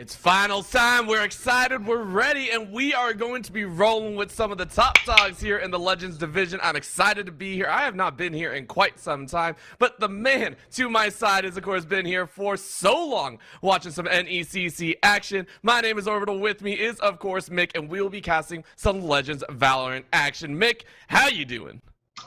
It's finals time. We're excited. We're ready. And we are going to be rolling with some of the top dogs here in the Legends division. I'm excited to be here. I have not been here in quite some time. But the man to my side has, of course, been here for so long watching some NECC action. My name is Orbital. With me is, of course, Mick. And we will be casting some Legends Valorant action. Mick, how you doing?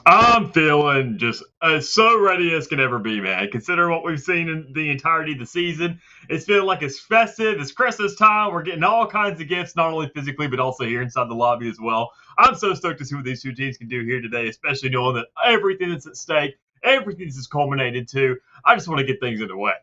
I'm feeling just so ready as can ever be, man. Considering what we've seen in the entirety of the season, it's feeling like it's festive, it's Christmas time. We're getting all kinds of gifts, not only physically, but also here inside the lobby as well. I'm so stoked to see what these two teams can do here today, especially knowing that everything that's at stake, everything that's culminated to, I just want to get things underway.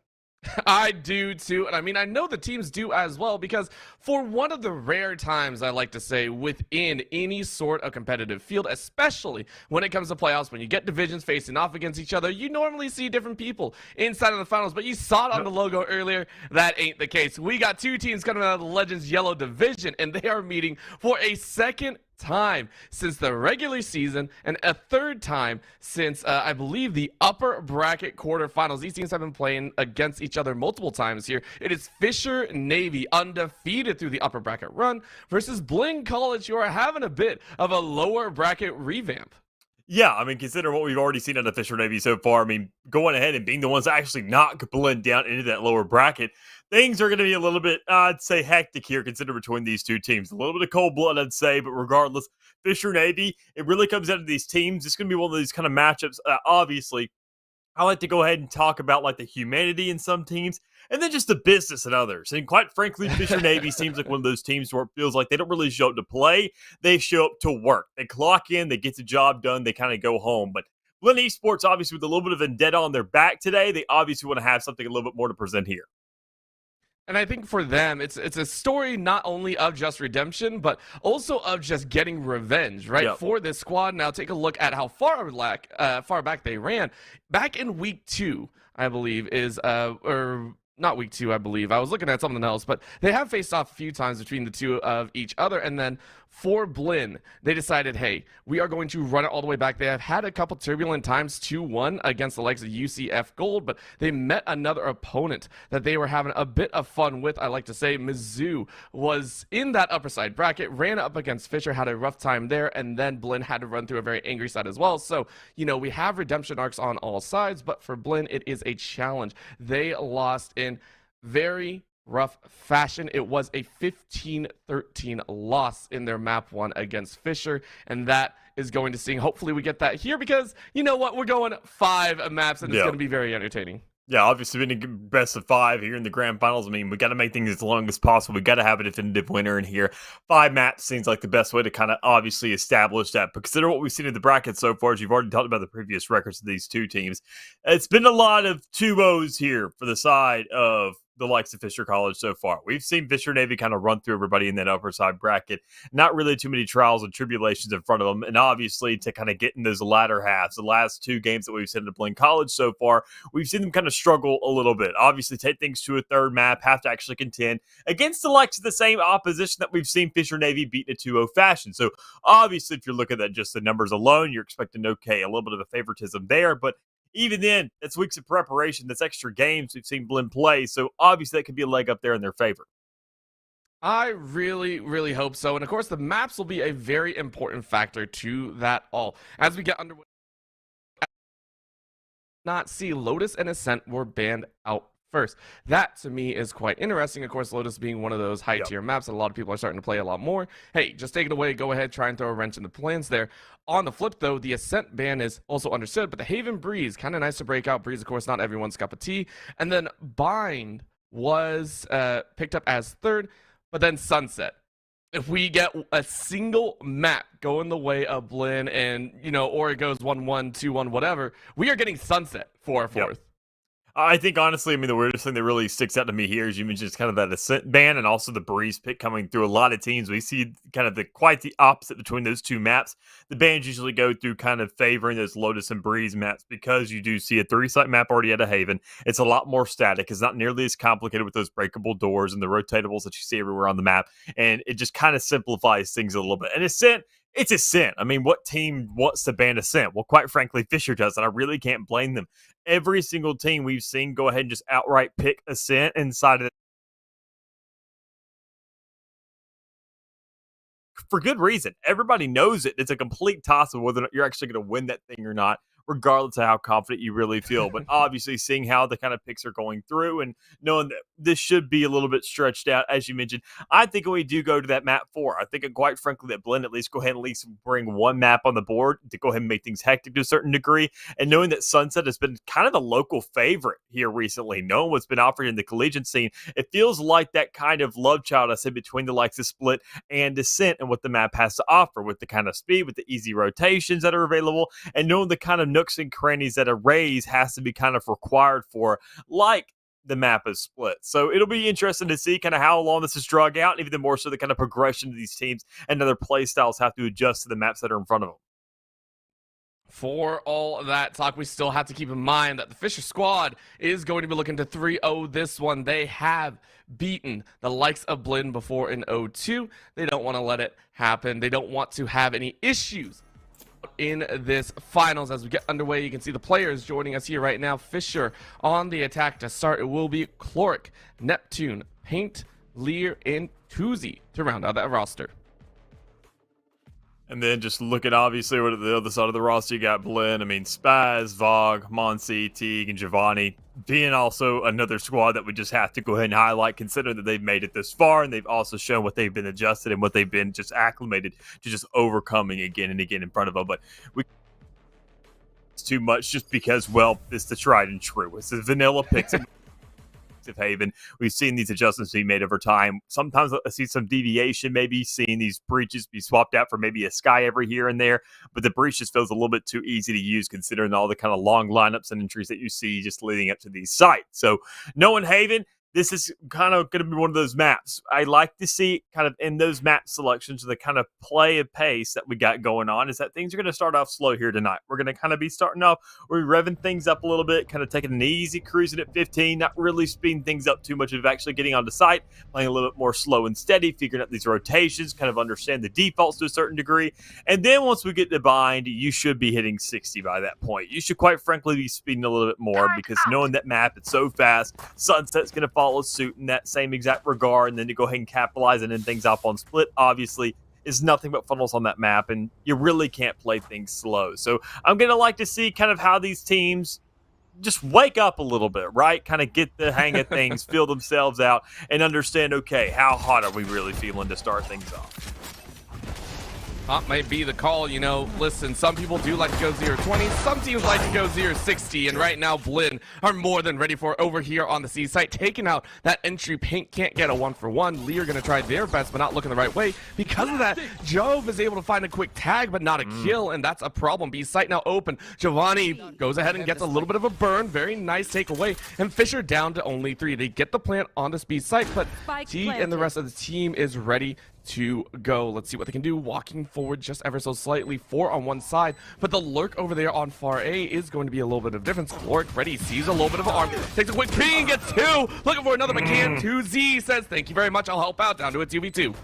I do too, and I mean, I know the teams do as well, because for one of the rare times, I like to say, within any sort of competitive field, especially when it comes to playoffs, when you get divisions facing off against each other, you normally see different people inside of the finals, but you saw it on the logo earlier. That ain't the case. We got two teams coming out of the Legends Yellow division, and they are meeting for a second time since the regular season and a third time since I believe the upper bracket quarterfinals. These teams have been playing against each other multiple times here. It is Fisher Navy, undefeated through the upper bracket run, versus Blinn College, who are having a bit of a lower bracket revamp. Yeah, I mean, consider what we've already seen out of Fisher Navy so far. I mean, going ahead and being the ones that actually knock Blinn down into that lower bracket, things are going to be a little bit, I'd say, hectic here, consider between these two teams. A little bit of cold blood, I'd say, but regardless, Fisher Navy, it really comes down to these teams. It's going to be one of these kind of matchups. Obviously, I like to go ahead and talk about like the humanity in some teams and then just the business in others. And quite frankly, Fisher Navy seems like one of those teams where it feels like they don't really show up to play. They show up to work. They clock in, they get the job done, they kind of go home. But Blinn Esports, obviously, with a little bit of vendetta on their back today, they obviously want to have something a little bit more to present here. And I think for them, it's a story not only of just redemption, but also of just getting revenge, right? Yep. For this squad. Now, take a look at how far back they ran. Back in week 2, I believe, or not week 2, I believe. I was looking at something else, but they have faced off a few times between the two of each other. And then for Blinn, they decided, hey, we are going to run it all the way back. They have had a couple turbulent times 2-1 against the likes of UCF Gold, but they met another opponent that they were having a bit of fun with. I like to say Mizzou was in that upper side bracket, ran up against Fisher, had a rough time there, and then Blinn had to run through a very angry side as well. So, you know, we have redemption arcs on all sides, but for Blinn, it is a challenge. They lost in very rough fashion. It was a 15-13 loss in their map 1 against Fisher, and that is going to sting. Hopefully we get that here, because you know what, we're going 5 maps and it's going to be very entertaining. Yeah, obviously being a best of 5 here in the grand finals. I mean, we got to make things as long as possible. We got to have a definitive winner in here. 5 maps seems like the best way to kind of obviously establish that. But consider what we've seen in the bracket so far, as you've already talked about the previous records of these two teams. It's been a lot of 2-0s here for the side of the likes of Fisher College so far. We've seen Fisher Navy kind of run through everybody in that upper side bracket. Not really too many trials and tribulations in front of them. And obviously to kind of get in those latter halves, the last 2 games that we've seen at Blinn College so far, we've seen them kind of struggle a little bit. Obviously take things to a third map, have to actually contend against the likes of the same opposition that we've seen Fisher Navy beat in a 2-0 fashion. So obviously if you're looking at just the numbers alone, you're expecting, okay, a little bit of a favoritism there, but even then, that's weeks of preparation. That's extra games we've seen Blinn play. So obviously that could be a leg up there in their favor. I really, really hope so. And of course, the maps will be a very important factor to that all. As we get underway, not see Lotus and Ascent were banned out first. That, to me, is quite interesting. Of course, Lotus being one of those high-tier maps that a lot of people are starting to play a lot more. Hey, just take it away. Go ahead, try and throw a wrench in the plans there. On the flip, though, the Ascent ban is also understood, but the Haven Breeze, kind of nice to break out. Breeze, of course, not everyone's cup of tea. And then Bind was picked up as third, but then Sunset. If we get a single map going the way of Blinn and, you know, or it goes 1-1, 2-1, whatever, we are getting Sunset for a fourth. Yep. I think, honestly, I mean, the weirdest thing that really sticks out to me here is you mentioned kind of that Ascent ban and also the Breeze pick coming through a lot of teams. We see kind of quite the opposite between those two maps. The bans usually go through kind of favoring those Lotus and Breeze maps because you do see a 3-site map already at a Haven. It's a lot more static. It's not nearly as complicated with those breakable doors and the rotatables that you see everywhere on the map. And it just kind of simplifies things a little bit. And Ascent, it's Ascent. I mean, what team wants to ban Ascent? Well, quite frankly, Fisher does, and I really can't blame them. Every single team we've seen go ahead and just outright pick Ascent inside of for good reason. Everybody knows it. It's a complete toss of whether or not you're actually going to win that thing or not, regardless of how confident you really feel. But obviously, seeing how the kind of picks are going through and knowing that this should be a little bit stretched out, as you mentioned, I think when we do go to that map 4, I think, quite frankly, that Blinn at least go ahead and at least bring one map on the board to go ahead and make things hectic to a certain degree. And knowing that Sunset has been kind of the local favorite here recently, knowing what's been offered in the collegiate scene, it feels like that kind of love child, I said, between the likes of Split and Descent and what the map has to offer with the kind of speed, with the easy rotations that are available, and knowing the kind of nooks and crannies that a raise has to be kind of required for, like the map is Split. So it'll be interesting to see kind of how long this is drug out, and even more so the kind of progression of these teams and other play styles have to adjust to the maps that are in front of them. For all that talk, we still have to keep in mind that the Fisher squad is going to be looking to 3-0 this one. They have beaten the likes of Blinn before in 0-2. They don't want to let it happen. They don't want to have any issues in this finals. As we get underway, you can see the players joining us here right now. Fisher on the attack to start. It will be Cloric, Neptune, Paint, Lear, and Tuzi to round out that roster. And then just look at, obviously, what at the other side of the roster, you got Blinn. I mean, Spaz, Vogue, Monsi, Teague, and Giovanni being also another squad that we just have to go ahead and highlight, considering that they've made it this far, and they've also shown what they've been adjusted and what they've been just acclimated to just overcoming again and again in front of them. But it's too much just because, well, it's the tried and true. It's the vanilla picks. Haven. We've seen these adjustments be made over time. Sometimes I see some deviation, maybe seeing these breaches be swapped out for maybe a sky every here and there, but the breach just feels a little bit too easy to use considering all the kind of long lineups and entries that you see just leading up to these sites. So knowing Haven, this is kind of going to be one of those maps. I like to see kind of in those map selections, the kind of play of pace that we got going on is that things are going to start off slow here tonight. We're going to kind of be starting off, we're revving things up a little bit, kind of taking an easy cruising at 15, not really speeding things up too much of actually getting onto site, playing a little bit more slow and steady, figuring out these rotations, kind of understand the defaults to a certain degree. And then once we get to bind, you should be hitting 60 by that point. You should quite frankly be speeding a little bit more because knowing that map, it's so fast, Sunset's going to follow suit in that same exact regard, and then to go ahead and capitalize and end things off on Split obviously is nothing but funnels on that map, and you really can't play things slow. So I'm gonna like to see kind of how these teams just wake up a little bit, right? Kind of get the hang of things, feel themselves out, and understand, okay, how hot are we really feeling to start things off? Hot might be the call, you know. Listen, some people do like to go 0-20. Some teams like to go 0-60. And right now, Blinn are more than ready for it over here on the C site. Taking out that entry. Paint can't get a 1-for-1. Lee are going to try their best, but not looking the right way. Because of that, Jove is able to find a quick tag, but not a kill. And that's a problem. B site now open. Giovanni goes ahead and gets a little bit of a burn. Very nice takeaway. And Fisher down to only 3. They get the plant on this B site, but Teague and the rest of the team is ready to go. Let's see what they can do. Walking forward just ever so slightly. 4 on one side, but the lurk over there on far A is going to be a little bit of difference. Cloric ready, sees a little bit of an arm, takes a quick ping, gets 2, looking for another, but can 2Z says thank you very much, I'll help out, down to a 2v2.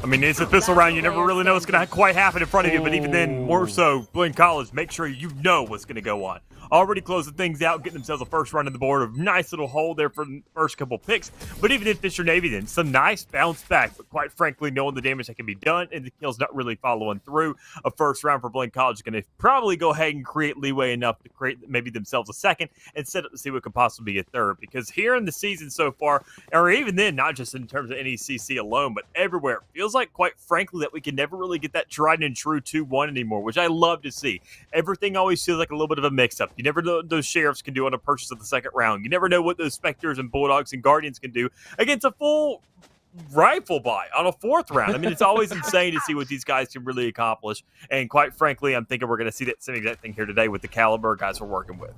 I mean, it's a pistol round. You never really know what's going to quite happen in front of you, but even then, more so, Blinn College, make sure you know what's going to go on. Already closing things out, getting themselves a first run on the board. A nice little hole there for the first couple picks. But even in Fisher Navy, then, some nice bounce back. But quite frankly, knowing the damage that can be done and the kills not really following through, a first round for Blinn College is going to probably go ahead and create leeway enough to create maybe themselves a second and set up to see what could possibly be a third. Because here in the season so far, or even then, not just in terms of NECC alone, but everywhere, it feels like, quite frankly, that we can never really get that tried and true 2-1 anymore, which I love to see. Everything always feels like a little bit of a mix-up. You never know what those sheriffs can do on a purchase of the second round. You never know what those specters and bulldogs and guardians can do against a full rifle buy on a fourth round. I mean, it's always insane to see what these guys can really accomplish. And quite frankly, I'm thinking we're going to see that same exact thing here today with the caliber guys we're working with.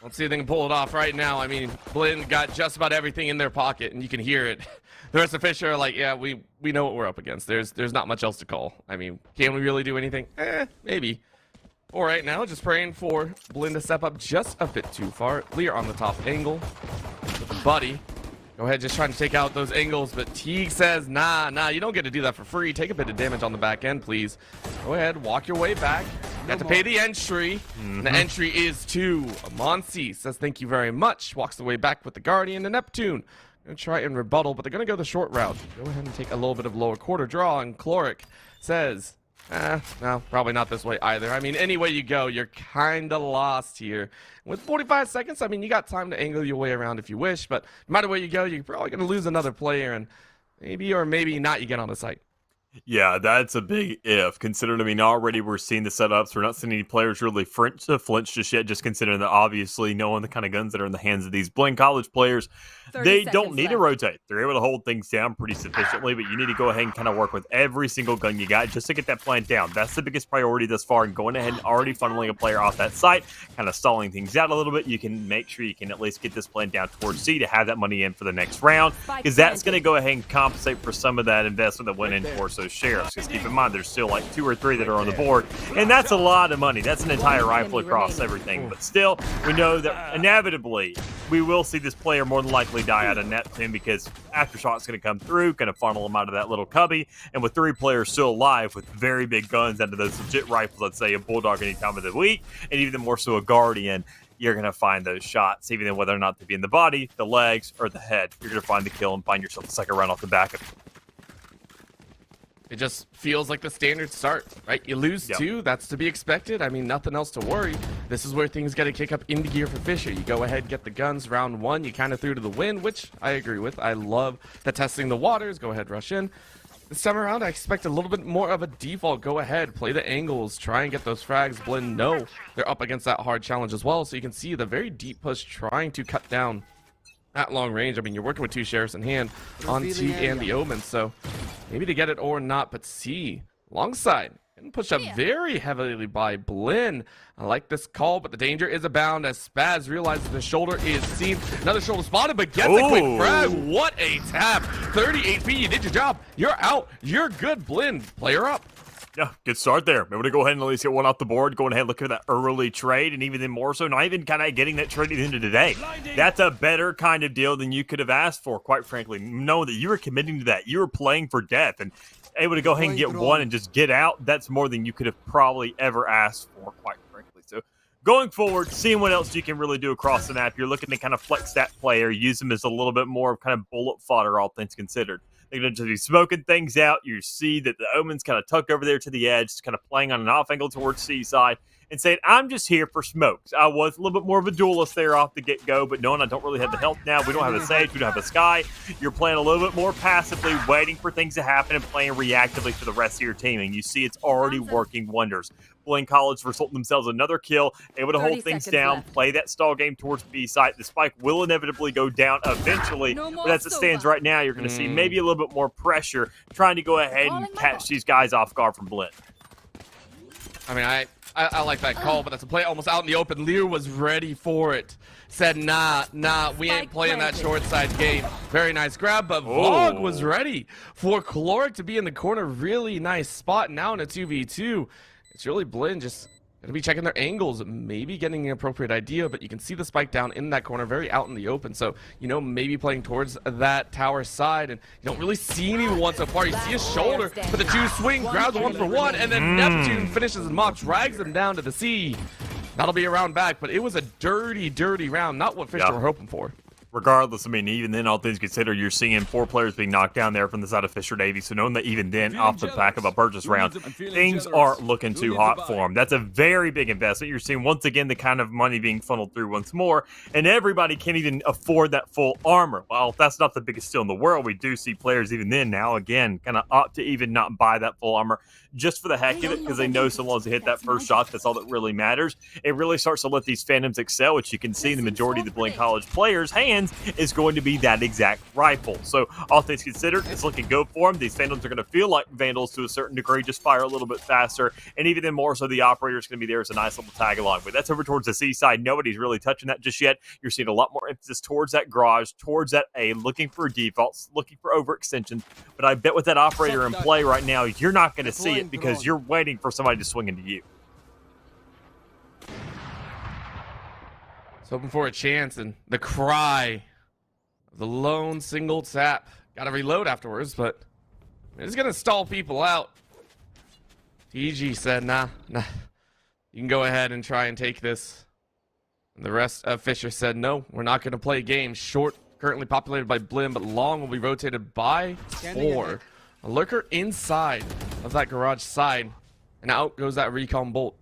Let's see if they can pull it off right now. I mean, Blinn got just about everything in their pocket, and you can hear it. The rest of Fisher are like, yeah, we know what we're up against. There's not much else to call. I mean, can we really do anything? Maybe. All right, now just praying for Blinn to step up just a bit too far. Lear on the top angle with the buddy. Go ahead, just trying to take out those angles, but Teague says, nah, you don't get to do that for free. Take a bit of damage on the back end, please. Go ahead, walk your way back. You have to pay the entry. And the entry is to Monsi. Says thank you very much. Walks the way back with the Guardian and Neptune. Gonna try and rebuttal, but they're gonna go the short route. Go ahead and take a little bit of lower quarter draw, and Chloric says, no, probably not this way either. I mean, any way you go, you're kinda lost here. With 45 seconds, I mean, you got time to angle your way around if you wish, but no matter where you go, you're probably gonna lose another player, and maybe or maybe not you get on the site. Yeah, that's a big if, considering, I mean, already we're seeing the setups. We're not seeing any players really flinch just yet, just considering that obviously knowing the kind of guns that are in the hands of these Blinn college players, they don't need to rotate. They're able to hold things down pretty sufficiently, but you need to go ahead and kind of work with every single gun you got just to get that plant down. That's the biggest priority thus far, and going ahead and already funneling a player off that site, kind of stalling things out a little bit. You can make sure you can at least get this plant down towards C to have that money in for the next round, because that's going to go ahead and compensate for some of that investment that went in towards those sheriffs. Because keep in mind, there's still like 2 or 3 that are on the board, and that's a lot of money. That's an entire rifle across everything. But still, we know that inevitably we will see this player more than likely die out of Neptune, because Aftershot's going to come through, going to funnel him out of that little cubby, and with 3 players still alive with very big guns out of those legit rifles, let's say a Bulldog any time of the week, and even more so a Guardian, you're going to find those shots, even whether or not they be in the body, the legs, or the head. You're going to find the kill and find yourself a second round off the back of it. It just feels like the standard start, right? You lose 2, that's to be expected. I mean, nothing else to worry. This is where things got to kick up into gear for Fisher. You go ahead, get the guns, round 1, you kind of threw to the wind, which I agree with. I love the testing the waters. Go ahead, rush in. This time around, I expect a little bit more of a default. Go ahead, play the angles, try and get those frags. Blinn, no, they're up against that hard challenge as well, so you can see the very deep push trying to cut down at long range. I mean, you're working with 2 sheriffs in hand on T and the Omen, so maybe to get it or not, but C, long side, and pushed up very heavily by Blinn. I like this call, but the danger is abound as Spaz realizes the shoulder is seen. Another shoulder spotted, but gets a quick frag. What a tap. 30 HP, you did your job. You're out. You're good, Blinn. Player up. Yeah, good start there. Able to go ahead and at least get one off the board, going ahead and look at that early trade, and even then more so, not even kind of getting that trade at the end of the day. That's a better kind of deal than you could have asked for, quite frankly. Knowing that you were committing to that, you were playing for death, and able to go ahead and get one and just get out, that's more than you could have probably ever asked for, quite frankly. So going forward, seeing what else you can really do across the map, you're looking to kind of flex that player, use them as a little bit more of kind of bullet fodder, all things considered. They're going to just be smoking things out. You see that the Omen's kind of tucked over there to the edge, kind of playing on an off angle towards C-side, and saying, I'm just here for smokes. I was a little bit more of a duelist there off the get-go, but knowing I don't really have the health now, we don't have a Sage, we don't have a Sky, you're playing a little bit more passively, waiting for things to happen and playing reactively for the rest of your team, and you see it's already working wonders. Blinn College resulting themselves another kill, able to hold things down, play that stall game towards B site. The spike will inevitably go down eventually, but as it stands right now, you're going to see maybe a little bit more pressure trying to go ahead and catch these guys off guard from Blinn. I mean, I like that call, but that's a play almost out in the open. Lear was ready for it. Said, nah, we ain't playing that short side game. Very nice grab, but Vog was ready for Chloric to be in the corner. Really nice spot now in a 2v2. It's really Blinn just going to be checking their angles, maybe getting an appropriate idea, but you can see the spike down in that corner, very out in the open. So, you know, maybe playing towards that tower side, and you don't really see anyone so far. You see his shoulder, but the 2 swing, grabs 1 for 1, and then Neptune finishes him off, drags him down to the sea. That'll be a round back, but it was a dirty, dirty round, not what Fisher were hoping for. Regardless, I mean, even then, all things considered, you're seeing 4 players being knocked down there from the side of Fisher Navy. So knowing that even then, off the back of a purchase round, things aren't looking too hot for them. That's a very big investment. You're seeing, once again, the kind of money being funneled through once more. And everybody can't even afford that full armor. Well, that's not the biggest steal in the world. We do see players even then now, again, kind of opt to even not buy that full armor just for the heck of it, because they know so long as they hit that first shot, that's all that really matters. It really starts to let these Phantoms excel, which you can see in the majority of the Blinn College players' hands is going to be that exact rifle. So all things considered, it's looking good for them. These Phantoms are going to feel like Vandals to a certain degree, just fire a little bit faster, and even then more so the operator is going to be there as a nice little tag along. But that's over towards the C side. Nobody's really touching that just yet. You're seeing a lot more emphasis towards that garage, towards that A, looking for defaults, looking for overextensions. But I bet with that operator in play right now, you're not going to see it because you're waiting for somebody to swing into you. Just hoping for a chance, and the cry of the lone single tap. Got to reload afterwards, but it's going to stall people out. TG said, nah, you can go ahead and try and take this. And the rest of Fisher said, no, we're not going to play games. Short currently populated by Blinn, but long will be rotated by 4. A lurker inside of that garage side, and out goes that recon bolt.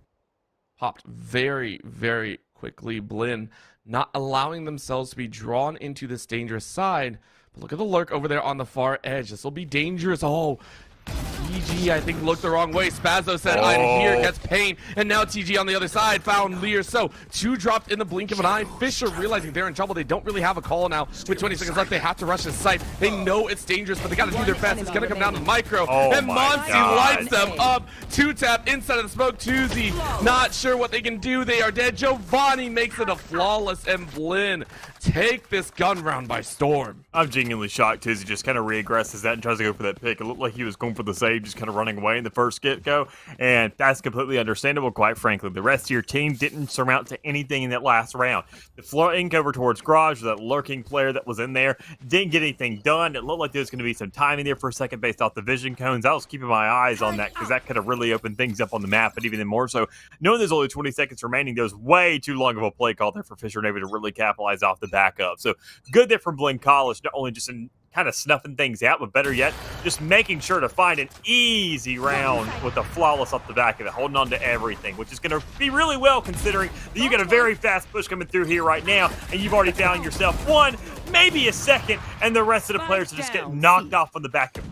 Popped very, very quickly. Blinn not allowing themselves to be drawn into this dangerous side. But look at the lurk over there on the far edge. This will be dangerous. Oh, TG, I think, looked the wrong way. Spazzo said, I'm here, gets pain. And now TG on the other side found Lear. So 2 dropped in the blink of an eye. Fisher realizing they're in trouble. They don't really have a call now. With 20 seconds left, they have to rush this site. They know it's dangerous, but they got to do their best. It's going to come down to Micro. And Monty lights them up. 2-tap inside of the smoke. Tuzi, not sure what they can do. They are dead. Giovanni makes it a flawless, and Blinn take this gun round by storm. I'm genuinely shocked. Tuzi just kind of reaggresses that and tries to go for that pick. It looked like he was going for the save, just kind of running away in the first get-go, and that's completely understandable, quite frankly. The rest of your team didn't surmount to anything in that last round. The flank over towards Garage, that lurking player that was in there, didn't get anything done. It looked like there was going to be some timing there for a second based off the vision cones. I was keeping my eyes on that because that could have really opened things up on the map, but even then more so, knowing there's only 20 seconds remaining, there was way too long of a play call there for Fisher Navy to really capitalize off the backup. So good there from Blinn College, not only just in kind of snuffing things out, but better yet, just making sure to find an easy round with a flawless off the back of it, holding on to everything, which is going to be really well considering that you got a very fast push coming through here right now, and you've already found yourself 1, maybe a second, and the rest of the players are just getting knocked off on the back of it.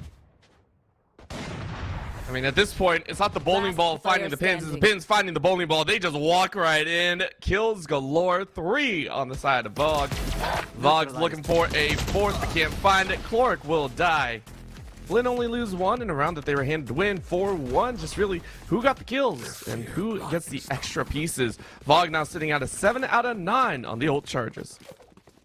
I mean, at this point, it's not the bowling ball finding the pins, it's the pins finding the bowling ball. They just walk right in. Kills galore. 3 on the side of Vog. Vog's looking for a 4th, but can't find it. Cloric will die. Blinn only lose 1 in a round that they were handed to win. 4-1, just really who got the kills and who gets the extra pieces. Vog now sitting at a 7 out of 9 on the ult charges.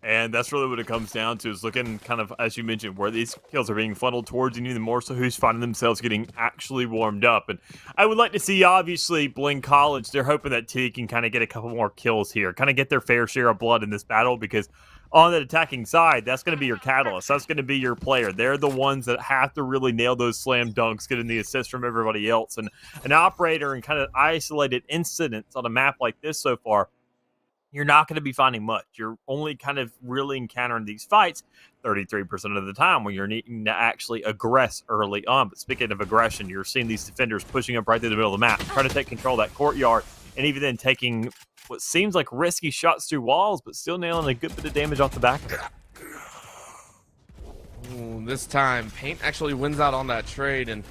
And that's really what it comes down to, is looking kind of, as you mentioned, where these kills are being funneled towards, and even more so who's finding themselves getting actually warmed up. And I would like to see, obviously, Blinn College, they're hoping that T can kind of get a couple more kills here, kind of get their fair share of blood in this battle, because on the attacking side, that's going to be your catalyst. That's going to be your player. They're the ones that have to really nail those slam dunks, getting the assists from everybody else. And an operator and kind of isolated incidents on a map like this so far, you're not going to be finding much. You're only kind of really encountering these fights 33% of the time when you're needing to actually aggress early on. But speaking of aggression, you're seeing these defenders pushing up right through the middle of the map, trying to take control of that courtyard, and even then taking what seems like risky shots through walls, but still nailing a good bit of damage off the back of it. Ooh, this time, Paint actually wins out on that trade, and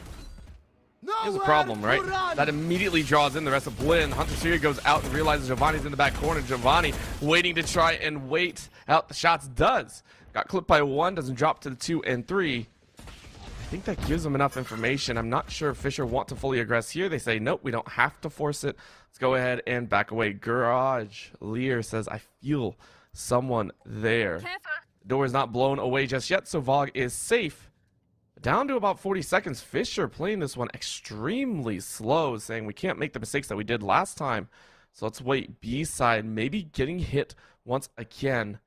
here's a problem, right? That immediately draws in the rest of Blinn. Hunter Seer goes out and realizes Giovanni's in the back corner. Giovanni waiting to try and wait out the shots. Does. Got clipped by 1, doesn't drop to the 2 and 3. I think that gives them enough information. I'm not sure if Fisher want to fully aggress here. They say, nope, we don't have to force it. Let's go ahead and back away. Garage. Lear says, I feel someone there. The door is not blown away just yet, so Vog is safe. Down to about 40 seconds. Fisher playing this one extremely slow, saying we can't make the mistakes that we did last time. So let's wait. B side, maybe getting hit once again.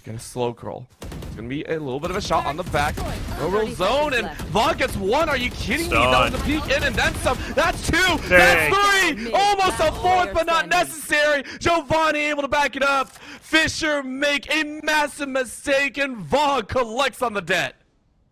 Gonna slow crawl. It's gonna be a little bit of a shot on the back. Real zone, and Vog gets 1. Are you kidding me? That was a peek in, and then some. That's 2. That's 3. Almost a 4th, but not necessary. Giovanni able to back it up. Fisher make a massive mistake, and Vog collects on the debt.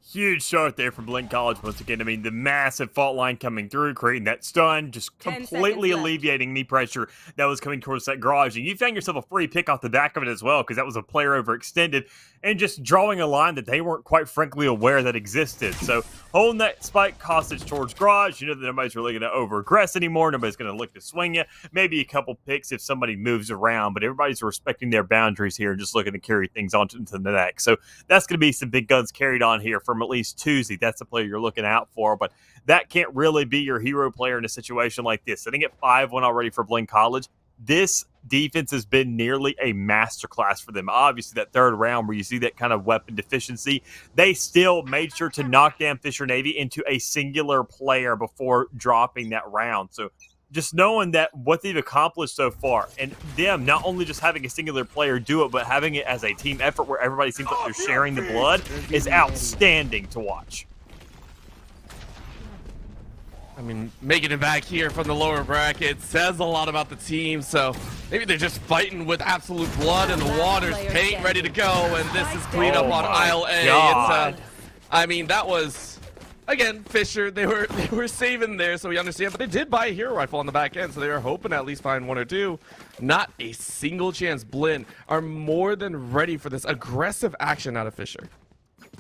Huge start there from Blinn College once again. I mean, the massive fault line coming through, creating that stun, just completely alleviating any pressure that was coming towards that garage. And you found yourself a free pick off the back of it as well, because that was a player overextended and just drawing a line that they weren't quite frankly aware that existed. So holding that spike hostage towards garage, you know that nobody's really going to over-aggress anymore. Nobody's going to look to swing you. Maybe a couple picks if somebody moves around, but everybody's respecting their boundaries here and just looking to carry things on to the next. So that's going to be some big guns carried on here from at least Tuesday. That's the player you're looking out for, but that can't really be your hero player in a situation like this. Sitting at 5-1 already for Blinn College, this defense has been nearly a masterclass for them. Obviously, that third round where you see that kind of weapon deficiency, they still made sure to knock down Fisher Navy into a singular player before dropping that round. So just knowing that what they've accomplished so far, and them not only just having a singular player do it, but having it as a team effort where everybody seems like they're sharing the blood, is outstanding to watch. I mean, making it back here from the lower bracket says a lot about the team, so maybe they're just fighting with absolute blood in the waters, paint ready to go, and this is clean up on aisle A. It's, I mean, that was, again, Fisher, they were saving there, so we understand, but they did buy a hero rifle on the back end, so they were hoping to at least find one or two. Not a single chance. Blinn are more than ready for this aggressive action out of Fisher.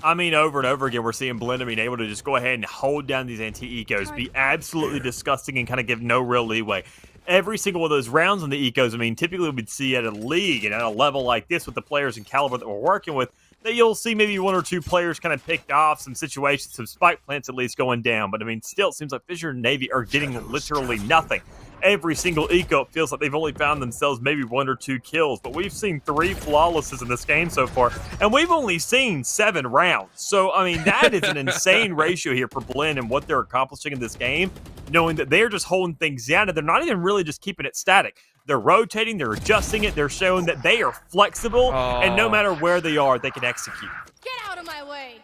I mean, over and over again, we're seeing Blinn, able to just go ahead and hold down these anti-ecos, be absolutely disgusting, and kind of give no real leeway. Every single one of those rounds on the ecos, I mean, typically we'd see at a league and at a level like this with the players and caliber that we're working with, that you'll see maybe one or two players kind of picked off, some situations, some spike plants at least going down. But, I mean, still, it seems like Fisher and Navy are getting literally nothing. Every single eco, it feels like they've only found themselves maybe one or two kills, but we've seen 3 flawlesses in this game so far, and we've only seen 7 rounds. So, I mean, that is an insane ratio here for Blinn and what they're accomplishing in this game, knowing that they're just holding things down, and they're not even really just keeping it static. They're rotating, they're adjusting it, they're showing that they are flexible, and no matter where they are, they can execute. Get out of my way!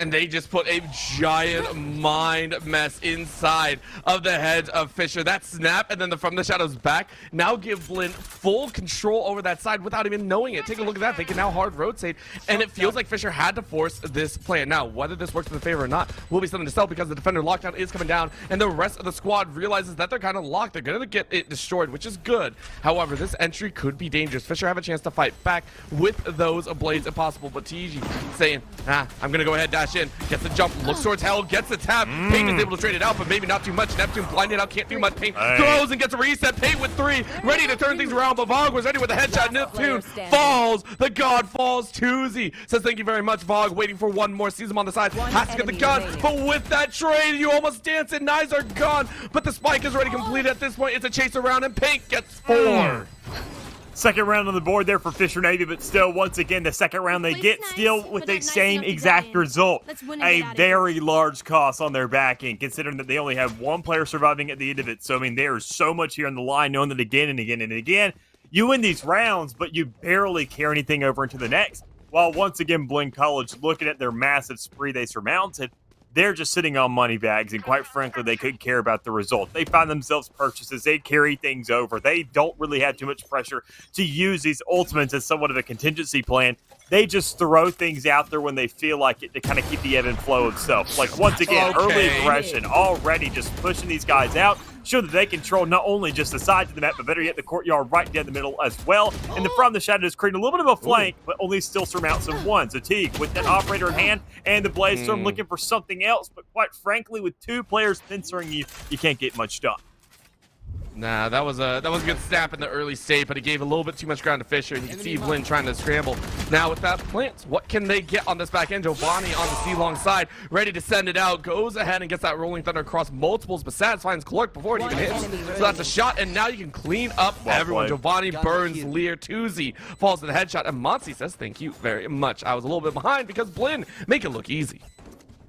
And they just put a giant mind mess inside of the head of Fisher. That snap and then the from the shadows back now give Blinn full control over that side without even knowing it. Take a look at that. They can now hard rotate, and it feels like Fisher had to force this plan. Now, whether this works in the favor or not will be something to sell, because the defender lockdown is coming down, and the rest of the squad realizes that they're kind of locked. They're going to get it destroyed, which is good. However, this entry could be dangerous. Fisher have a chance to fight back with those blades if possible, but TG saying, I'm going to go ahead, dash in, gets the jump, looks towards hell, gets the tap. Pain is able to trade it out, but maybe not too much. Neptune blinded out, can't do much. Pain throws and gets a reset. Pain with 3, ready to turn things around, but Vog was ready with a headshot. Neptune falls. The god falls. Tuzi says thank you very much. Vog waiting for one more. Sees him on the side, has to get the gun, but with that trade, you almost dance and knives are gone, but the spike is already completed at this point. It's a chase around, and Pink gets 4. Second round on the board there for Fisher Navy, but still, once again, the second round they get still with the same exact result. A very large cost on their back end, considering that they only have one player surviving at the end of it. So, I mean, there's so much here on the line, knowing that again and again and again, you win these rounds, but you barely carry anything over into the next. While once again, Blinn College, looking at their massive spree they surmounted, they're just sitting on money bags, and quite frankly, they couldn't care about the result. They find themselves purchases. They carry things over. They don't really have too much pressure to use these ultimates as somewhat of a contingency plan. They just throw things out there when they feel like it to kind of keep the ebb and flow of stuff. Like, once again, early aggression, already just pushing these guys out, show that they control not only just the sides of the map, but better yet, the courtyard right down the middle as well. And the from the shadows creating a little bit of a flank, but only still surmounts of one. So Teague with that operator in hand, and the Blaze Storm looking for something else. But quite frankly, with 2 players pincering you, you can't get much done. Nah, that was a good snap in the early state, but it gave a little bit too much ground to Fisher, and you can see Blinn trying to scramble. Now with that plant, what can they get on this back end? Giovanni on the C-long side, ready to send it out, goes ahead and gets that rolling thunder across multiples, but Sad finds Clark before it even hits. So that's a shot, and now you can clean up everyone. Giovanni burns Lear. Tuzi falls to the headshot, and Monty says thank you very much. I was a little bit behind because Blinn make it look easy.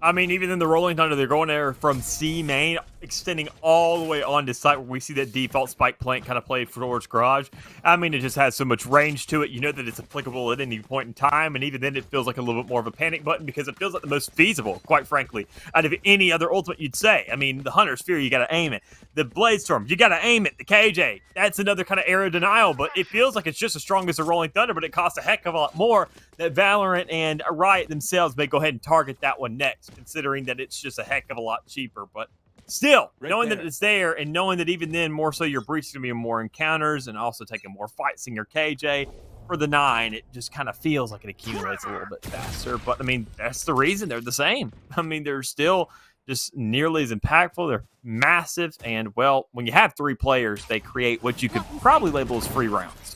I mean, even in the Rolling Thunder, they're going there from C main, extending all the way onto site where we see that default spike plant kind of played towards garage. I mean, it just has so much range to it. You know that it's applicable at any point in time, and even then it feels like a little bit more of a panic button because it feels like the most feasible, quite frankly, out of any other ultimate you'd say. I mean, the Hunter's Fury, you got to aim it. The Blade Storm, you got to aim it. The KJ, that's another kind of arrow denial, but it feels like it's just as strong as the Rolling Thunder, but it costs a heck of a lot more that Valorant and Riot themselves may go ahead and target that one next, considering that it's just a heck of a lot cheaper. But still, knowing that it's there, and knowing that even then, more so your breach is going to be more encounters and also taking more fights in your KJ, for the 9, it just kind of feels like it accumulates a little bit faster. But, I mean, that's the reason they're the same. I mean, they're still just nearly as impactful. They're massive, and, well, when you have 3 players, they create what you could probably label as free rounds.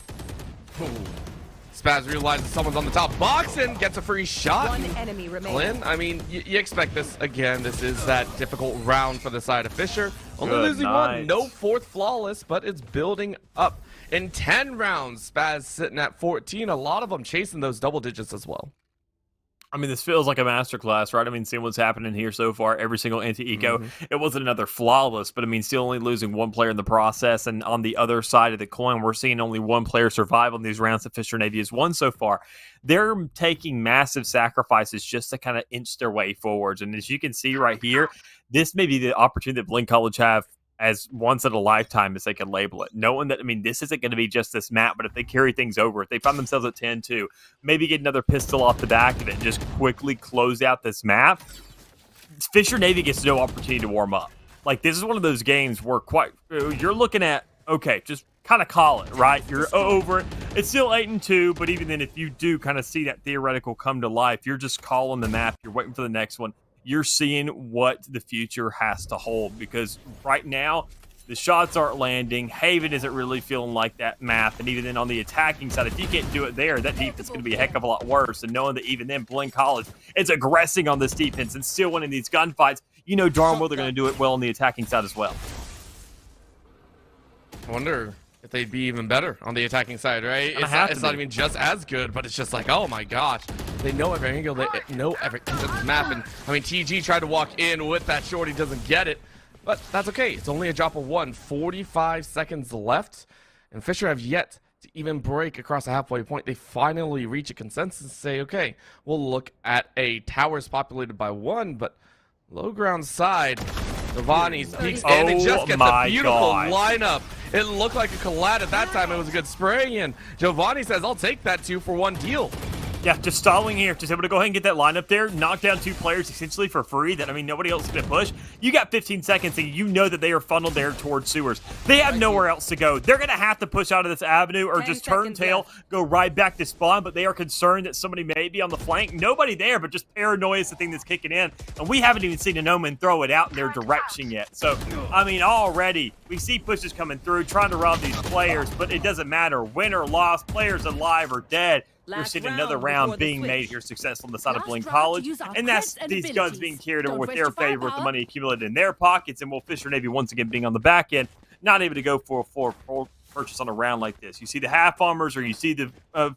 Spaz realizes someone's on the top box and gets a free shot. One enemy remaining. Blinn, I mean, you expect this again. This is that difficult round for the side of Fisher. Only losing one, no 4th flawless, but it's building up. In 10 rounds, Spaz sitting at 14. A lot of them chasing those double digits as well. I mean, this feels like a masterclass, right? I mean, seeing what's happening here so far, every single anti-eco, it wasn't another flawless, but I mean, still only losing one player in the process. And on the other side of the coin, we're seeing only one player survive on these rounds that Fisher Navy has won so far. They're taking massive sacrifices just to kind of inch their way forwards. And as you can see right here, this may be the opportunity that Blinn College have as once in a lifetime, as they can label it. Knowing that, I mean, this isn't going to be just this map, but if they carry things over, if they find themselves at 10-2, maybe get another pistol off the back of it and just quickly close out this map, Fisher Navy gets no opportunity to warm up. Like, this is one of those games where you're looking at, okay, just kind of call it, right? You're over it. It's still 8-2, but even then, if you do kind of see that theoretical come to life, you're just calling the map. You're waiting for the next one. You're seeing what the future has to hold, because right now the shots aren't landing. Haven isn't really feeling like that map, and even then on the attacking side, if you can't do it there, that defense is going to be a heck of a lot worse. And knowing that even then Blinn College is aggressing on this defense and still winning these gunfights, you know darn well they're going to do it well on the attacking side as well. I wonder if they'd be even better on the attacking side, right? It's not even just as good, but it's just like, oh my gosh. They know every angle, they know everything to this map. And I mean, TG tried to walk in with that short, he doesn't get it. But that's okay, it's only a drop of 1. 45 seconds left. And Fisher have yet to even break across the halfway point. They finally reach a consensus and say, okay, we'll look at a towers populated by 1, but low ground side, Giovanni's peeks in and just gets a beautiful lineup. It looked like a collide at that time. It was a good spray, and Giovanni says, I'll take that 2-for-1 deal. Yeah, just stalling here. Just able to go ahead and get that lineup there. Knock down 2 players essentially for free that, I mean, nobody else is going to push. You got 15 seconds and you know that they are funneled there towards sewers. They have nowhere else to go. They're going to have to push out of this avenue or just turn tail, go right back to spawn, but they are concerned that somebody may be on the flank. Nobody there, but just paranoia is the thing that's kicking in. And we haven't even seen an Omen throw it out in their direction yet. So, I mean, already we see pushes coming through, trying to rob these players, but it doesn't matter. Win or loss, players alive or dead. You're seeing another round being made here successful on the side of Blinn College. And that's these guns being carried over with their favor with the money accumulated in their pockets. And will Fisher Navy once again being on the back end, not able to go for a full purchase on a round like this. You see the half armors, or you see the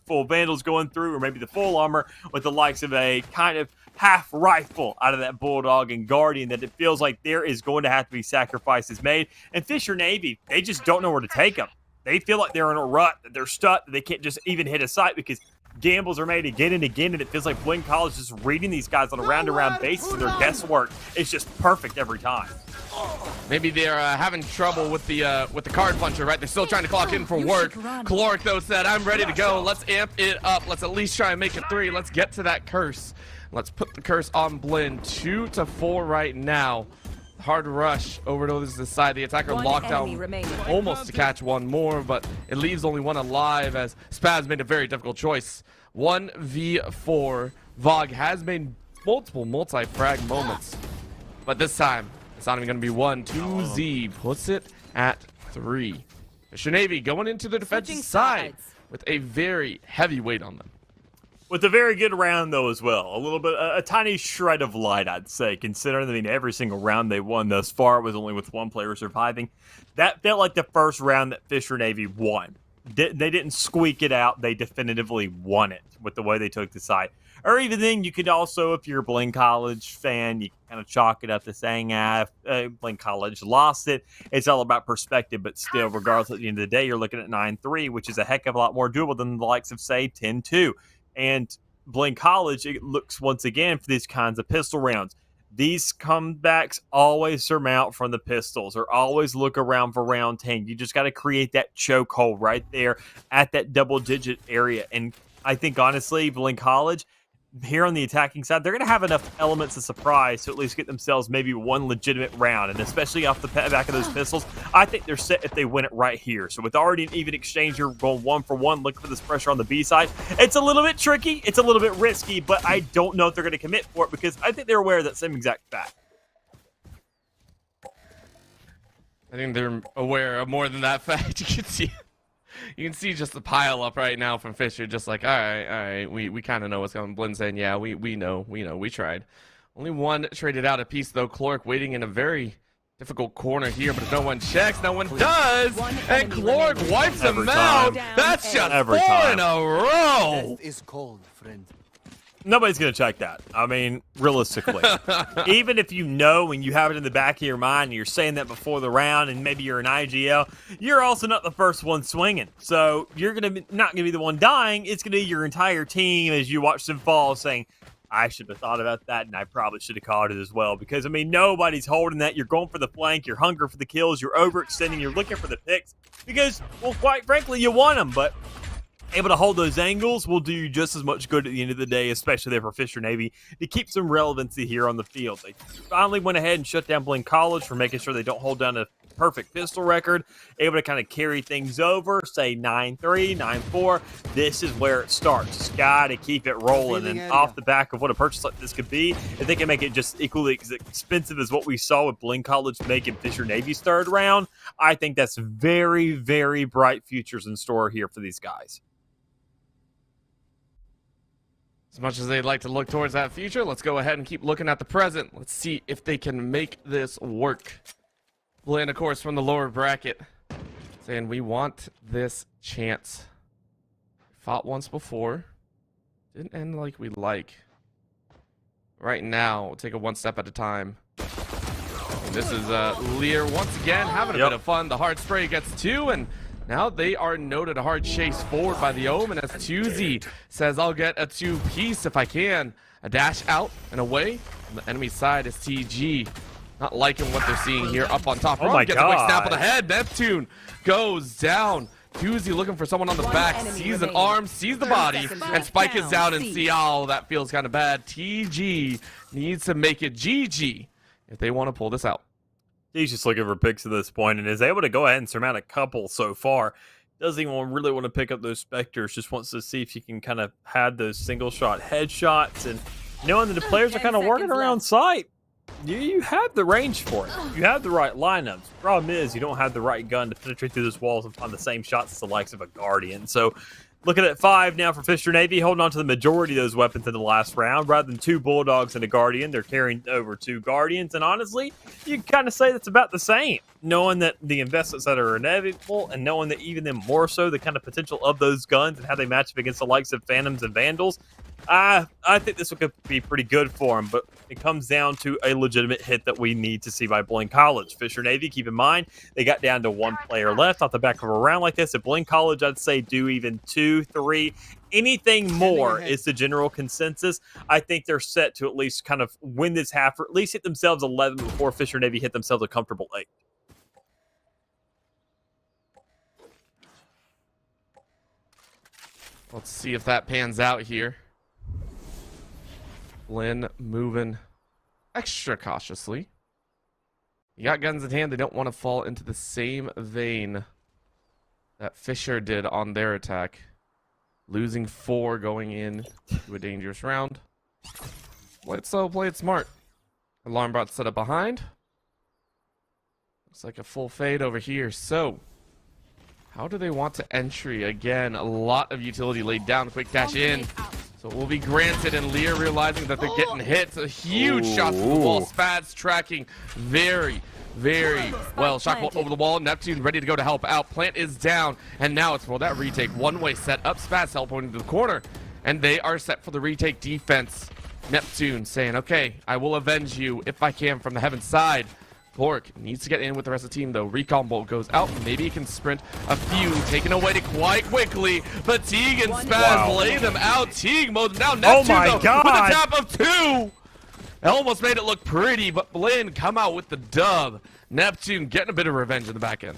full vandals going through, or maybe the full armor with the likes of a kind of half rifle out of that Bulldog and Guardian, that it feels like there is going to have to be sacrifices made. And Fisher Navy, they just don't know where to take them. They feel like they're in a rut, that they're stuck, that they can't just even hit a sight because gambles are made again and again, and it feels like Blinn College is just reading these guys on a round-to-round basis, and their guesswork is just perfect every time. Maybe they're having trouble with the card puncher, right? They're still trying to clock in for work. Caloric, though, said, I'm ready to go. Let's amp it up. Let's at least try and make it 3. Let's get to that curse. Let's put the curse on Blinn. 2-4 right now. Hard rush over to this side. The attacker locked down almost to catch one more, but it leaves only one alive as Spaz made a very difficult choice. 1v4. Vog has made multiple multi-frag moments, but this time it's not even going to be 1. 2Z puts it at 3. Fisher Navy going into the defensive side with a very heavy weight on them. With a very good round, though, as well. A little bit, a tiny shred of light, I'd say, considering that every single round they won thus far was only with 1 player surviving. That felt like the first round that Fisher Navy won. They didn't squeak it out. They definitively won it with the way they took the side. Or even then, you could also, if you're a Blinn College fan, you can kind of chalk it up to saying, Blinn College lost it. It's all about perspective, but still, regardless, at the end of the day, you're looking at 9-3, which is a heck of a lot more doable than the likes of, say, 10-2. And Blinn College, it looks once again for these kinds of pistol rounds. These comebacks always surmount from the pistols, or always look around for round 10. You just got to create that chokehold right there at that double-digit area. And I think, honestly, Blinn College, here on the attacking side, they're going to have enough elements of surprise to at least get themselves maybe 1 legitimate round. And especially off the back of those pistols, I think they're set if they win it right here. So with already an even exchange, you're going 1-for-1, looking for this pressure on the B side. It's a little bit tricky. It's a little bit risky, but I don't know if they're going to commit for it because I think they're aware of that same exact fact. I think they're aware of more than that fact. You can see just the pile up right now from Fisher, just like, all right, we kind of know what's going on. Blinn saying, yeah, we know, we tried. Only 1 traded out a piece, though. Caloric waiting in a very difficult corner here, but if no one checks, no one does, and Caloric wipes him out. That's just 4 in a row. Death is cold, friend. Nobody's going to check that. I mean, realistically. Even if you know and you have it in the back of your mind and you're saying that before the round and maybe you're an IGL, you're also not the first one swinging. So you're not going to be the one dying. It's going to be your entire team as you watch them fall saying, I should have thought about that, and I probably should have caught it as well. Because, I mean, nobody's holding that. You're going for the flank. You're hungry for the kills. You're overextending. You're looking for the picks. Because, well, quite frankly, you want them. But able to hold those angles will do you just as much good at the end of the day, especially there for Fisher Navy, to keep some relevancy here on the field. They finally went ahead and shut down Blinn College for making sure they don't hold down a perfect pistol record, able to kind of carry things over, say 9-3, 9-4. This is where it starts. Just got to keep it rolling. And off the back of what a purchase like this could be, if they can make it just equally as expensive as what we saw with Blinn College making Fisher Navy's third round, I think that's very, very bright futures in store here for these guys. As much as they'd like to look towards that future, let's go ahead and keep looking at the present. Let's see if they can make this work. Blinn, of course, from the lower bracket, saying we want this chance. Fought once before. Didn't end like we like. Right now, we'll take it one step at a time. And this is Lear once again having a bit of fun. The hard spray gets 2, and now they are noted a hard chase forward by the Omen as 2Z says, I'll get a 2-piece if I can. A dash out and away. On the enemy side is TG. Not liking what they're seeing here up on top. Oh my Gets God. a quick snap on the head. Neptune goes down. 2Z looking for someone on the back. Sees an arm, sees the body, and Spike is down and see, oh, that feels kind of bad. TG needs to make it GG if they want to pull this out. He's just looking for picks at this point and is able to go ahead and surmount a couple so far. Doesn't even really want to pick up those Spectres. Just wants to see if he can kind of have those single shot headshots. And knowing that the players are kind of working around sight, you have the range for it. You have the right lineups. Problem is, you don't have the right gun to penetrate through those walls and find the same shots as the likes of a Guardian. So looking at 5 now for Fisher Navy, holding on to the majority of those weapons in the last round. Rather than 2 Bulldogs and a Guardian, they're carrying over 2 Guardians. And honestly, you can kind of say that's about the same. Knowing that the investments that are inevitable and knowing that even then more so the kind of potential of those guns and how they match up against the likes of Phantoms and Vandals, I think this could be pretty good for them, but it comes down to a legitimate hit that we need to see by Blinn College. Fisher Navy, keep in mind, they got down to 1 player left off the back of a round like this. At Blinn College, I'd say do even 2, 3. Anything more is the general consensus. I think they're set to at least kind of win this half, or at least hit themselves 11 before Fisher Navy hit themselves a comfortable 8. Let's see if that pans out here. Blinn moving extra cautiously. You got guns in hand. They don't want to fall into the same vein that Fisher did on their attack. Losing 4 going in to a dangerous round. Play it slow, play it smart. Alarm bot set up behind. Looks like a full fade over here. So, how do they want to entry? Again, a lot of utility laid down. Quick dash in. So it will be granted, and Lear realizing that they're getting hit. A huge shot from the wall. Spads tracking very, very well. Shockbolt over the wall. Neptune ready to go to help out. Plant is down, and now it's for that retake. One-way set up. Spads teleporting to the corner, and they are set for the retake defense. Neptune saying, okay, I will avenge you if I can from the heaven side. Bork needs to get in with the rest of the team, though. Recon bolt goes out. Maybe he can sprint a few. Taken away quite quickly. But Teague and Spaz lay them out. Teague mows them down. Neptune, though, with a tap of 2. Almost made it look pretty, but Blinn come out with the dub. Neptune getting a bit of revenge in the back end.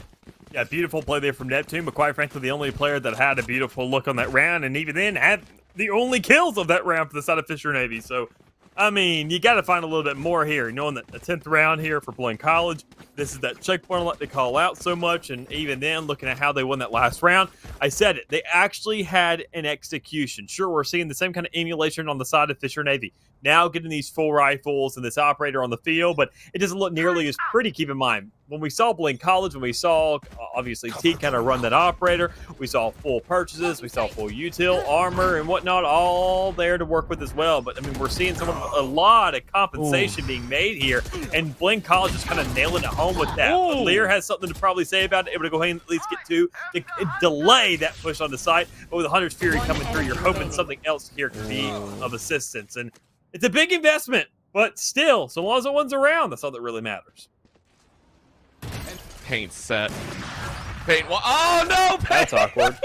Yeah, beautiful play there from Neptune, but quite frankly, the only player that had a beautiful look on that round, and even then had the only kills of that round for the side of Fisher Navy. So, I mean, you got to find a little bit more here, knowing that the 10th round here for Blinn College, this is that checkpoint I like to call out so much, and even then, looking at how they won that last round, I said it, they actually had an execution. Sure, we're seeing the same kind of emulation on the side of Fisher Navy. Now getting these full rifles and this operator on the field, but it doesn't look nearly as pretty, keep in mind. When we saw Blinn College, when we saw, obviously, T kind of run that operator, we saw full purchases, we saw full util, armor, and whatnot, all there to work with as well. But, I mean, we're seeing a lot of compensation being made here, and Blinn College is kind of nailing it home with that. Lear has something to probably say about it, able to go ahead and at least get 2 to delay delay that push on the side. But with the Hunter's Fury coming through, you're hoping something else here can be of assistance. And it's a big investment, but still, so long as the one's around, that's all that really matters. Paint set. Paint. Oh no, Paint! That's awkward.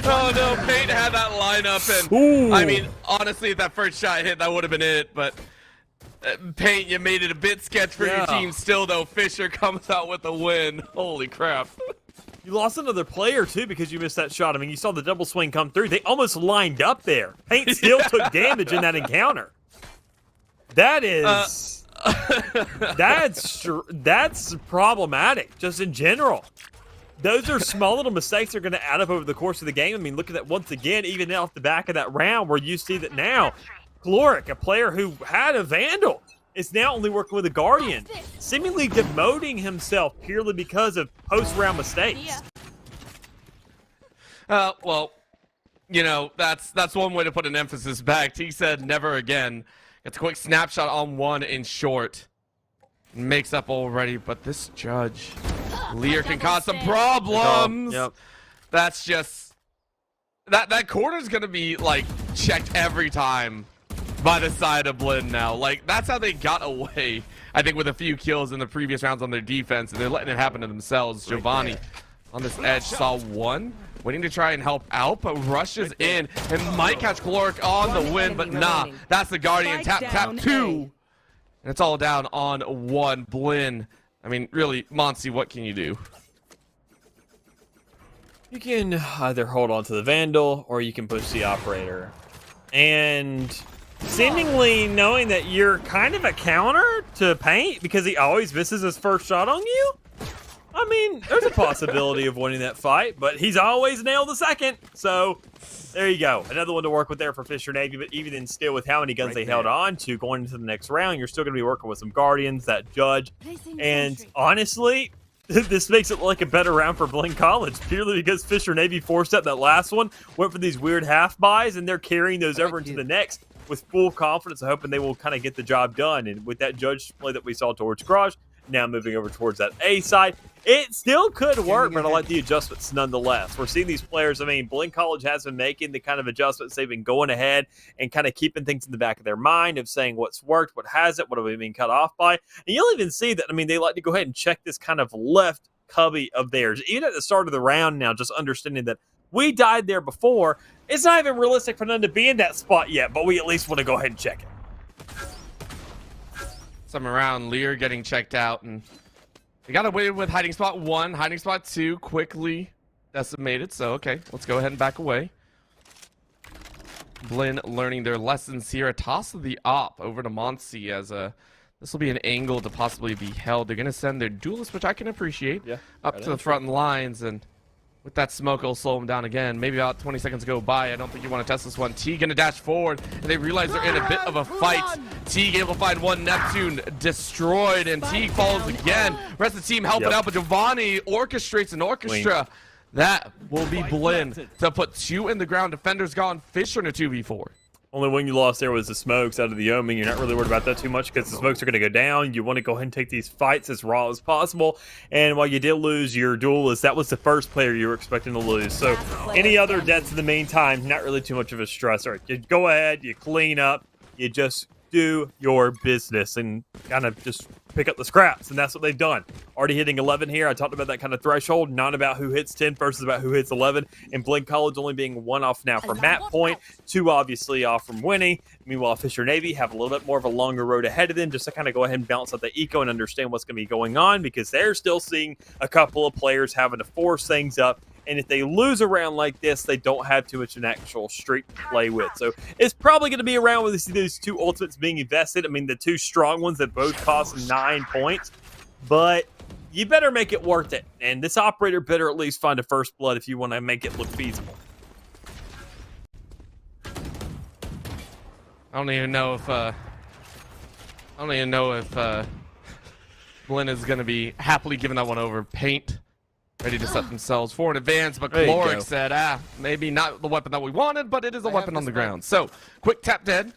Oh no, Paint had that lineup, and Ooh. I mean, honestly, if that first shot hit, that would have been it. But Paint, you made it a bit sketch for your team. Still, though, Fisher comes out with a win. Holy crap! You lost another player too because you missed that shot. I mean, you saw the double swing come through. They almost lined up there. Paint still took damage in that encounter. That is. That's problematic, just in general. Those are small little mistakes that are going to add up over the course of the game. I mean, look at that once again, even off the back of that round, where you see that now, Gloric, a player who had a Vandal, is now only working with a Guardian, seemingly demoting himself purely because of post-round mistakes. Well, you know, that's one way to put an emphasis back. T said never again. It's a quick snapshot on one in short. Makes up already, but this Judge, Lear can cause some problems. Yep. That's just that corner's gonna be like checked every time by the side of Blinn now. Like that's how they got away. I think with a few kills in the previous rounds on their defense, and they're letting it happen to themselves. Giovanni on this edge saw one, waiting to try and help out, but rushes in and might catch Gloric on the win, but nah, that's the Guardian. Tap two. And it's all down on one. Blinn. I mean, really, Monty, what can you do? You can either hold on to the Vandal or you can push the Operator. And seemingly knowing that you're kind of a counter to Paint because he always misses his first shot on you, I mean, there's a possibility of winning that fight, but he's always nailed the second. So there you go. Another one to work with there for Fisher Navy, but even then still with how many guns they held on to going into the next round, you're still going to be working with some Guardians, that Judge. And honestly, this makes it like a better round for Blinn College, purely because Fisher Navy forced up that last one, went for these weird half buys, and they're carrying those over into the next with full confidence, hoping they will kind of get the job done. And with that Judge play that we saw towards Garage, now moving over towards that A side, it still could work, but I like the adjustments nonetheless. We're seeing these players, I mean, Blinn College has been making the kind of adjustments. They've been going ahead and kind of keeping things in the back of their mind of saying what's worked, what hasn't, what have we been cut off by. And you'll even see that, I mean, they like to go ahead and check this kind of left cubby of theirs. Even at the start of the round now, just understanding that we died there before, it's not even realistic for them to be in that spot yet, but we at least want to go ahead and check it. Some around Lear getting checked out, and we got away with hiding spot 1, hiding spot 2 quickly decimated. So okay, let's go ahead and back away. Blinn learning their lessons here. A toss of the op over to Monsi as this will be an angle to possibly be held. They're gonna send their duelist, which I can appreciate, up to the front lines, and with that smoke, it'll slow them down again. Maybe about 20 seconds go by. I don't think you want to test this one. T gonna dash forward, and they realize they're in a bit of a fight. T able to find one Neptune destroyed, and T falls again. Rest of the team helping out, but Giovanni orchestrates an orchestra. That will be Blinn to put 2 in the ground. Defenders gone. Fisher in a 2v4. Only one you lost there was the smokes out of the Omen. You're not really worried about that too much because the smokes are going to go down. You want to go ahead and take these fights as raw as possible. And while you did lose your duelist, that was the first player you were expecting to lose. So any other deaths in the meantime, not really too much of a stressor. You go ahead, you clean up, you just do your business and kind of just pick up the scraps, and that's what they've done. Already hitting 11 here. I talked about that kind of threshold, not about who hits 10 versus about who hits 11, and Blinn College only being 1 off now from map point, 2 obviously off from winning. Meanwhile, Fisher Navy have a little bit more of a longer road ahead of them just to kind of go ahead and balance out the eco and understand what's going to be going on, because they're still seeing a couple of players having to force things up. And if they lose a round like this, they don't have too much of an actual streak to play with. So it's probably going to be a round where they see those 2 ultimates being invested. I mean, the 2 strong ones that both cost 9 points. But you better make it worth it. And this operator better at least find a first blood if you want to make it look feasible. I don't even know if Blinn is going to be happily giving that one over. Paint ready to set themselves for an advance, but Gloric said, maybe not the weapon that we wanted, but it is a weapon on the ground. So, quick tap dead.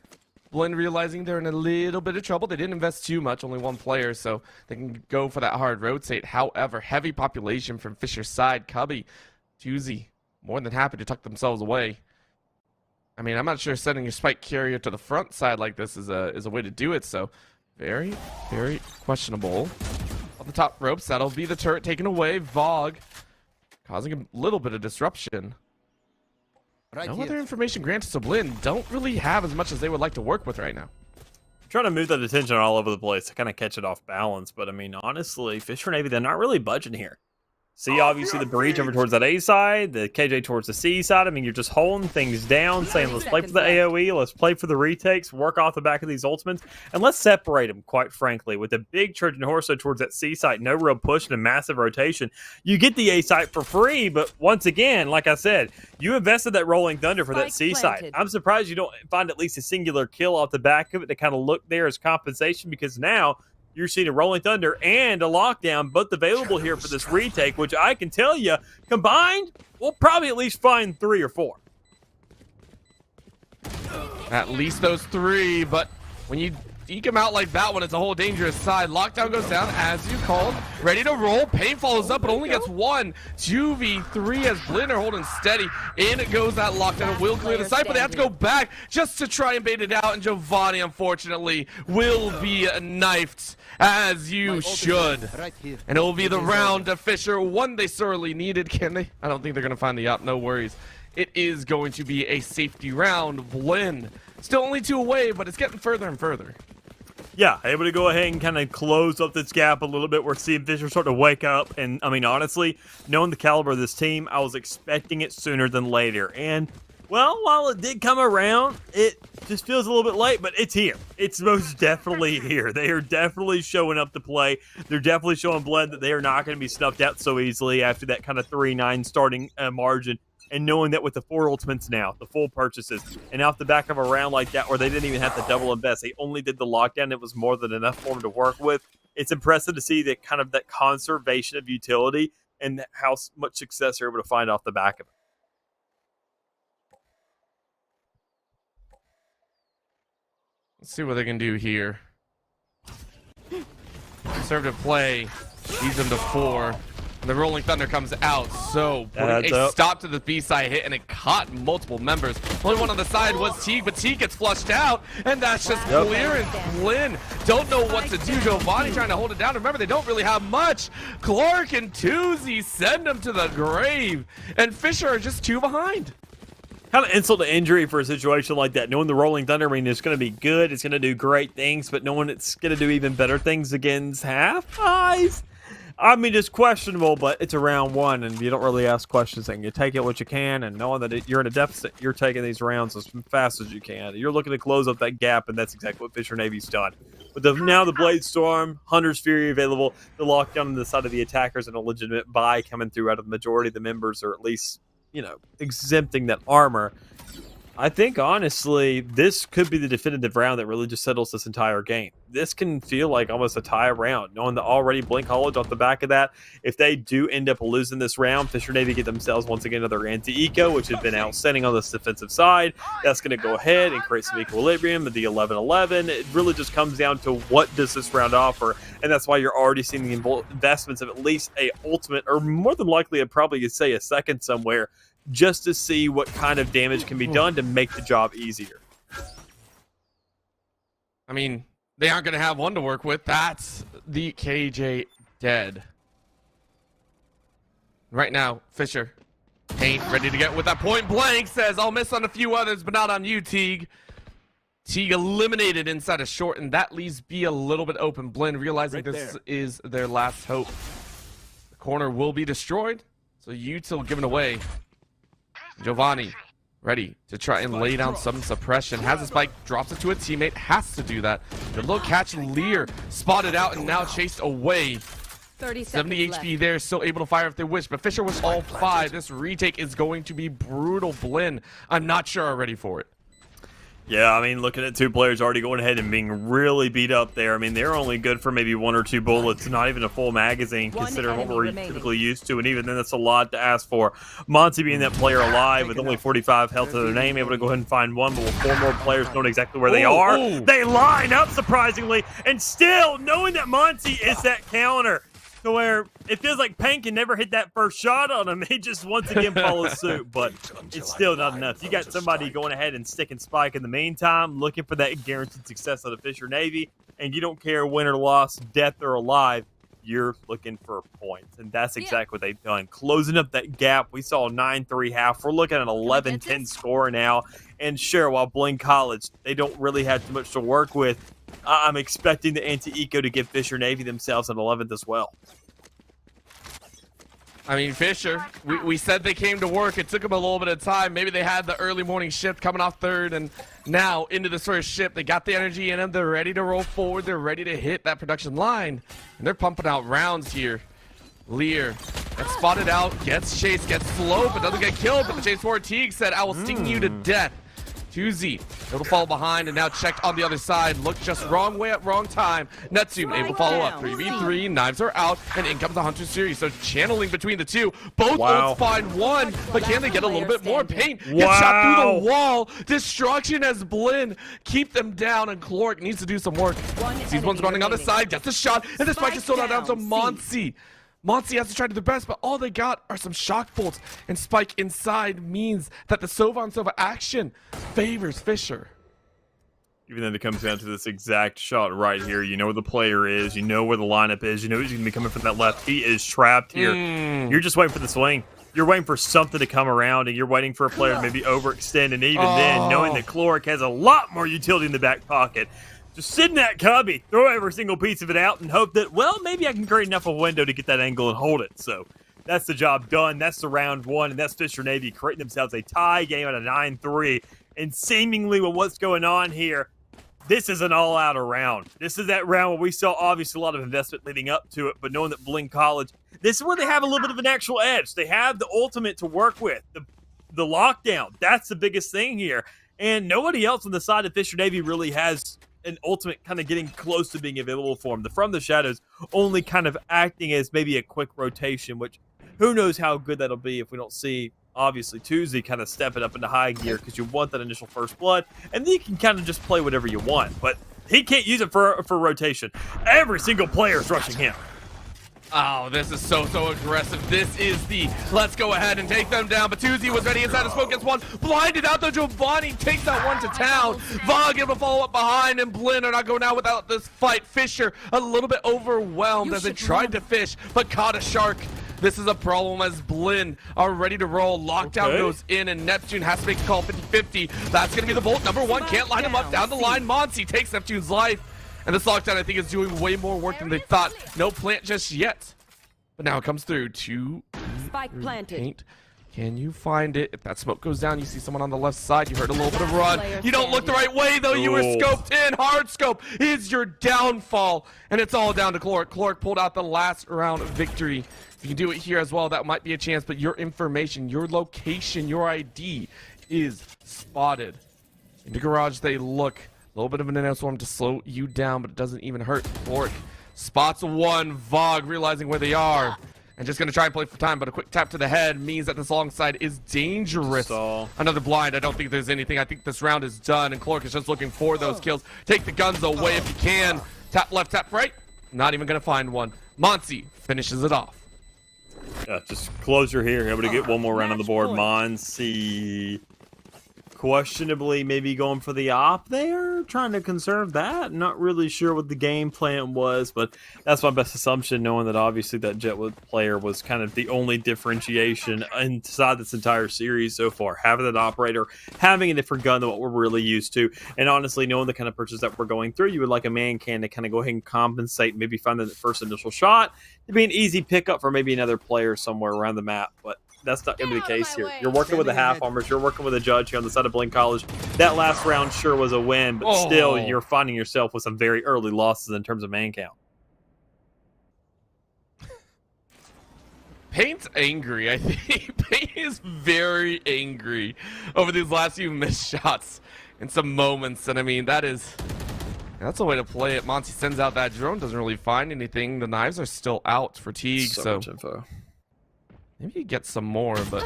Blinn realizing they're in a little bit of trouble. They didn't invest too much, only 1 player, so they can go for that hard rotate. However, heavy population from Fisher's side. Cubby Tuesday, more than happy to tuck themselves away. I mean, I'm not sure sending your spike carrier to the front side like this is a way to do it. So, very, very questionable. On the top ropes, that'll be the turret taken away. Vogue causing a little bit of disruption. No other information granted to Blinn. Don't really have as much as they would like to work with right now. Trying to move that attention all over the place to kind of catch it off balance. But I mean, honestly, Fisher Navy, they're not really budging here. See, obviously, the breach over towards that A side, the KJ towards the C side. I mean, you're just holding things down, saying, let's play for the AoE, let's play for the retakes, work off the back of these ultimates, and let's separate them, quite frankly. With the big Trojan Horse towards that C site, no real push and a massive rotation, you get the A site for free, but once again, like I said, you invested that Rolling Thunder for that C site. I'm surprised you don't find at least a singular kill off the back of it to kind of look there as compensation, because now you're seeing a Rolling Thunder and a Lockdown both available here for this retake, which I can tell you, combined, we'll probably at least find 3 or 4. At least those 3, but when you eke him out like that one, it's a whole dangerous side. Lockdown goes down, as you called. Ready to roll. Pain follows up, but only gets 1. 2v3 as Blinn are holding steady. In goes that Lockdown. It will clear the site, but they have to go back just to try and bait it out. And Giovanni, unfortunately, will be knifed, as you should. And it will be the round to Fisher, one they sorely needed. Can they? I don't think they're going to find the up. No worries. It is going to be a safety round. Blinn still only 2 away, but it's getting further and further. Yeah, able to go ahead and kind of close up this gap a little bit. We're seeing Fisher start to wake up. And, I mean, honestly, knowing the caliber of this team, I was expecting it sooner than later. And, well, while it did come around, it just feels a little bit late, but it's here. It's most definitely here. They are definitely showing up to play. They're definitely showing Blinn that they are not going to be snuffed out so easily after that kind of 3-9 starting margin. And knowing that with the 4 ultimates now, the full purchases, and off the back of a round like that where they didn't even have to double invest, they only did the lockdown, it was more than enough for them to work with. It's impressive to see that kind of that conservation of utility and how much success they're able to find off the back of it. Let's see what they can do here. Conservative play leads them to 4. And the Rolling Thunder comes out, so putting a stop to the B-side hit, and it caught multiple members. Only one on the side was Teague, but Teague gets flushed out, and that's just clearance. Blinn don't know what to do. Giovanni trying to hold it down. Remember, they don't really have much. Clark and Tuesday send them to the grave, and Fisher are just 2 behind. Kind of insult to injury for a situation like that. Knowing the Rolling Thunder, I mean, it's going to be good. It's going to do great things, but knowing it's going to do even better things against half-eyes, I mean, it's questionable, but it's a round 1, and you don't really ask questions, and you take it what you can, and knowing that you're in a deficit, you're taking these rounds as fast as you can. You're looking to close up that gap, and that's exactly what Fisher Navy's done. But now the Blade Storm, Hunter's Fury available, the lockdown on the side of the attackers, and a legitimate buy coming through out of the majority of the members, or at least, you know, exempting that armor. I think, honestly, this could be the definitive round that really just settles this entire game. This can feel like almost a tie round, knowing that already Blink College off the back of that, if they do end up losing this round, Fisher Navy get themselves once again another anti-eco, which has been outstanding on this defensive side. That's going to go ahead and create some equilibrium at the 11-11. It really just comes down to what does this round offer, and that's why you're already seeing the investments of at least a ultimate, or more than likely, I'd probably say a second somewhere, just to see what kind of damage can be done to make the job easier. I mean, they aren't going to have one to work with. That's the KJ dead. Right now, Fisher ain't ready to get with that point blank. Says, I'll miss on a few others, but not on you, Teague. Teague eliminated inside a short, and that leaves B a little bit open. Blinn realizing this is their last hope. The corner will be destroyed, so Util given away. Giovanni ready to try and lay down some suppression. Has a spike, drops it to a teammate, has to do that. Good little catch. Lear spotted out and now chased away. 70 HP there, still able to fire if they wish, but Fisher was all 5. This retake is going to be brutal. Blinn, I'm not sure I'm ready for it. Yeah, I mean, looking at 2 players already going ahead and being really beat up there. I mean, they're only good for maybe 1 or 2 bullets, not even a full magazine, considering what we're typically used to. And even then, that's a lot to ask for. Monty being that player alive with only 45 health to their name, able to go ahead and find 1, but with 4 more players knowing exactly where they are, they line up surprisingly, and still knowing that Monty is that counter. to where it feels like Pain can never hit that first shot on him. He just once again follows suit, but it's still not enough. You got somebody going ahead and sticking Spike in the meantime, looking for that guaranteed success out of Fisher Navy, and you don't care win or loss, death or alive, you're looking for points, and that's exactly what they've done. Closing up that gap, we saw a 9-3 half. We're looking at an 11-10 score now, and sure, while Blinn College, they don't really have too much to work with, I'm expecting the anti-eco to give Fisher Navy themselves an 11th as well. I mean, Fisher, we said they came to work. It took them a little bit of time. Maybe they had the early morning shift coming off third, and now into the first shift. They got the energy in them. They're ready to roll forward. They're ready to hit that production line, and they're pumping out rounds here. Lear gets spotted out, gets chased, gets slow, but doesn't get killed. But the chase forward Teague said, I will sting you to death. 2Z, able to fall behind and now checked on the other side. Looked just wrong way at wrong time. Netsume able to follow up. 3v3, knives are out, and in comes the Hunter series. So channeling between the two. Both ults find one, but can they get a little bit more? Pain gets shot through the wall. Destruction as Blinn keep them down, and Cloric needs to do some work. Sees one's running on the side, gets a shot, and the spike is still not down to Monsi. Monsi has to try to do their best, but all they got are some shock bolts, and Spike inside means that the Sova-on-Sova action favors Fisher. Even then, it comes down to this exact shot right here. You know where the player is. You know where the lineup is. You know he's going to be coming from that left. He is trapped here. You're just waiting for the swing. You're waiting for something to come around, and you're waiting for a player to maybe overextend, and even then, knowing that Cloric has a lot more utility in the back pocket, just sit in that cubby, throw every single piece of it out, and hope that, well, maybe I can create enough of a window to get that angle and hold it. So that's the job done. That's the round one, and that's Fisher Navy creating themselves a tie game at a 9-3. And seemingly with what's going on here, this is an all-out round. This is that round where we saw obviously a lot of investment leading up to it, but knowing that Blinn College, this is where they have a little bit of an actual edge. They have the ultimate to work with, the lockdown. That's the biggest thing here. And nobody else on the side of Fisher Navy really has an ultimate kind of getting close to being available for him. The From the Shadows only kind of acting as maybe a quick rotation, which who knows how good that'll be if we don't see, obviously, Tuesday kind of step it up into high gear, because you want that initial first blood, and then you can kind of just play whatever you want. But he can't use it for rotation. Every single player is rushing him. Oh, this is so aggressive. This is the let's go ahead and take them down. But Tuesday was ready inside the smoke, gets one. Blinded out though, Giovanni takes that one to town. Vog able to follow up behind, and Blinn are not going out without this fight. Fisher a little bit overwhelmed as they tried to fish, but caught a shark. This is a problem as Blinn are ready to roll. Lockdown goes in, and Neptune has to make the call 50-50. That's going to be the Volt. Number one can't line him up down the line. Monsi takes Neptune's life. And this lockdown, I think, is doing way more work than they thought. No plant just yet. But now it comes through to Spike planted. Paint. Can you find it? If that smoke goes down, you see someone on the left side. You heard a little bit of run. You don't look the right way, though. You were scoped in. Hard scope is your downfall. And it's all down to Cloric. Cloric pulled out the last round of victory. If you can do it here as well, that might be a chance. But your information, your location, your ID is spotted. In the garage, they look. A little bit of an snowstorm to slow you down, but it doesn't even hurt. Cloric spots one. Vog realizing where they are. And just going to try and play for time, but a quick tap to the head means that this long side is dangerous. Another blind. I don't think there's anything. I think this round is done, and Cloric is just looking for those kills. Take the guns away if you can. Tap left, tap right. Not even going to find one. Monsi finishes it off. Yeah, just closure here. Able to get one more round on the board. Monsi questionably maybe going for the op there, trying to conserve that. Not really sure what the game plan was, but that's my best assumption, knowing that obviously that Jetwood player was kind of the only differentiation inside this entire series so far. Having that operator, having a different gun than what we're really used to, and honestly knowing the kind of purchase that we're going through, you would like a man can to kind of go ahead and compensate, maybe find that first initial shot to be an easy pickup for maybe another player somewhere around the map, but that's not going to be the case here. You're working with the half armors. You're working with a judge here on the side of Blinn College. That last round sure was a win, but still, you're finding yourself with some very early losses in terms of man count. Paint's angry, I think. Paint is very angry over these last few missed shots in some moments. And I mean, that's a way to play it. Monty sends out that drone, doesn't really find anything. The knives are still out for Teague, so much info. Maybe you get some more, but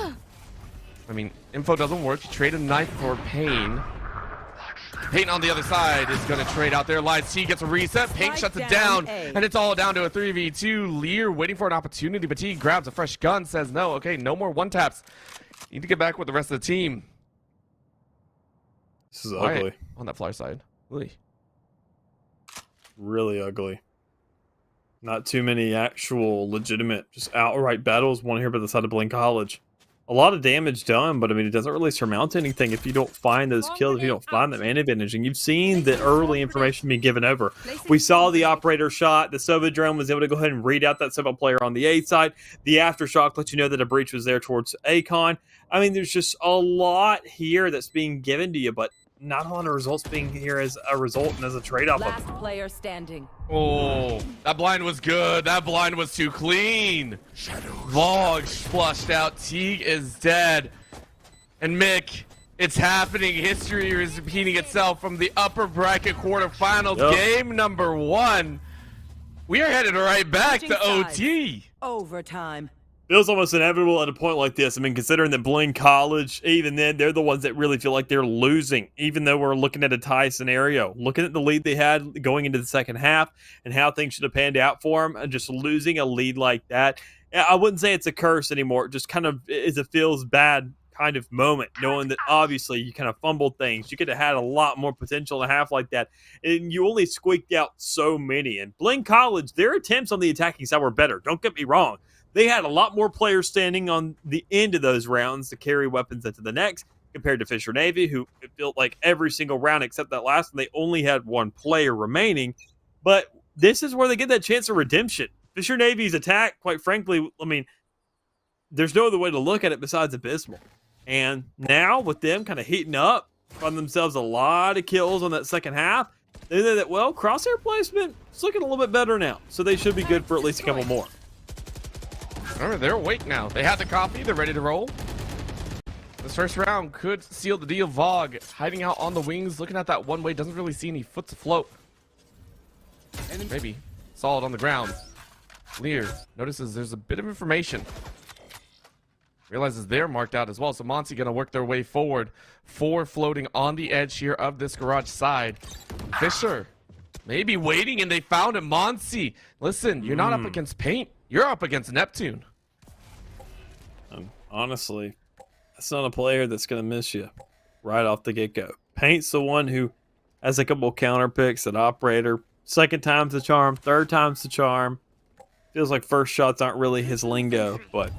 I mean, info doesn't work. You trade a knife for Pain. Paint on the other side is going to trade out there. Lies T gets a reset. Paint shuts it down, and it's all down to a 3v2. Lear waiting for an opportunity, but T grabs a fresh gun, says no. Okay, no more one taps. Need to get back with the rest of the team. This is ugly. On that flyer side. Really ugly. Not too many actual legitimate, just outright battles won here by the side of Blinn College. A lot of damage done, but I mean, it doesn't really surmount anything if you don't find those kills, if you don't find that man advantage. And you've seen the early information being given over. We saw the operator shot. The Sova drone was able to go ahead and read out that Sova player on the A side. The aftershock lets you know that a breach was there towards Acon. I mean, there's just a lot here that's being given to you, but not a lot of results being here as a result and as a trade-off. Last player standing. Oh, that blind was good. That blind was too clean. Vog flushed out. Teague is dead. And Mick, it's happening. History is repeating itself from the upper bracket quarterfinals. Game number 1. We are headed right back to OT. Overtime. Feels almost inevitable at a point like this. I mean, considering that Blinn College, even then, they're the ones that really feel like they're losing, even though we're looking at a tie scenario. Looking at the lead they had going into the second half and how things should have panned out for them, and just losing a lead like that, I wouldn't say it's a curse anymore. It just kind of is a feels bad kind of moment, knowing that obviously you kind of fumbled things. You could have had a lot more potential in a half like that, and you only squeaked out so many. And Blinn College, their attempts on the attacking side were better. Don't get me wrong. They had a lot more players standing on the end of those rounds to carry weapons into the next compared to Fisher Navy, who it felt like every single round except that last one, they only had one player remaining. But this is where they get that chance of redemption. Fisher Navy's attack, quite frankly, I mean, there's no other way to look at it besides abysmal. And now with them kind of heating up, found themselves a lot of kills on that second half, they know that, well, crosshair placement is looking a little bit better now. So they should be good for at least a couple more. Remember, they're awake now. They had the coffee. They're ready to roll. This first round could seal the deal. Vog hiding out on the wings, looking at that one way. Doesn't really see any foot to float. Maybe solid on the ground. Lear notices there's a bit of information. Realizes they're marked out as well. So Monty going to work their way forward. 4 floating on the edge here of this garage side. Fisher maybe waiting, and they found him. Monty, listen, you're not up against Paint. You're up against Neptune. Honestly, that's not a player that's going to miss you right off the get-go. Paint's the one who has a couple counter picks at operator. Second time's the charm. Third time's the charm. Feels like first shots aren't really his lingo, but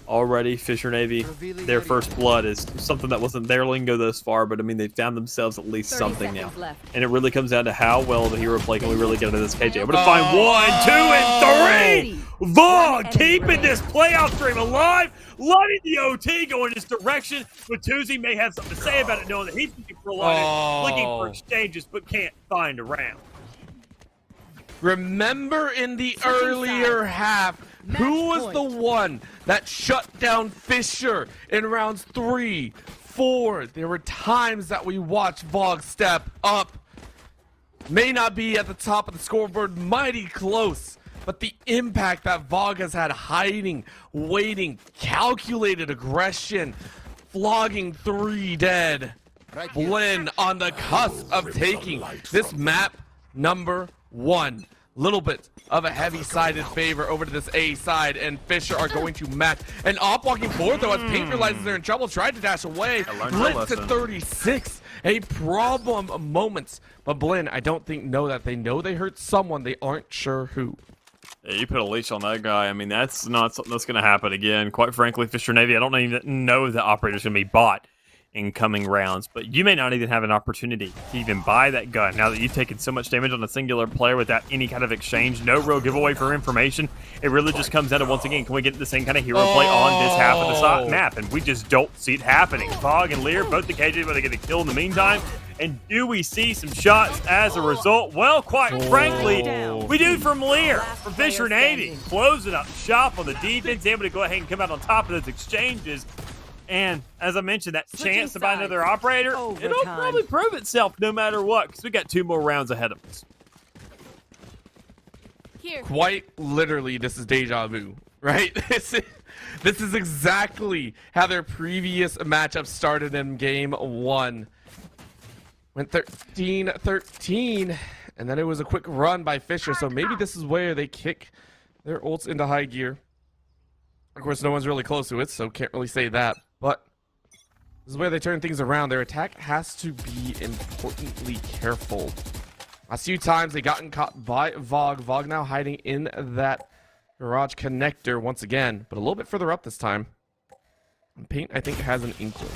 already Fisher Navy, their first blood is something that wasn't their lingo thus far, but I mean, they found themselves at least something now. And it really comes down to how well the hero play can we really get into this KJ. Able to find 1, 2, and 3! Vaughn keeping this playoff stream alive, letting the OT go in this direction. Matuzi may have something to say about it, knowing that he's looking for a line, looking for exchanges, but can't find a round. Remember in the earlier half, who was the one that shut down Fisher in rounds 3, 4? There were times that we watched Vog step up. May not be at the top of the scoreboard, mighty close, but the impact that Vog has had hiding, waiting, calculated aggression, flogging 3 dead. Blinn on the cusp of taking this map number 1. Little bit of a heavy-sided favor over to this A side, and Fisher are going to match. And Op walking forward, though, as Paint realizes they're in trouble, tried to dash away. Blitz to 36. A problem moments. But Blinn, I don't think know that. They know they hurt someone. They aren't sure who. Yeah, you put a leash on that guy. I mean, that's not something that's going to happen again. Quite frankly, Fisher Navy, I don't even know the operator's going to be bought in coming rounds, but you may not even have an opportunity to even buy that gun now that you've taken so much damage on a singular player without any kind of exchange, no real giveaway for information. It really just comes down to, once again, can we get the same kind of hero play on this half of the map? And we just don't see it happening. Fog and Lear, both the KJs, but they get a kill in the meantime. And do we see some shots as a result? Well, quite frankly, we do from Lear, from Fisher Navy, closing up shop on the defense, able to go ahead and come out on top of those exchanges. And as I mentioned, that chance to buy another operator, it'll probably prove itself no matter what, because we got 2 more rounds ahead of us. Quite literally, this is deja vu, right? This is exactly how their previous matchup started in game 1. Went 13-13, and then it was a quick run by Fisher, so maybe this is where they kick their ults into high gear. Of course, no one's really close to it, so can't really say that, but this is where they turn things around. Their attack has to be importantly careful. Last few times they gotten caught by Vogue. Vogue now hiding in that garage connector once again, but a little bit further up this time. And Paint, I think, has an inkling.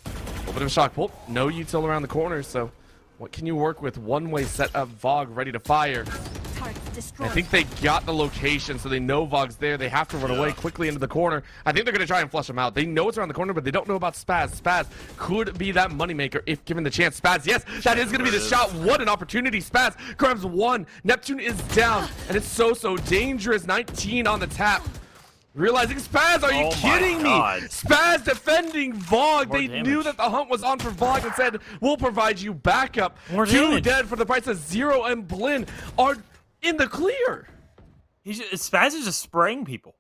A little bit of a shock. Well, no util around the corner, so what can you work with? One-way set up, Vogue ready to fire. I think they got the location, so they know Vogue's there. They have to run away quickly into the corner. I think they're going to try and flush him out. They know it's around the corner, but they don't know about Spaz. Spaz could be that moneymaker if given the chance. Spaz, yes, that is going to be the shot. What an opportunity. Spaz grabs one. Neptune is down, and it's so dangerous. 19 on the tap. Realizing Spaz, are you kidding me? Spaz defending Vogue. They knew that the hunt was on for Vogue and said, we'll provide you backup. Two dead for the price of 0, and Blinn are in the clear. Spaz is just spraying people.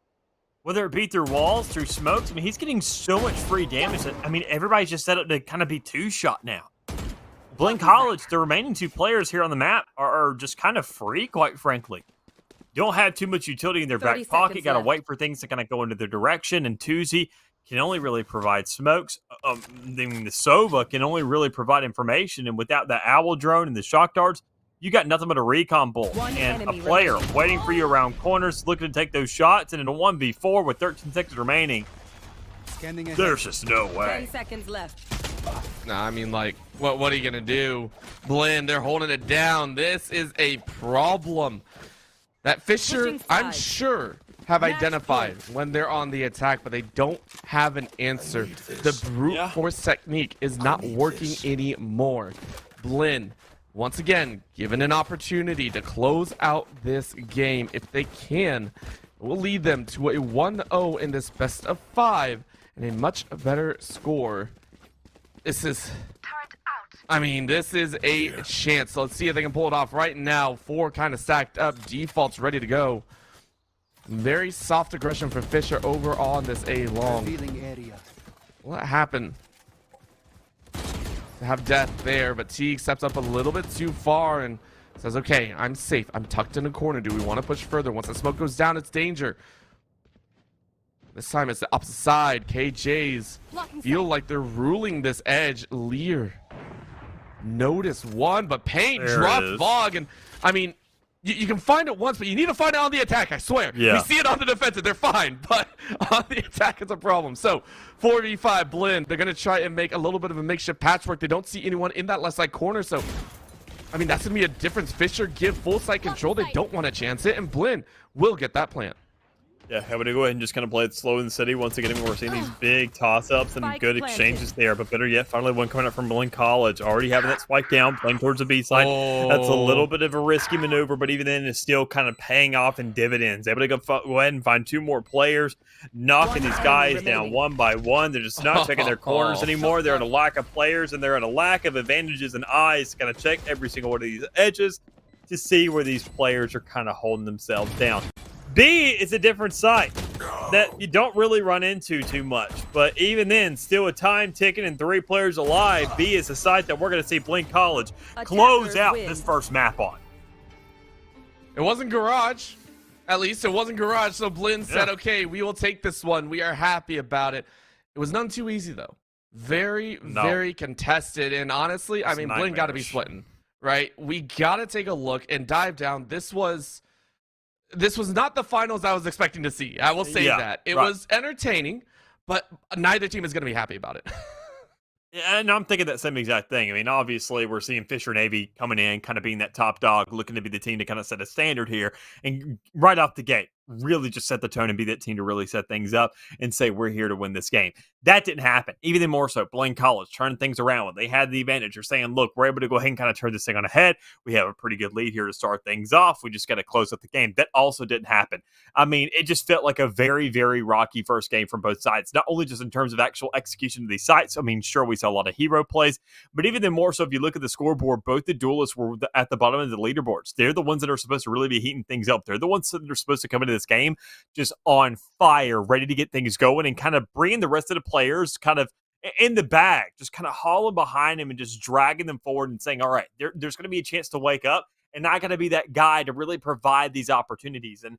Whether it be through walls, through smokes, I mean, he's getting so much free damage that, I mean, everybody's just set up to kind of be two-shot now. Blinn College, the remaining 2 players here on the map are just kind of free, quite frankly. Don't have too much utility in their back pocket. Got to wait for things to kind of go into their direction. And Tuesday can only really provide smokes. The Sova can only really provide information. And without the owl drone and the shock darts, you got nothing but a recon bull and a player waiting for you around corners, looking to take those shots. And in a 1v4 with 13 seconds remaining, there's just no way. 10 seconds left. Nah, I mean, like, what are you going to do? Blinn, they're holding it down. This is a problem. That Fisher, I'm sure, have identified when they're on the attack, but they don't have an answer. The brute force technique is not working anymore. Blinn, once again, given an opportunity to close out this game, if they can, it will lead them to a 1-0 in this best of 5 and a much better score. This is... I mean, this is a chance. So let's see if they can pull it off right now. 4 kind of stacked up. Defaults ready to go. Very soft aggression for Fisher over on this A long. What happened? To have death there, but Teague steps up a little bit too far and says, okay, I'm safe. I'm tucked in a corner. Do we want to push further? Once the smoke goes down, it's danger. This time it's the opposite side. KJs feel like they're ruling this edge. Lear. Notice one, but Paint dropped Vogue, and I mean, you can find it once, but you need to find it on the attack, I swear. We see it on the defensive, they're fine, but on the attack it's a problem. So 4v5 Blinn, they're gonna try and make a little bit of a makeshift patchwork. They don't see anyone in that left side corner, so I mean, that's gonna be a difference. Fisher give full side control. They don't want to chance it, and Blinn will get that plant. Yeah, I'm going to go ahead and just kind of play it slow in the city. Once again, we're seeing these big toss-ups and good exchanges there. But better yet, finally one coming up from Blinn College. Already having that spike down, playing towards the B side. That's a little bit of a risky maneuver, but even then, it's still kind of paying off in dividends. Able to go ahead and find 2 more players, knocking these guys down one by one. They're just not checking their corners anymore. They're at a lack of players, and they're at a lack of advantages and eyes to kind of check every single one of these edges to see where these players are kind of holding themselves down. B is a different site that you don't really run into too much. But even then, still a time ticking and 3 players alive. B is a site that we're going to see Blinn College close out this first map on. It wasn't Garage. At least it wasn't Garage. So Blinn said, okay, we will take this one. We are happy about it. It was none too easy, though. Very contested. And honestly, I mean, Blinn got to be splitting, right? We got to take a look and dive down. This was not the finals I was expecting to see. I will say that. It was entertaining, but neither team is going to be happy about it. Yeah, and I'm thinking that same exact thing. I mean, obviously, we're seeing Fisher Navy coming in, kind of being that top dog, looking to be the team to kind of set a standard here. And right off the gate, really just set the tone and be that team to really set things up and say, we're here to win this game. That didn't happen. Even more so, Blinn College turning things around when they had the advantage. They're saying, look, we're able to go ahead and kind of turn this thing on ahead. We have a pretty good lead here to start things off. We just got to close up the game. That also didn't happen. I mean, it just felt like a very, very rocky first game from both sides. Not only just in terms of actual execution of these sites. I mean, sure, we saw a lot of hero plays, but even then more so, if you look at the scoreboard, both the duelists were at the bottom of the leaderboards. They're the ones that are supposed to really be heating things up. They're the ones that are supposed to come into this game just on fire, ready to get things going and kind of bringing the rest of the players kind of in the bag, just kind of hauling behind him and just dragging them forward and saying, all right, there's going to be a chance to wake up, and I got to be that guy to really provide these opportunities. And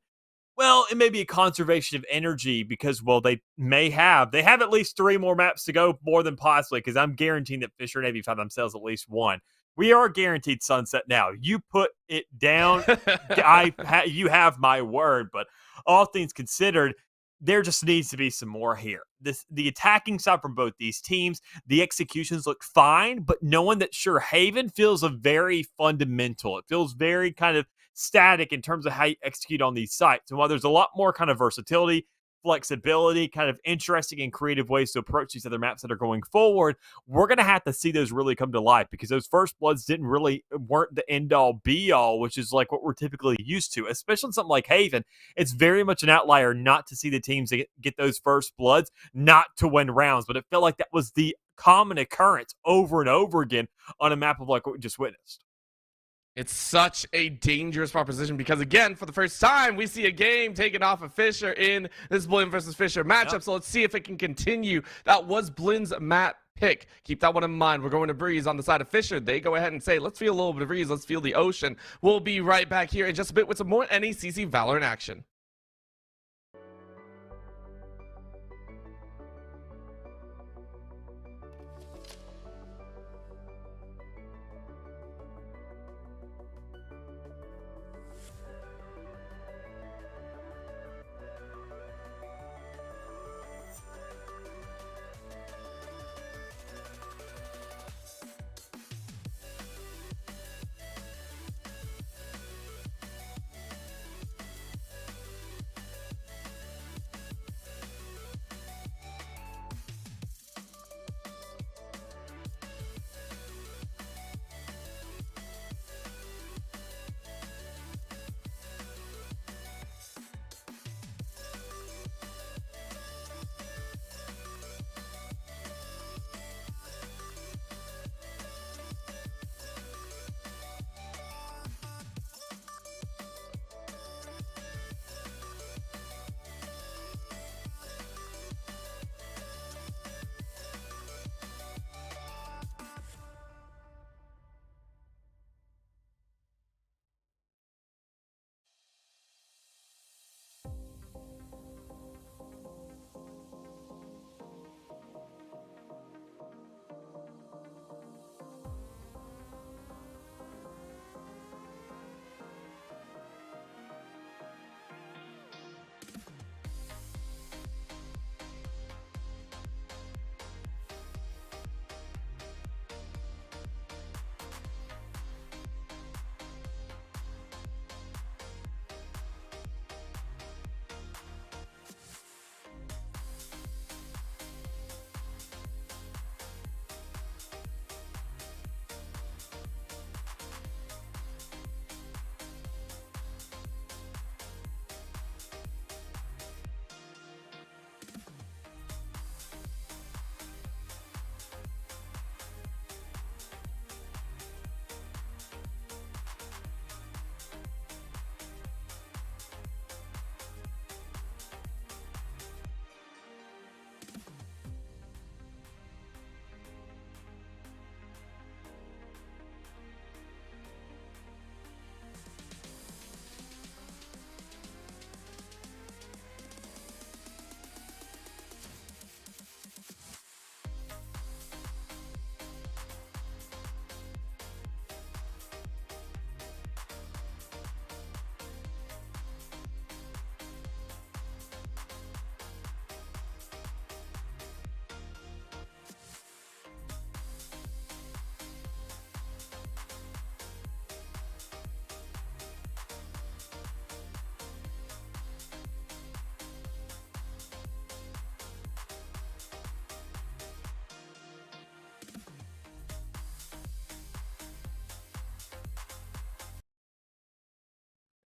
well, it may be a conservation of energy because, well, they have at least 3 more maps to go, more than possibly, because I'm guaranteeing that Fisher Navy find themselves at least one. We are guaranteed sunset now. You put it down, you have my word. But all things considered, there just needs to be some more here. The attacking side from both these teams, the executions look fine, but knowing that Sure Haven feels a very fundamental. It feels very kind of static in terms of how you execute on these sites. And while there's a lot more kind of versatility, flexibility, kind of interesting and creative ways to approach these other maps that are going forward, we're going to have to see those really come to life, because those First Bloods weren't the end-all be-all, which is like what we're typically used to, especially in something like Haven. It's very much an outlier not to see the teams that get those First Bloods not to win rounds, but it felt like that was the common occurrence over and over again on a map of like what we just witnessed. It's such a dangerous proposition because, again, for the first time, we see a game taken off of Fisher in this Blinn versus Fisher matchup. Yep. So let's see if it can continue. That was Blinn's map pick. Keep that one in mind. We're going to Breeze on the side of Fisher. They go ahead and say, let's feel a little bit of Breeze. Let's feel the ocean. We'll be right back here in just a bit with some more NECC Valorant action.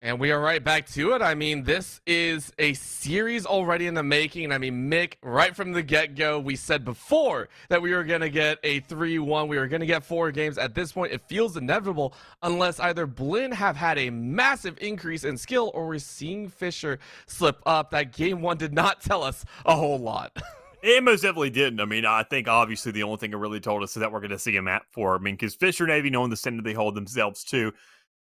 And we are right back to it. I mean, this is a series already in the making. I mean, Mick, right from the get-go, we said before that we were going to get a 3-1. We were going to get 4 games. At this point, it feels inevitable unless either Blinn have had a massive increase in skill or we're seeing Fisher slip up. That game 1 did not tell us a whole lot. It most definitely didn't. I mean, I think obviously the only thing it really told us is that we're going to see a map for. I mean, because Fisher Navy, knowing the standard they hold themselves to,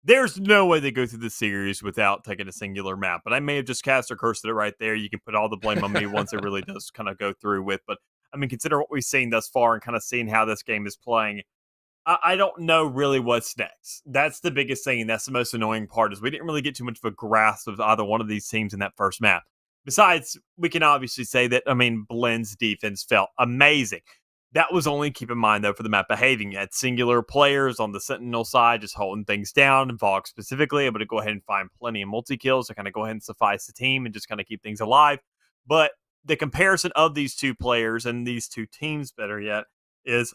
there's no way they go through the series without taking a singular map. But I may have just cast or cursed it right there. You can put all the blame on me once it really does kind of go through with. But I mean, consider what we've seen thus far and kind of seeing how this game is playing. I don't know really what's next. That's the biggest thing, and that's the most annoying part is we didn't really get too much of a grasp of either one of these teams in that first map. Besides, we can obviously say that, I mean, Blinn's defense felt amazing. That was only, keep in mind, though, for the map behaving. You had singular players on the Sentinel side just holding things down, and Vogue specifically able to go ahead and find plenty of multi-kills to kind of go ahead and suffice the team and just kind of keep things alive. But the comparison of these two players and these two teams, better yet, is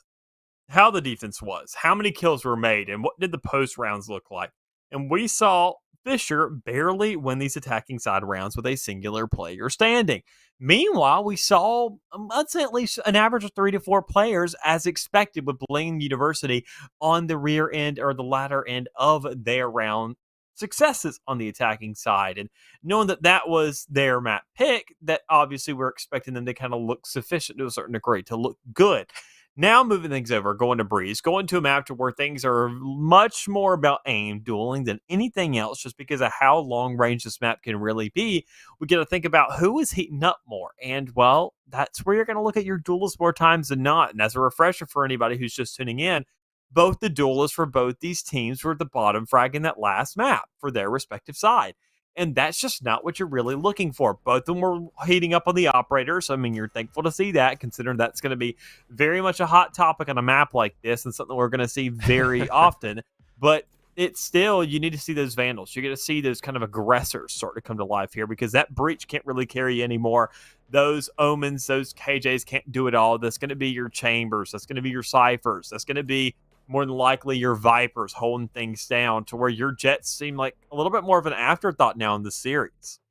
how the defense was, how many kills were made, and what did the post rounds look like. And we saw Fisher barely win these attacking side rounds with a singular player standing. Meanwhile, we saw, I'd say at least an average of 3 to 4 players as expected with Blinn University on the rear end or the latter end of their round successes on the attacking side. And knowing that that was their map pick, that obviously we're expecting them to kind of look sufficient to a certain degree, to look good. Now moving things over, going to Breeze, going to a map to where things are much more about aim, dueling than anything else, just because of how long range this map can really be. We get to think about who is heating up more. And, well, that's where you're going to look at your duelists more times than not. And as a refresher for anybody who's just tuning in, both the duelists for both these teams were at the bottom frag in that last map for their respective side. And that's just not what you're really looking for. Both of them were heating up on the operators. I mean, you're thankful to see that, considering that's going to be very much a hot topic on a map like this and something we're going to see very often. But it's still, you need to see those Vandals. You're going to see those kind of aggressors start to come to life here because that breach can't really carry you anymore. Those Omens, those KJs can't do it all. That's going to be your Chambers. That's going to be your Ciphers. That's going to be more than likely your Vipers holding things down to where your Jets seem like a little bit more of an afterthought now in the series.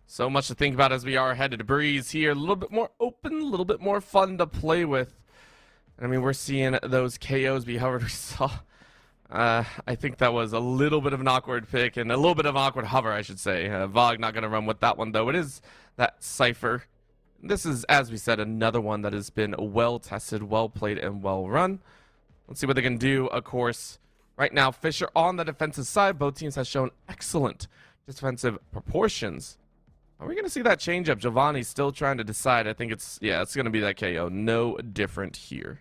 So much to think about as we are headed to Breeze here. A little bit more open, a little bit more fun to play with. I mean, we're seeing those KOs be hovered. We saw, I think that was a little bit of an awkward pick and a little bit of an awkward hover, I should say. Vogue not going to run with that one, though. It is that Cypher. This is, as we said, another one that has been well tested, well played, and well run. Let's see what they can do. Of course, right now, Fisher on the defensive side. Both teams have shown excellent defensive proportions. Are we going to see that change up? Giovanni's still trying to decide. I think it's going to be that KO. No different here.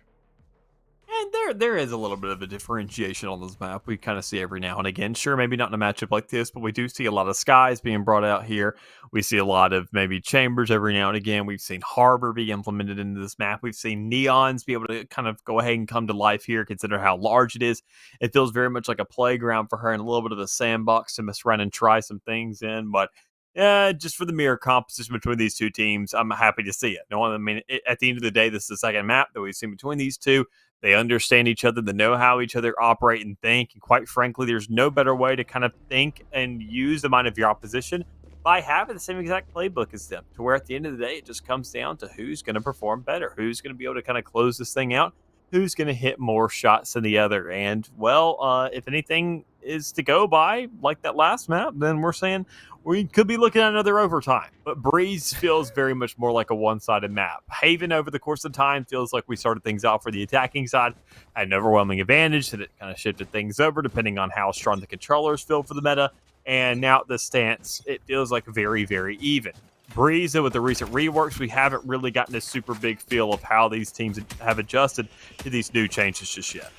And there is a little bit of a differentiation on this map. We kind of see every now and again. Sure, maybe not in a matchup like this, but we do see a lot of Skies being brought out here. We see a lot of maybe Chambers every now and again. We've seen Harbor be implemented into this map. We've seen Neons be able to kind of go ahead and come to life here, consider how large it is. It feels very much like a playground for her and a little bit of a sandbox to mess around and try some things in, but just for the mere competition between these two teams, I'm happy to see it. No, I mean, at the end of the day, this is the second map that we've seen between these two. They understand each other. They know how each other operate and think. And quite frankly, there's no better way to kind of think and use the mind of your opposition by having the same exact playbook as them, to where at the end of the day, it just comes down to who's going to perform better, who's going to be able to kind of close this thing out, who's going to hit more shots than the other. And, well, if anything is to go by, like that last map, then we're saying we could be looking at another overtime. But Breeze feels very much more like a one-sided map. Haven, over the course of time, feels like we started things out for the attacking side, had an overwhelming advantage, that it kind of shifted things over depending on how strong the controllers feel for the meta. And now at this stance, it feels like very, very even. Breeze, with the recent reworks, we haven't really gotten a super big feel of how these teams have adjusted to these new changes just yet.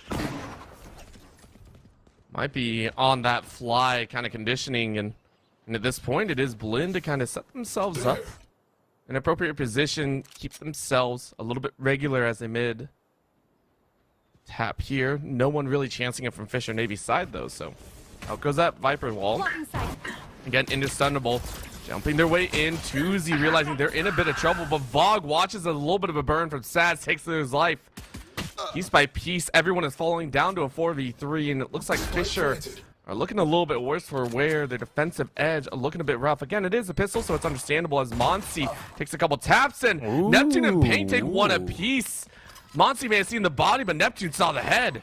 Might be on that fly kind of conditioning, and at this point, it is Blinn to kind of set themselves up in an appropriate position, keep themselves a little bit regular as they mid tap here. No one really chancing it from Fisher Navy's side, though, so out goes that Viper wall. Again, indestructible. Jumping their way in. Tuzi realizing they're in a bit of trouble, but Vogue watches a little bit of a burn from Sads, takes his life. Piece by piece, everyone is falling down to a 4v3, and it looks like Fisher are looking a little bit worse for wear. Their defensive edge are looking a bit rough. Again, it is a pistol, so it's understandable as Monsi takes a couple taps, and Neptune and Pain take one apiece. Monsi may have seen the body, but Neptune saw the head.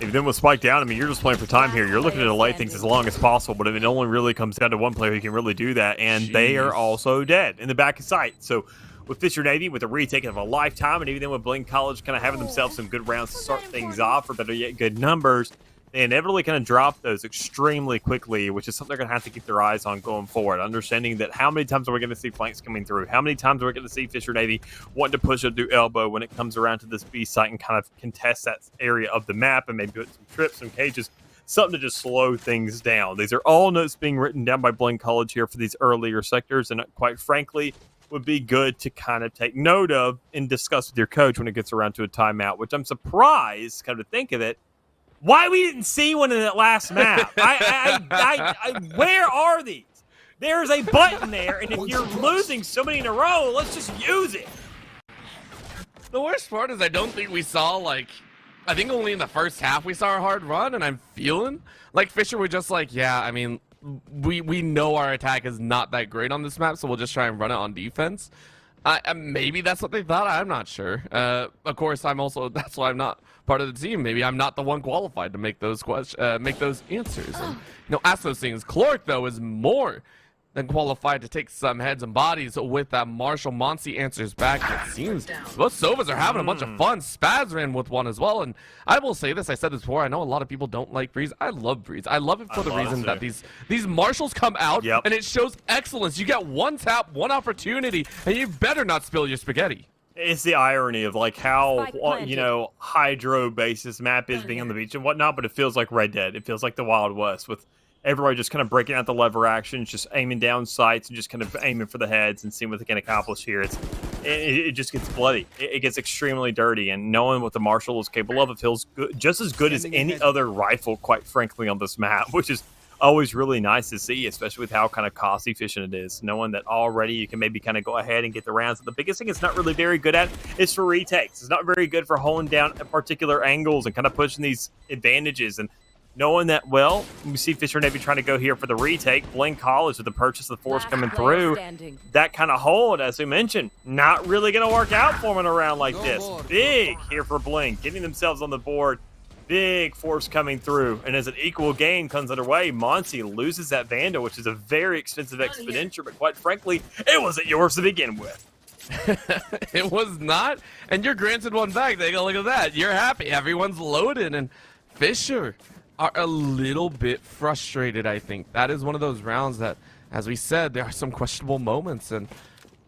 If then with Spike down, I mean, you're just playing for time here. You're looking to delay things as long as possible, but it only really comes down to one player who can really do that, and they are also dead in the back of sight. So with Fisher Navy, with a retake of a lifetime, and even then with Blinn College kind of having themselves some good rounds to start things off, or better yet, good numbers, they inevitably kind of drop those extremely quickly, which is something they're going to have to keep their eyes on going forward, understanding that how many times are we going to see flanks coming through? How many times are we going to see Fisher Navy wanting to push up through elbow when it comes around to this B site and kind of contest that area of the map and maybe put some trips, some cages, something to just slow things down. These are all notes being written down by Blinn College here for these earlier sectors, and quite frankly, would be good to kind of take note of and discuss with your coach when it gets around to a timeout, which I'm surprised, kind of think of it, why we didn't see one in that last map. Where are these? There's a button there, and if you're losing so many in a row, let's just use it. The worst part is I don't think we saw, like, I think only in the first half we saw a hard run, and I'm feeling like Fisher were just like, yeah, I mean, we know our attack is not that great on this map, so we'll just try and run it on defense. Maybe that's what they thought. I'm not sure. Of course, that's why I'm not part of the team. Maybe I'm not the one qualified to make those answers and ask those things. Clark, though, is more than qualified to take some heads and bodies with that Marshall. Monty answers back. It seems both Sovas are having a bunch of fun. Spaz ran with one as well, and I will say this. I said this before. I know a lot of people don't like Breeze. I love Breeze. I love it for the reason that these Marshalls come out and it shows excellence. You get one tap, one opportunity, and you better not spill your spaghetti. It's the irony of like how hydro based this map is being on the beach and whatnot, but it feels like Red Dead. It feels like the Wild West with everybody just kind of breaking out the lever actions, just aiming down sights and just kind of aiming for the heads and seeing what they can accomplish here. It just gets bloody. It gets extremely dirty, and knowing what the Marshall is capable of, it feels good, just as good as any other rifle, quite frankly, on this map, which is always really nice to see, especially with how kind of cost efficient it is, knowing that already you can maybe kind of go ahead and get the rounds. The biggest thing it's not really very good at is for retakes. It's not very good for holding down particular angles and kind of pushing these advantages. And knowing that, well, we see Fisher Navy trying to go here for the retake. Blinn College with the purchase of the force coming through. That kind of hold, as we mentioned, not really going to work out for them in a round like this. Big here for Blinn, getting themselves on the board. Big force coming through, and as an equal game comes underway, Monty loses that Vandal, which is a very expensive expenditure, but quite frankly, it wasn't yours to begin with. It was not, and you're granted one back. Take a look at that. You're happy. Everyone's loaded, and Fisher are a little bit frustrated, I think. That is one of those rounds that, as we said, there are some questionable moments, and,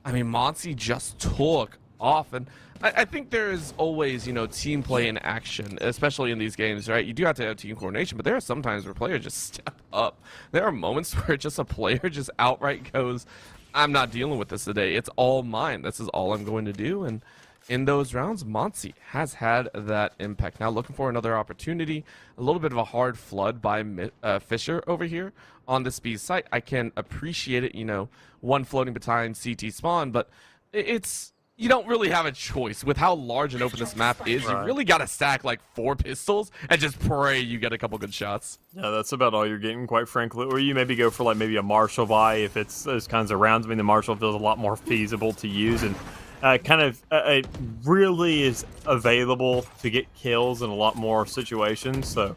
I mean, Monty just took off, and I think there is always, team play in action, especially in these games, right? You do have to have team coordination, but there are some times where players just step up. There are moments where just a player just outright goes, I'm not dealing with this today. It's all mine. This is all I'm going to do. And in those rounds, Monty has had that impact. Now looking for another opportunity, a little bit of a hard flood by Fisher over here on this B site. I can appreciate it, one floating behind CT spawn, but it's... You don't really have a choice with how large and open this map is. You really got to stack like 4 pistols and just pray you get a couple good shots. Yeah, that's about all you're getting, quite frankly. Or you maybe go for like maybe a Marshall buy if it's those kinds of rounds. I mean, the Marshall feels a lot more feasible to use and it really is available to get kills in a lot more situations. So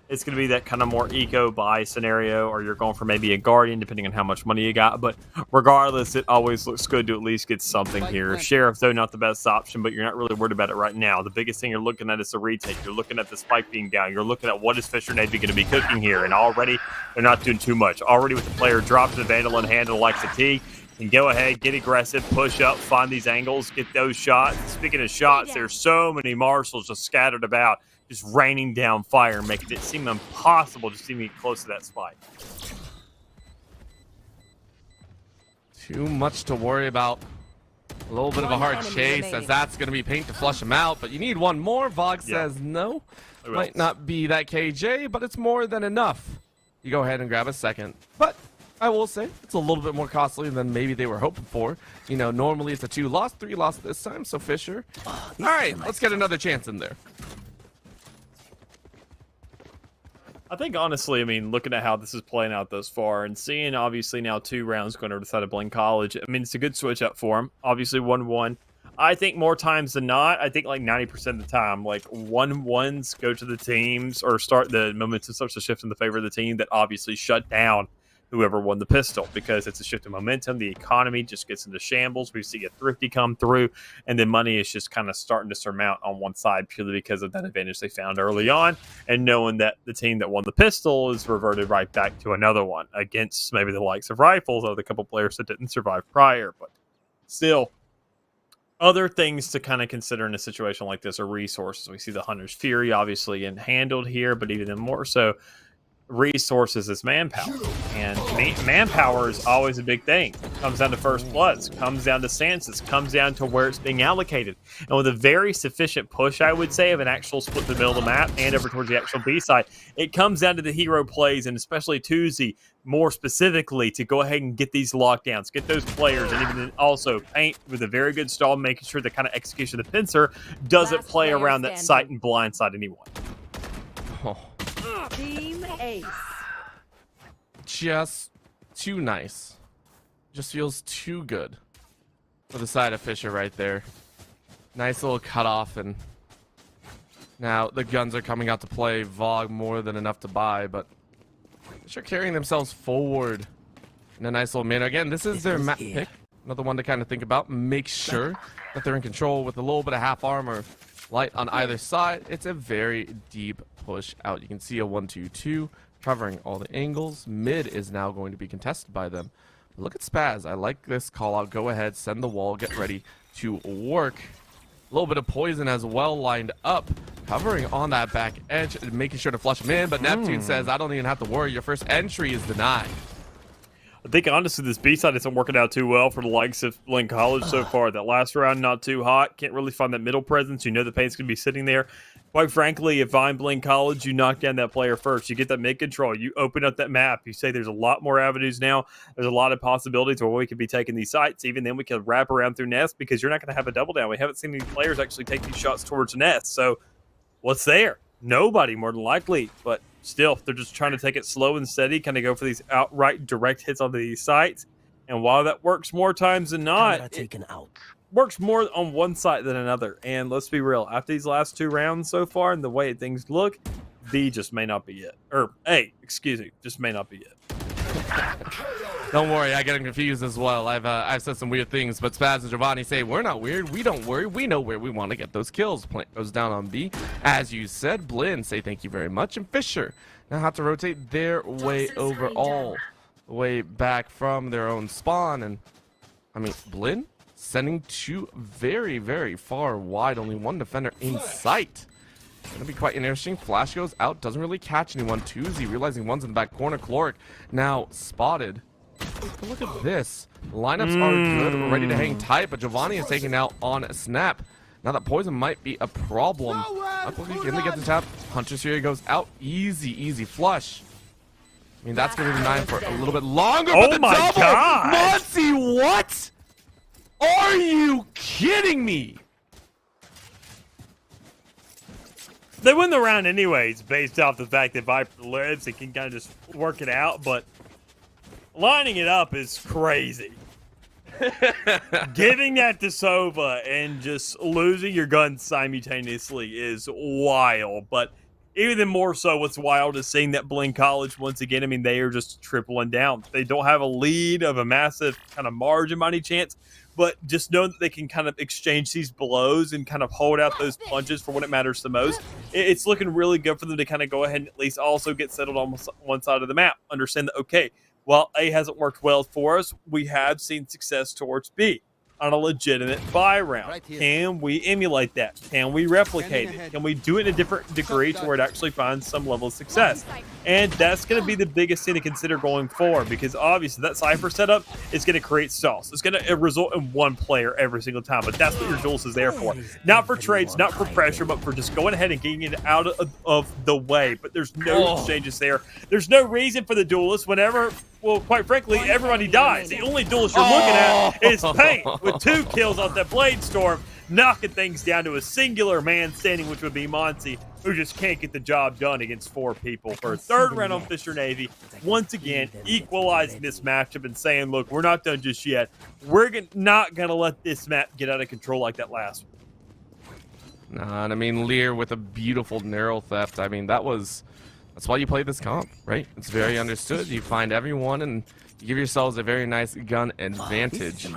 it's going to be that kind of more eco buy scenario, or you're going for maybe a Guardian, depending on how much money you got. But regardless, it always looks good to at least get something here. Sheriff, though, not the best option, but you're not really worried about it right now. The biggest thing you're looking at is the retake. You're looking at the spike being down. You're looking at what is Fisher Navy going to be cooking here. And already, they're not doing too much. Already with the player dropping the Vandal and handle like the T, and go ahead, get aggressive, push up, find these angles, get those shots. Speaking of shots, there's so many Marshalls just scattered about, just raining down fire, making it seem impossible just to even get close to that spike. Too much to worry about. A little bit of a hard chase, as that's going to be paint to flush him out, but you need one more. Vog says no. Might not be that KJ, but it's more than enough. You go ahead and grab a second. But I will say it's a little bit more costly than maybe they were hoping for. Normally it's a 2-loss, 3-loss this time, so Fisher. All right, let's get another chance in there. I think, honestly, I mean, looking at how this is playing out thus far and seeing, obviously, now 2 rounds going over the side of Blinn College, I mean, it's a good switch up for them. Obviously, 1-1. I think more times than not, I think like 90% of the time, like 1-1s go to the teams or start the momentum starts to shift in the favor of the team that obviously shut down whoever won the pistol, because it's a shift in momentum. The economy just gets into shambles. We see a thrifty come through, and then money is just kind of starting to surmount on one side purely because of that advantage they found early on, and knowing that the team that won the pistol is reverted right back to another one against maybe the likes of rifles or the couple players that didn't survive prior. But still, other things to kind of consider in a situation like this are resources. We see the Hunter's Fury obviously handled here, but even more so, resources is manpower, and manpower is always a big thing. It comes down to first bloods, comes down to stances, comes down to where it's being allocated, and with a very sufficient push, I would say, of an actual split in the middle of the map and over towards the actual B side, it comes down to the hero plays, and especially Tuesday more specifically, to go ahead and get these lockdowns, get those players, and even also paint with a very good stall, making sure the kind of execution of the pincer doesn't play around that sight and blindside anyone. Oh. Team Ace. Just too nice. Just feels too good for the side of Fisher right there. Nice little cutoff, and now the guns are coming out to play. Vogue more than enough to buy, but Fisher carrying themselves forward in a nice little manner. Again, this is their map pick. Another one to kind of think about. Make sure that they're in control with a little bit of half armor light on either side. It's a very deep push out. You can see a 1-2-2 covering all the angles. Mid is now going to be contested by them. But look at Spaz. I like this call out. Go ahead, send the wall, get ready to work. A little bit of poison as well lined up, covering on that back edge, making sure to flush him in. But Neptune says, I don't even have to worry. Your first entry is denied. I think honestly this B side isn't working out too well for the likes of Blinn College so far. That last round not too hot. Can't really find that middle presence. You know the paint's going to be sitting there. Quite frankly, if I'm Blinn College, you knock down that player first. You get that mid control. You open up that map. You say there's a lot more avenues now. There's a lot of possibilities where we could be taking these sites. Even then we could wrap around through nest, because you're not going to have a double down. We haven't seen any players actually take these shots towards nest. So what's there? Nobody, more than likely. But still, they're just trying to take it slow and steady, kind of go for these outright direct hits onto these sites. And while that works more times than not, it works more on one side than another. And let's be real, after these last two rounds so far and the way things look, B just may not be it. Or A, excuse me, just may not be it. Don't worry, I get confused as well. I've said some weird things, but Spaz and Giovanni say we're not weird. We don't worry. We know where we want to get those kills. Plant goes down on B. As you said, Blinn say thank you very much, and Fisher now have to rotate their way over all the way back from their own spawn. And I mean, Blinn sending two very, very far wide. Only one defender in sight. Gonna be quite interesting. Flash goes out, doesn't really catch anyone. Tuesday realizing one's in the back corner. Cloric now spotted. But look at this. Lineups are good, ready to hang tight, but Giovanni is taking out on snap. Now that poison might be a problem. Can they get the tap? Hunter's Fury goes out. Easy flush. I mean, that's gonna be denied for a little bit longer. Oh but the my double! God! Muncie, what? Are you kidding me? They win the round anyways, based off the fact that Viper lives and can kind of just work it out, but lining it up is crazy. Giving that to Sova and just losing your gun simultaneously is wild, but even more so, what's wild is seeing that Blinn College, once again, I mean, they are just tripling down. They don't have a lead of a massive kind of margin by any chance, but just know that they can kind of exchange these blows and kind of hold out those punches for when it matters the most. It's looking really good for them to kind of go ahead and at least also get settled on one side of the map. Understand that, okay, while A hasn't worked well for us, we have seen success towards B on a legitimate buy round. Right, can we emulate that? Can we replicate it? Can we do it in a different degree to where it actually finds some level of success? And that's going to be the biggest thing to consider going forward, because obviously that Cypher setup is going to create stalls. It's going to result in one player every single time, but that's what your Jules is there for. Not for trades, not for pressure, but for just going ahead and getting it out of the way. But there's no exchanges there. There's no reason for the duelist whenever, well, quite frankly, everybody dies. The only duelist you're looking at is Paint with 2 kills off that Blade Storm. knocking things down to a singular man standing, which would be Monty, who just can't get the job done against 4 people for a third round on Fisher Navy. Once again, equalizing this matchup and saying, look, we're not done just yet. We're not going to let this map get out of control like that last one. Nah, and I mean, Lear with a beautiful narrow theft. I mean, that's why you play this comp, right? It's very understood. You find everyone and you give yourselves a very nice gun advantage.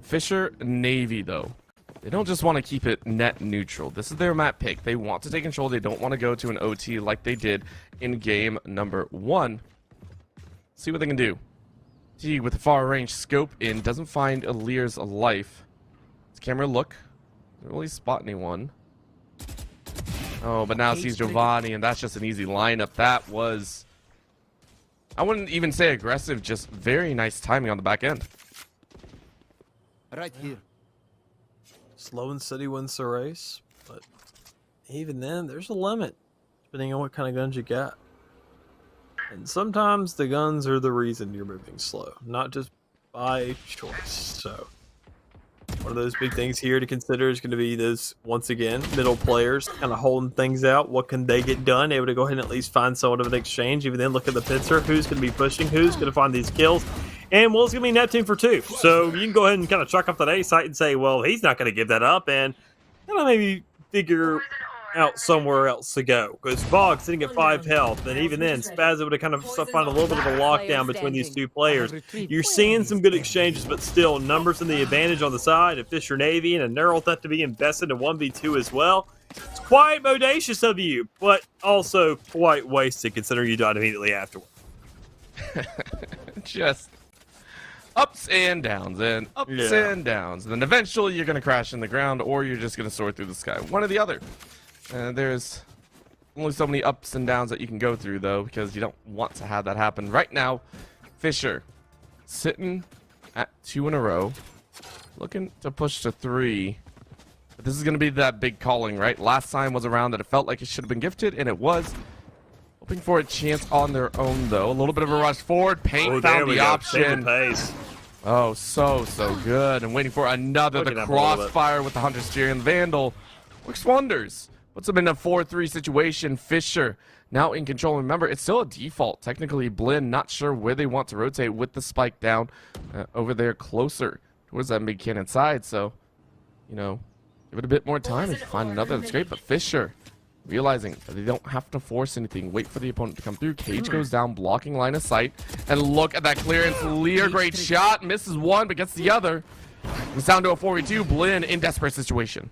Fisher Navy, though, they don't just want to keep it net neutral. This is their map pick. They want to take control. They don't want to go to an OT like they did in game number 1. See what they can do. T with the far range scope in, doesn't find Lear's life. Does camera look? Doesn't really spot anyone. Oh, but now sees Giovanni, and that's just an easy lineup. That was, I wouldn't even say aggressive, just very nice timing on the back end. Right here. Slow and steady wins the race, but even then, there's a limit, depending on what kind of guns you got. And sometimes the guns are the reason you're moving slow, not just by choice. So, one of those big things here to consider is going to be those, once again, middle players kind of holding things out. What can they get done? Able to go ahead and at least find somewhat of an exchange. Even then, look at the pincer. Who's going to be pushing? Who's going to find these kills? And, well, it's going to be Neptune for 2. So you can go ahead and kind of chuck off that A site and say, well, he's not going to give that up. And maybe figure out somewhere else to go. Because Bog sitting at 5 health. And even then, Spaz able to kind of find a little bit of a lockdown between these 2 players. You're seeing some good exchanges, but still, numbers in the advantage on the side of Fisher Navy and a Neural Theft to be invested in 1v2 as well. It's quite bodacious of you, but also quite wasted considering you died immediately afterward. Just ups and downs and ups and downs. And then eventually you're going to crash in the ground or you're just going to soar through the sky. One or the other. There's only so many ups and downs that you can go through, though, because you don't want to have that happen. Right now, Fisher sitting at 2 in a row, looking to push to 3. But this is going to be that big calling, right? Last time was around that it felt like it should have been gifted, and it was. Hoping for a chance on their own, though. A little bit of a rush forward. Paint found the option. Oh, so good. And waiting for another. The crossfire with the Hunter Steer and Vandal works wonders. Puts them in a 4-3 situation. Fisher now in control. Remember, it's still a default. Technically, Blinn not sure where they want to rotate with the spike down over there closer towards that mid cannon side. So, you know, give it a bit more time. If you find another, that's great. But Fisher realizing that they don't have to force anything, wait for the opponent to come through. Cage goes down, blocking line of sight. And look at that clearance. Lear, great shot. Misses one, but gets the other. It's down to a 4v2. Blinn in desperate situation.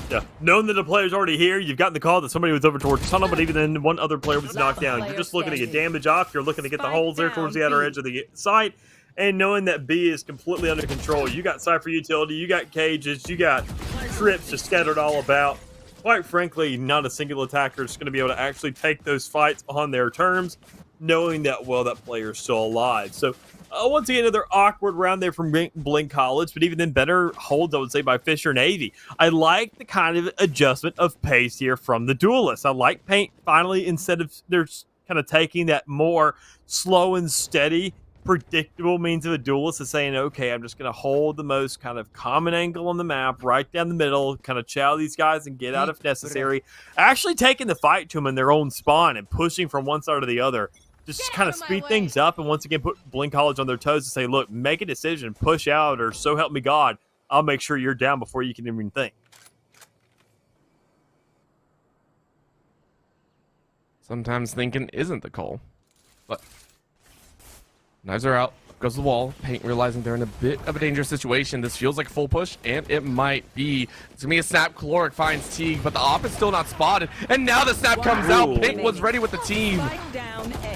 Yeah, knowing that the player's already here, you've gotten the call that somebody was over towards tunnel, but even then, one other player was knocked down. You're just looking to get damage off. You're looking to get the holes there towards the outer edge of the site. And knowing that B is completely under control. You got Cypher utility, you got cages, you got trips just scattered all about. Quite frankly, not a single attacker is going to be able to actually take those fights on their terms, knowing that, well, that player is still alive. So, once again, another awkward round there from Blinn College, but even then better holds, I would say, by Fisher Navy. I like the kind of adjustment of pace here from the duelists. I like Paint finally, instead of they're kind of taking that more slow and steady, predictable means of a duelist is saying, okay, I'm just going to hold the most kind of common angle on the map, right down the middle, kind of chow these guys and get out if necessary. Actually taking the fight to them in their own spawn and pushing from one side to the other. Just kind of speed things up and once again put Blinn College on their toes and say, look, make a decision, push out, or so help me God, I'll make sure you're down before you can even think. Sometimes thinking isn't the call, but knives are out. Goes the wall. Paint realizing they're in a bit of a dangerous situation. This feels like full push, and it might be. It's going to be a snap. Caloric finds Teague, but the op is still not spotted. And now the snap comes out. Paint was ready with the team.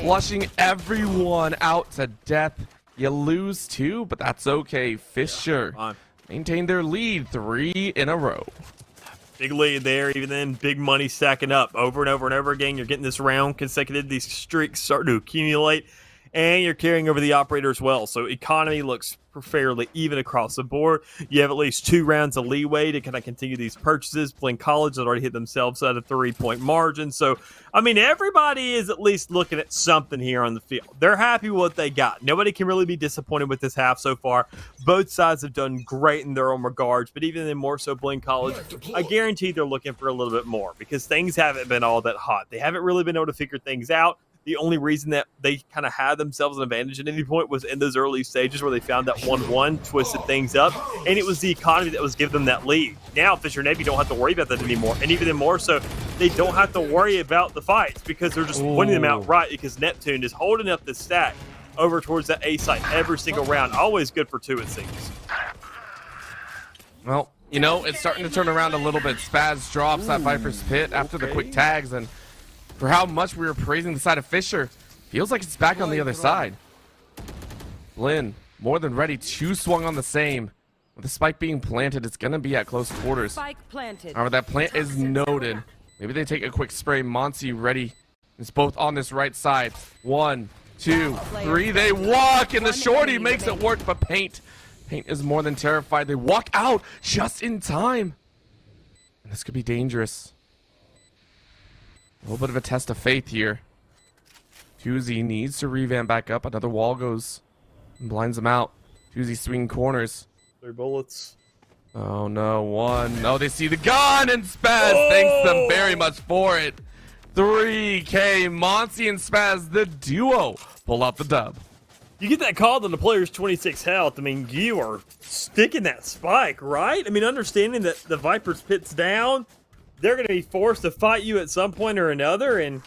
Flushing everyone out to death. You lose 2, but that's okay. Fisher maintain their lead 3 in a row. Big lead there, even then, big money stacking up over and over and over again. You're getting this round consecutive. These streaks start to accumulate. and you're carrying over the operator as well. So economy looks fairly even across the board. You have at least 2 rounds of leeway to kind of continue these purchases. Blinn College has already hit themselves at a 3-point margin. So, I mean, everybody is at least looking at something here on the field. They're happy with what they got. Nobody can really be disappointed with this half so far. Both sides have done great in their own regards, but even then more so Blinn College, I guarantee they're looking for a little bit more because things haven't been all that hot. They haven't really been able to figure things out. The only reason that they kind of had themselves an advantage at any point was in those early stages where they found that 1-1, twisted things up, and it was the economy that was giving them that lead. Now, Fisher Navy don't have to worry about that anymore, and even more so, they don't have to worry about the fights because they're just winning them outright because Neptune is holding up the stack over towards that A site every single round. Always good for 2, it seems. Well, you know, it's starting to turn around a little bit. Spaz drops that Viper's Pit after the quick tags, and for how much we were praising the side of Fisher, feels like it's back on the other side. Blinn, more than ready, 2 swung on the same. With the spike being planted, it's going to be at close quarters. Spike planted. However, that plant is noted. Maybe they take a quick spray. Monty ready. It's both on this right side. 1, 2, 3. They walk, and the shorty makes it work, but Paint is more than terrified. They walk out just in time. And this could be dangerous. A little bit of a test of faith here. Tuesday needs to revamp back up. Another wall goes and blinds him out. Tuesday swinging corners. 3 bullets. Oh no, 1. Oh, they see the gun, and Spaz thanks them very much for it. 3K, Monty and Spaz, the duo, pull out the dub. You get that call on the player's 26 health. I mean, you are sticking that spike, right? I mean, understanding that the Viper's Pit's down, they're going to be forced to fight you at some point or another, and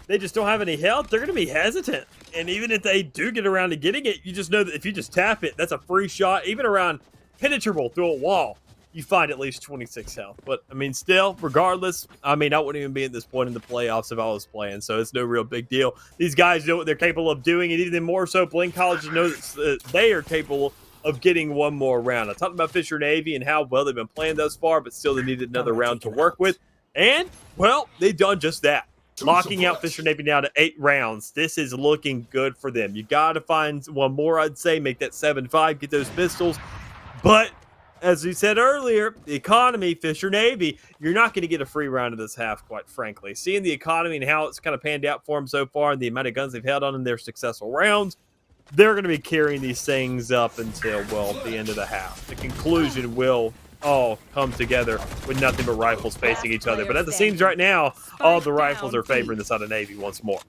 they just don't have any health. They're going to be hesitant. And even if they do get around to getting it, you just know that if you just tap it, that's a free shot. Even around penetrable through a wall, you find at least 26 health. But, I mean, still, regardless, I mean, I wouldn't even be at this point in the playoffs if I was playing, so it's no real big deal. These guys know what they're capable of doing, and even more so, Blinn College knows that they are capable of getting one more round. I talked about Fisher Navy and how well they've been playing thus far, but still they needed another round to work with. And, well, they've done just that. Locking out Fisher Navy now to 8 rounds. This is looking good for them. You got to find one more, I'd say. Make that 7-5. Get those pistols. But, as we said earlier, the economy, Fisher Navy, you're not going to get a free round of this half, quite frankly. Seeing the economy and how it's kind of panned out for them so far and the amount of guns they've held on in their successful rounds, they're going to be carrying these things up until, well, the end of the half. The conclusion will all come together with nothing but rifles facing each other. But as it seems right now, all the rifles are favoring the side of Navy once more.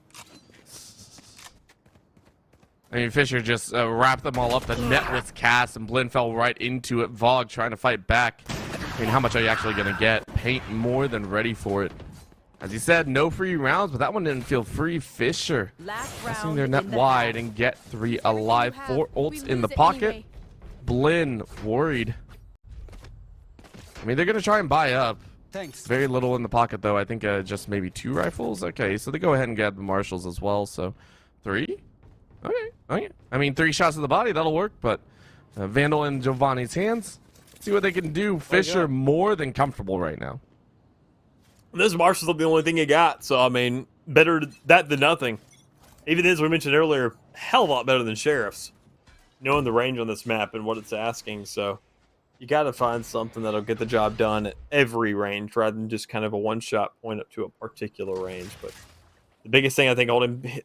I mean, Fisher just wrapped them all up. The net was cast, and Blinn fell right into it. Vogue trying to fight back. I mean, how much are you actually going to get? Paint more than ready for it. As he said, no free rounds, but that one didn't feel free. Fisher pressing their net wide and get 3 alive. 4 ults in the pocket. Blinn worried. I mean, they're going to try and buy up. Thanks. Very little in the pocket, though. I think just maybe 2 rifles. Okay, so they go ahead and get the marshals as well. So 3? Okay. I mean, 3 shots to the body, that'll work. But Vandal in Giovanni's hands. See what they can do. Fisher more than comfortable right now. This marshals are the only thing you got. So, I mean, better that than nothing. Even as we mentioned earlier, hell of a lot better than sheriffs. Knowing the range on this map and what it's asking, so you got to find something that'll get the job done at every range rather than just kind of a one-shot point up to a particular range. But the biggest thing I think holding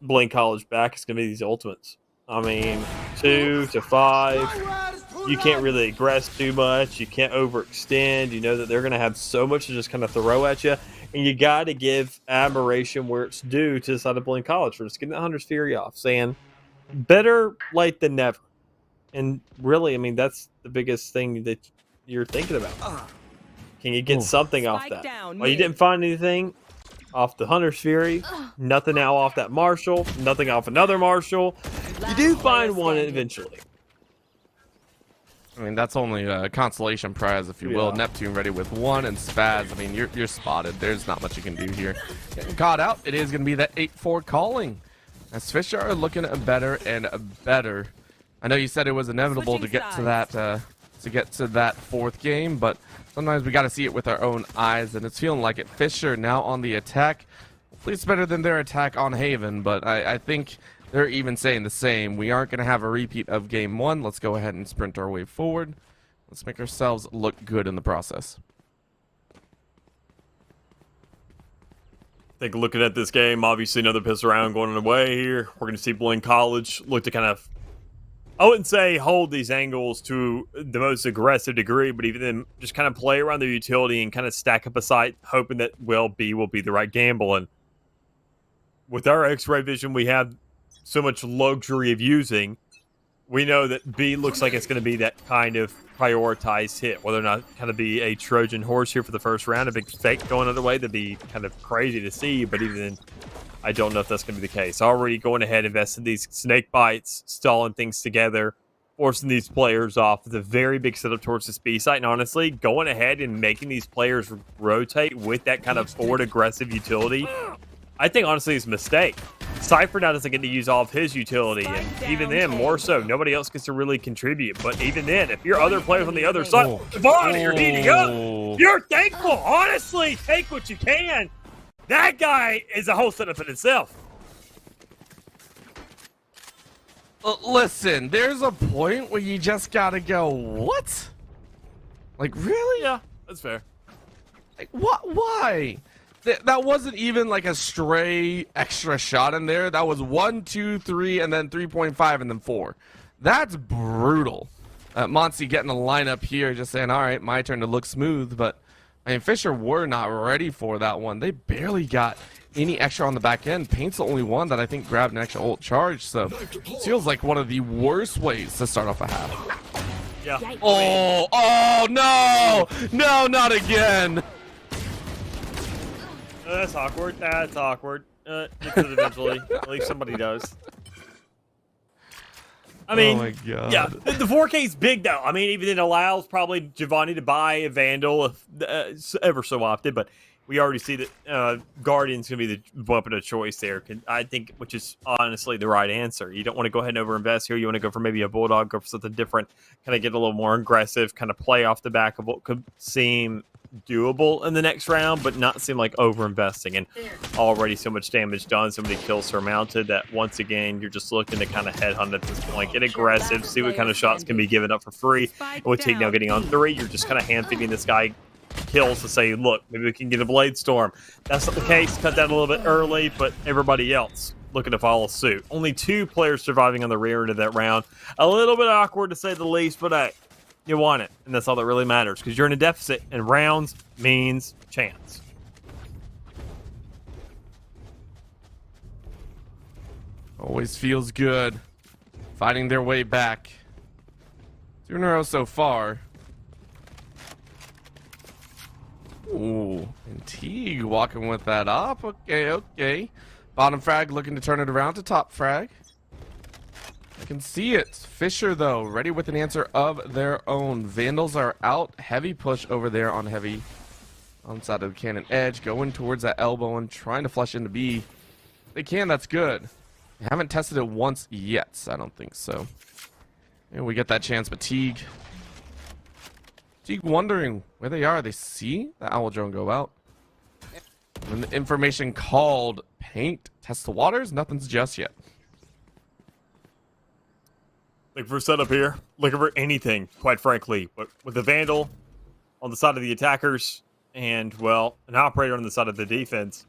Blinn College back is going to be these ultimates. I mean, 2 to 5, you can't really aggress too much. You can't overextend. You know that they're going to have so much to just kind of throw at you. And you got to give admiration where it's due to the side of Blinn College for just getting the Hunter's Fury off, saying better late than never. And really, I mean, that's the biggest thing that you're thinking about. Can you get something off that? Well, you didn't find anything off the Hunter's Fury. Nothing now off that Marshal. Nothing off another Marshal. You do find one eventually. I mean, that's only a consolation prize, if you will. Neptune ready with 1, and Spaz. I mean, you're spotted. There's not much you can do here. Getting caught out. It is going to be that 8-4 calling. As Fisher are looking better and better. I know you said it was inevitable to get to that 4th game, but sometimes we got to see it with our own eyes, and it's feeling like it. Fisher now on the attack. Hopefully it's better than their attack on Haven, but I think They're even saying the same. We aren't going to have a repeat of game 1. Let's go ahead and sprint our way forward. Let's make ourselves look good in the process. I think looking at this game, obviously another piss around going away here. We're going to see Blinn College look to kind of, I wouldn't say hold these angles to the most aggressive degree, but even then just kind of play around their utility and kind of stack up a site, hoping that will be the right gamble. And with our X-ray vision we have so much luxury of using, we know that B looks like it's going to be that kind of prioritized hit. Whether or not kind of be a Trojan horse here for the first round, a big fake going other way, that'd be kind of crazy to see, but even then, I don't know if that's going to be the case. Already going ahead, investing these snake bites, stalling things together, forcing these players off with a very big setup towards this B site, and honestly, going ahead and making these players rotate with that kind of forward aggressive utility, I think honestly is a mistake. Cypher now doesn't get to use all of his utility, and even then, more so, nobody else gets to really contribute. But even then, if your other players on the other side, Devon, you're heating up. You're thankful. Honestly, take what you can. That guy is a whole setup in itself. Listen, there's a point where you just gotta go, what? Like, really? Yeah, that's fair. Like, what? Why? That wasn't even like a stray extra shot in there. That was 1, 2, 3, and then 3.5, and then 4. That's brutal. Monty getting a lineup here, just saying, all right, my turn to look smooth. But, I mean, Fisher were not ready for that one. They barely got any extra on the back end. Paint's the only one that I think grabbed an extra ult charge. So, feels like one of the worst ways to start off a half. Yeah. Oh, no! No, not again! That's awkward. That's awkward. It could eventually. At least somebody does. I mean, oh my God. Yeah, the 4K is big though. I mean, even it allows probably Giovanni to buy a Vandal if, ever so often, but we already see that Guardian's going to be the weapon of choice there. I think, which is honestly the right answer. You don't want to go ahead and overinvest here. You want to go for maybe a Bulldog, go for something different, kind of get a little more aggressive, kind of play off the back of what could seem doable in the next round, but not seem like overinvesting. And already so much damage done, so many kills surmounted that once again you're just looking to kind of headhunt at this point, get aggressive, see what kind of shots can be given up for free. And with Teague now getting on 3, you're just kind of hand feeding this guy kills to say, look, maybe we can get a Blade Storm. That's not the case. Cut that a little bit early, but everybody else looking to follow suit. Only 2 players surviving on the rear end of that round. A little bit awkward to say the least, but hey, you want it, and that's all that really matters, because you're in a deficit, and rounds means chance. Always feels good. Fighting their way back. 2 in a row so far. Ooh, and Teague walking with that up. Okay. Bottom frag looking to turn it around to top frag. I can see it. Fisher, though, ready with an answer of their own. Vandals are out. Heavy push over there on heavy. On side of the cannon edge. Going towards that elbow and trying to flush into B. If they can, that's good. They haven't tested it once yet, so I don't think so. And we get that chance, but Teague wondering where they are. They see the owl drone go out. And the information called paint. Test the waters. Nothing's just yet. Looking for a setup here. Looking for anything, quite frankly. But with the Vandal on the side of the attackers and, well, an operator on the side of the defense,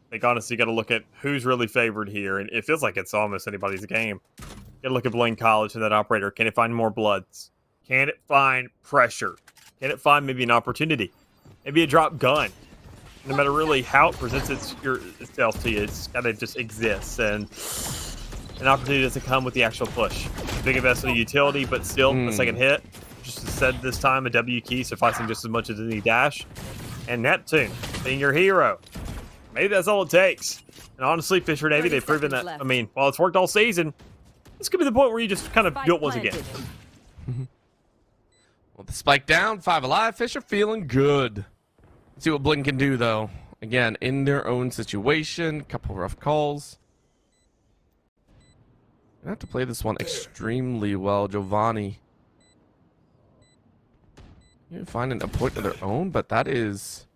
I think honestly you got to look at who's really favored here. And it feels like it's almost anybody's game. Got to look at Blinn College and that operator. Can it find more bloods? Can it find pressure? Can it find maybe an opportunity? Maybe a drop gun? No matter really how it presents itself to you, it's got to just exist. And an opportunity doesn't come with the actual push. Big investment in utility, but still a second hit. Just said this time, a W key sufficing just as much as any dash. And Neptune being your hero. Maybe that's all it takes. And honestly, Fisher Navy, they've proven that, I mean, while it's worked all season, this could be the point where you just kind of built once again. Well, the spike down, 5 alive. Fisher feeling good. Let's see what Blinn can do, though. Again, in their own situation. Couple rough calls. I have to play this one extremely well. Giovanni. You're finding a point of their own, but that is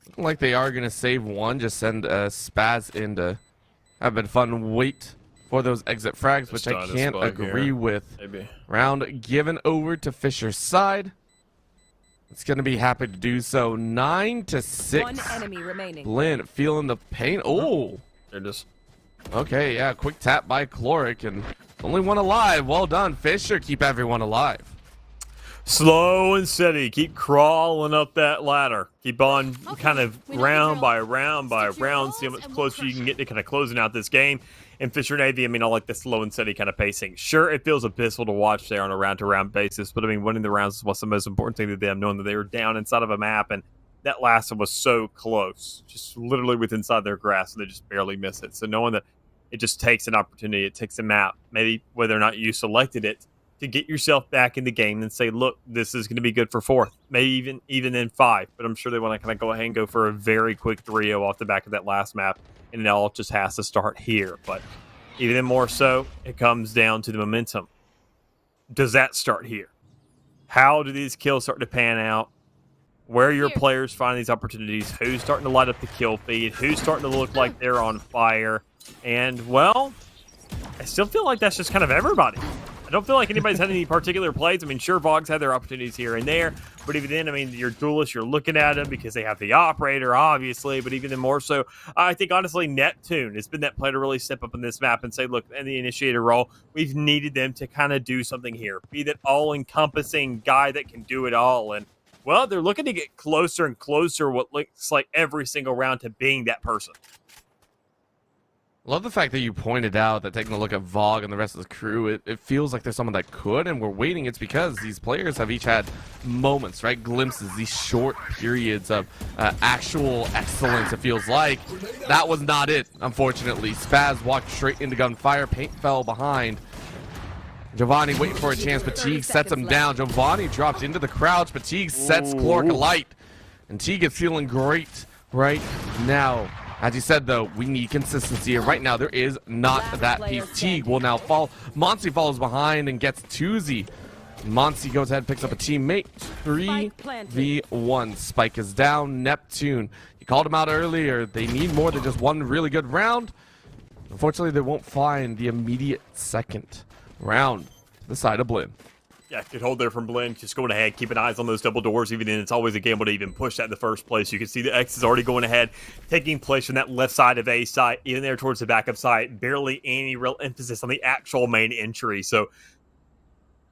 looking like they are going to save one. Just send a Spaz in to Have been fun. Wait for those exit frags, which I Just on a can't spot agree here. with. Maybe. Round given over to Fisher's side. It's going to be happy to do so. 9-6. One enemy remaining. Blinn feeling the pain. Oh, There it is. okay, yeah. Quick tap by Chloric, and only one alive. Well done, Fisher. Keep everyone alive. Slow and steady. Keep crawling up that ladder. Keep on kind of we know the round drill. by round by Stick to your round. See how goals much and we'll closer you crush can it. get to kind of closing out this game. And Fisher Navy, I mean, I like the slow and steady kind of pacing. Sure, it feels abysmal to watch there on a round-to-round basis, but I mean, winning the rounds is what's the most important thing to them, knowing that they were down inside of a map, and that last one was so close, just literally within inside their grasp, and they just barely miss it. So knowing that it just takes an opportunity, it takes a map, maybe whether or not you selected it, to get yourself back in the game and say, look, this is going to be good for fourth, maybe even in 5. But I'm sure they want to kind of go ahead and go for a very quick 3-0 off the back of that last map, and it all just has to start here. But even more so, it comes down to the momentum. Does that start here? How do these kills start to pan out? Where your players find these opportunities? Who's starting to light up the kill feed? Who's starting to look like they're on fire? And, well, I still feel like that's just kind of everybody. I don't feel like anybody's had any particular plays. I mean, sure, Vogs had their opportunities here and there, but even then, I mean, your duelists, you're looking at them because they have the operator, obviously, but even then more so, I think, honestly, Neptune has been that player to really step up in this map and say, look, in the initiator role, we've needed them to kind of do something here, be that all-encompassing guy that can do it all, and, well, they're looking to get closer and closer what looks like every single round to being that person. Love the fact that you pointed out that taking a look at Vogue and the rest of the crew, it feels like there's someone that could, and we're waiting. It's because these players have each had moments, right? Glimpses, these short periods of actual excellence, it feels like. That was not it, unfortunately. Spaz walked straight into gunfire. Paint fell behind. Giovanni waiting for a chance. Fatigue sets him down. Giovanni drops into the crouch. Fatigue sets Chloric alight. And Teague is feeling great right now. As you said, though, we need consistency. And right now, there is not that piece. Teague will now fall. Monsi follows behind and gets Tuzi. Monsi goes ahead and picks up a teammate. 3v1. Spike is down. Neptune. You called him out earlier. They need more than just one really good round. Unfortunately, they won't find the immediate second round to the side of Blinn. Yeah, good hold there from Blinn. Just going ahead, keeping eyes on those double doors. Even then, it's always a gamble to even push that in the first place. You can see the X is already going ahead, taking place from that left side of A side, even there towards the backup side. Barely any real emphasis on the actual main entry. So,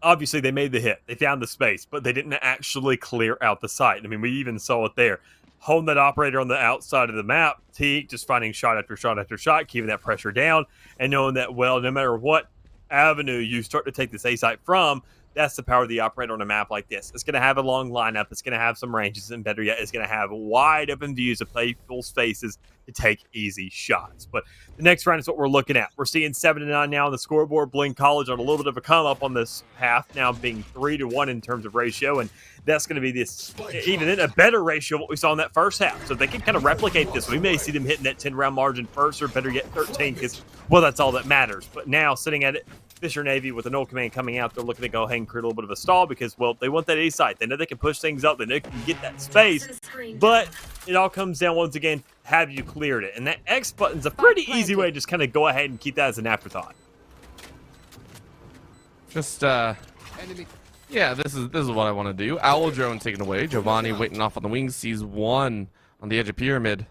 obviously, they made the hit. They found the space, but they didn't actually clear out the site. I mean, we even saw it there. Holding that operator on the outside of the map. Teague just finding shot after shot after shot, keeping that pressure down, and knowing that, well, no matter what avenue you start to take this A site from, that's the power of the operator on a map like this. It's going to have a long lineup. It's going to have some ranges, and better yet, it's going to have wide open views of playful spaces to take easy shots. But the next round is what we're looking at. We're seeing 7-9 now on the scoreboard. Blinn College on a little bit of a come up on this half, now being 3-1 in terms of ratio, and that's going to be this, even in a better ratio of what we saw in that first half. So if they can kind of replicate this, we may see them hitting that 10-round margin first, or better yet 13, because, well, that's all that matters. But now, sitting at it, Fisher Navy with an old command coming out, they're looking to go ahead and create a little bit of a stall because, well, they want that A site. They know they can push things up. They know they can get that space. But it all comes down, once again, have you cleared it? And that X button's a pretty easy way to just kind of go ahead and keep that as an afterthought. Just, Enemy. yeah, this is what I want to do. Owl drone taken away. Giovanni waiting off on the wings. Sees one on the edge of pyramid.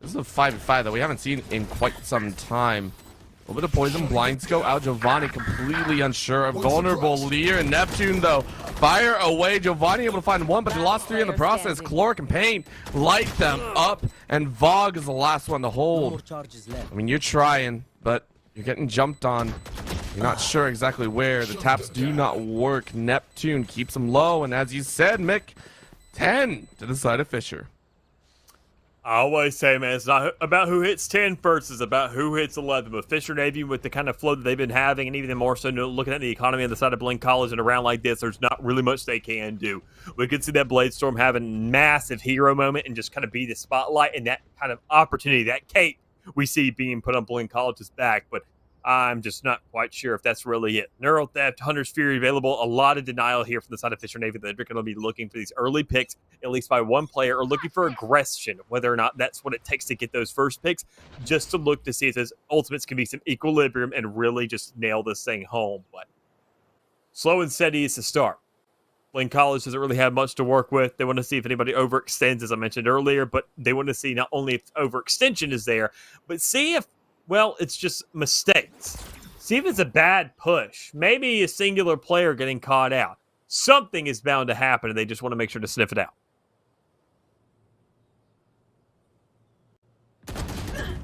This is a 5v5 that we haven't seen in quite some time. A little bit of poison. Blinds go out. Giovanni completely unsure of vulnerable. Lear and Neptune, though, fire away. Giovanni able to find one, but they lost 3 in the process. Chloric and Pain light them up, and Vogue is the last one to More hold. charges left. I mean, you're trying, but you're getting jumped on. You're not sure exactly where. The taps do not work. Neptune keeps them low, and as you said, Mick, 10 to the side of Fisher. I always say, man, it's not about who hits 10 first, it's about who hits 11. But Fisher Navy, with the kind of flow that they've been having, and even more so looking at the economy on the side of Blinn College and around like this, there's not really much they can do. We could see that Bladestorm have a massive hero moment and just kind of be the spotlight and that kind of opportunity, that cape we see being put on Blinn College's back. But I'm just not quite sure if that's really it. Neural Theft, Hunter's Fury available. A lot of denial here from the side of Fisher Navy. They're going to be looking for these early picks, at least by one player, or looking for aggression, whether or not that's what it takes to get those first picks, just to look to see if those ultimates can be some equilibrium and really just nail this thing home. But slow and steady is the start. Blinn College doesn't really have much to work with. They want to see if anybody overextends, as I mentioned earlier, but they want to see not only if overextension is there, but see if, well, it's just mistakes. See if it's a bad push. Maybe a singular player getting caught out. Something is bound to happen, and they just want to make sure to sniff it out.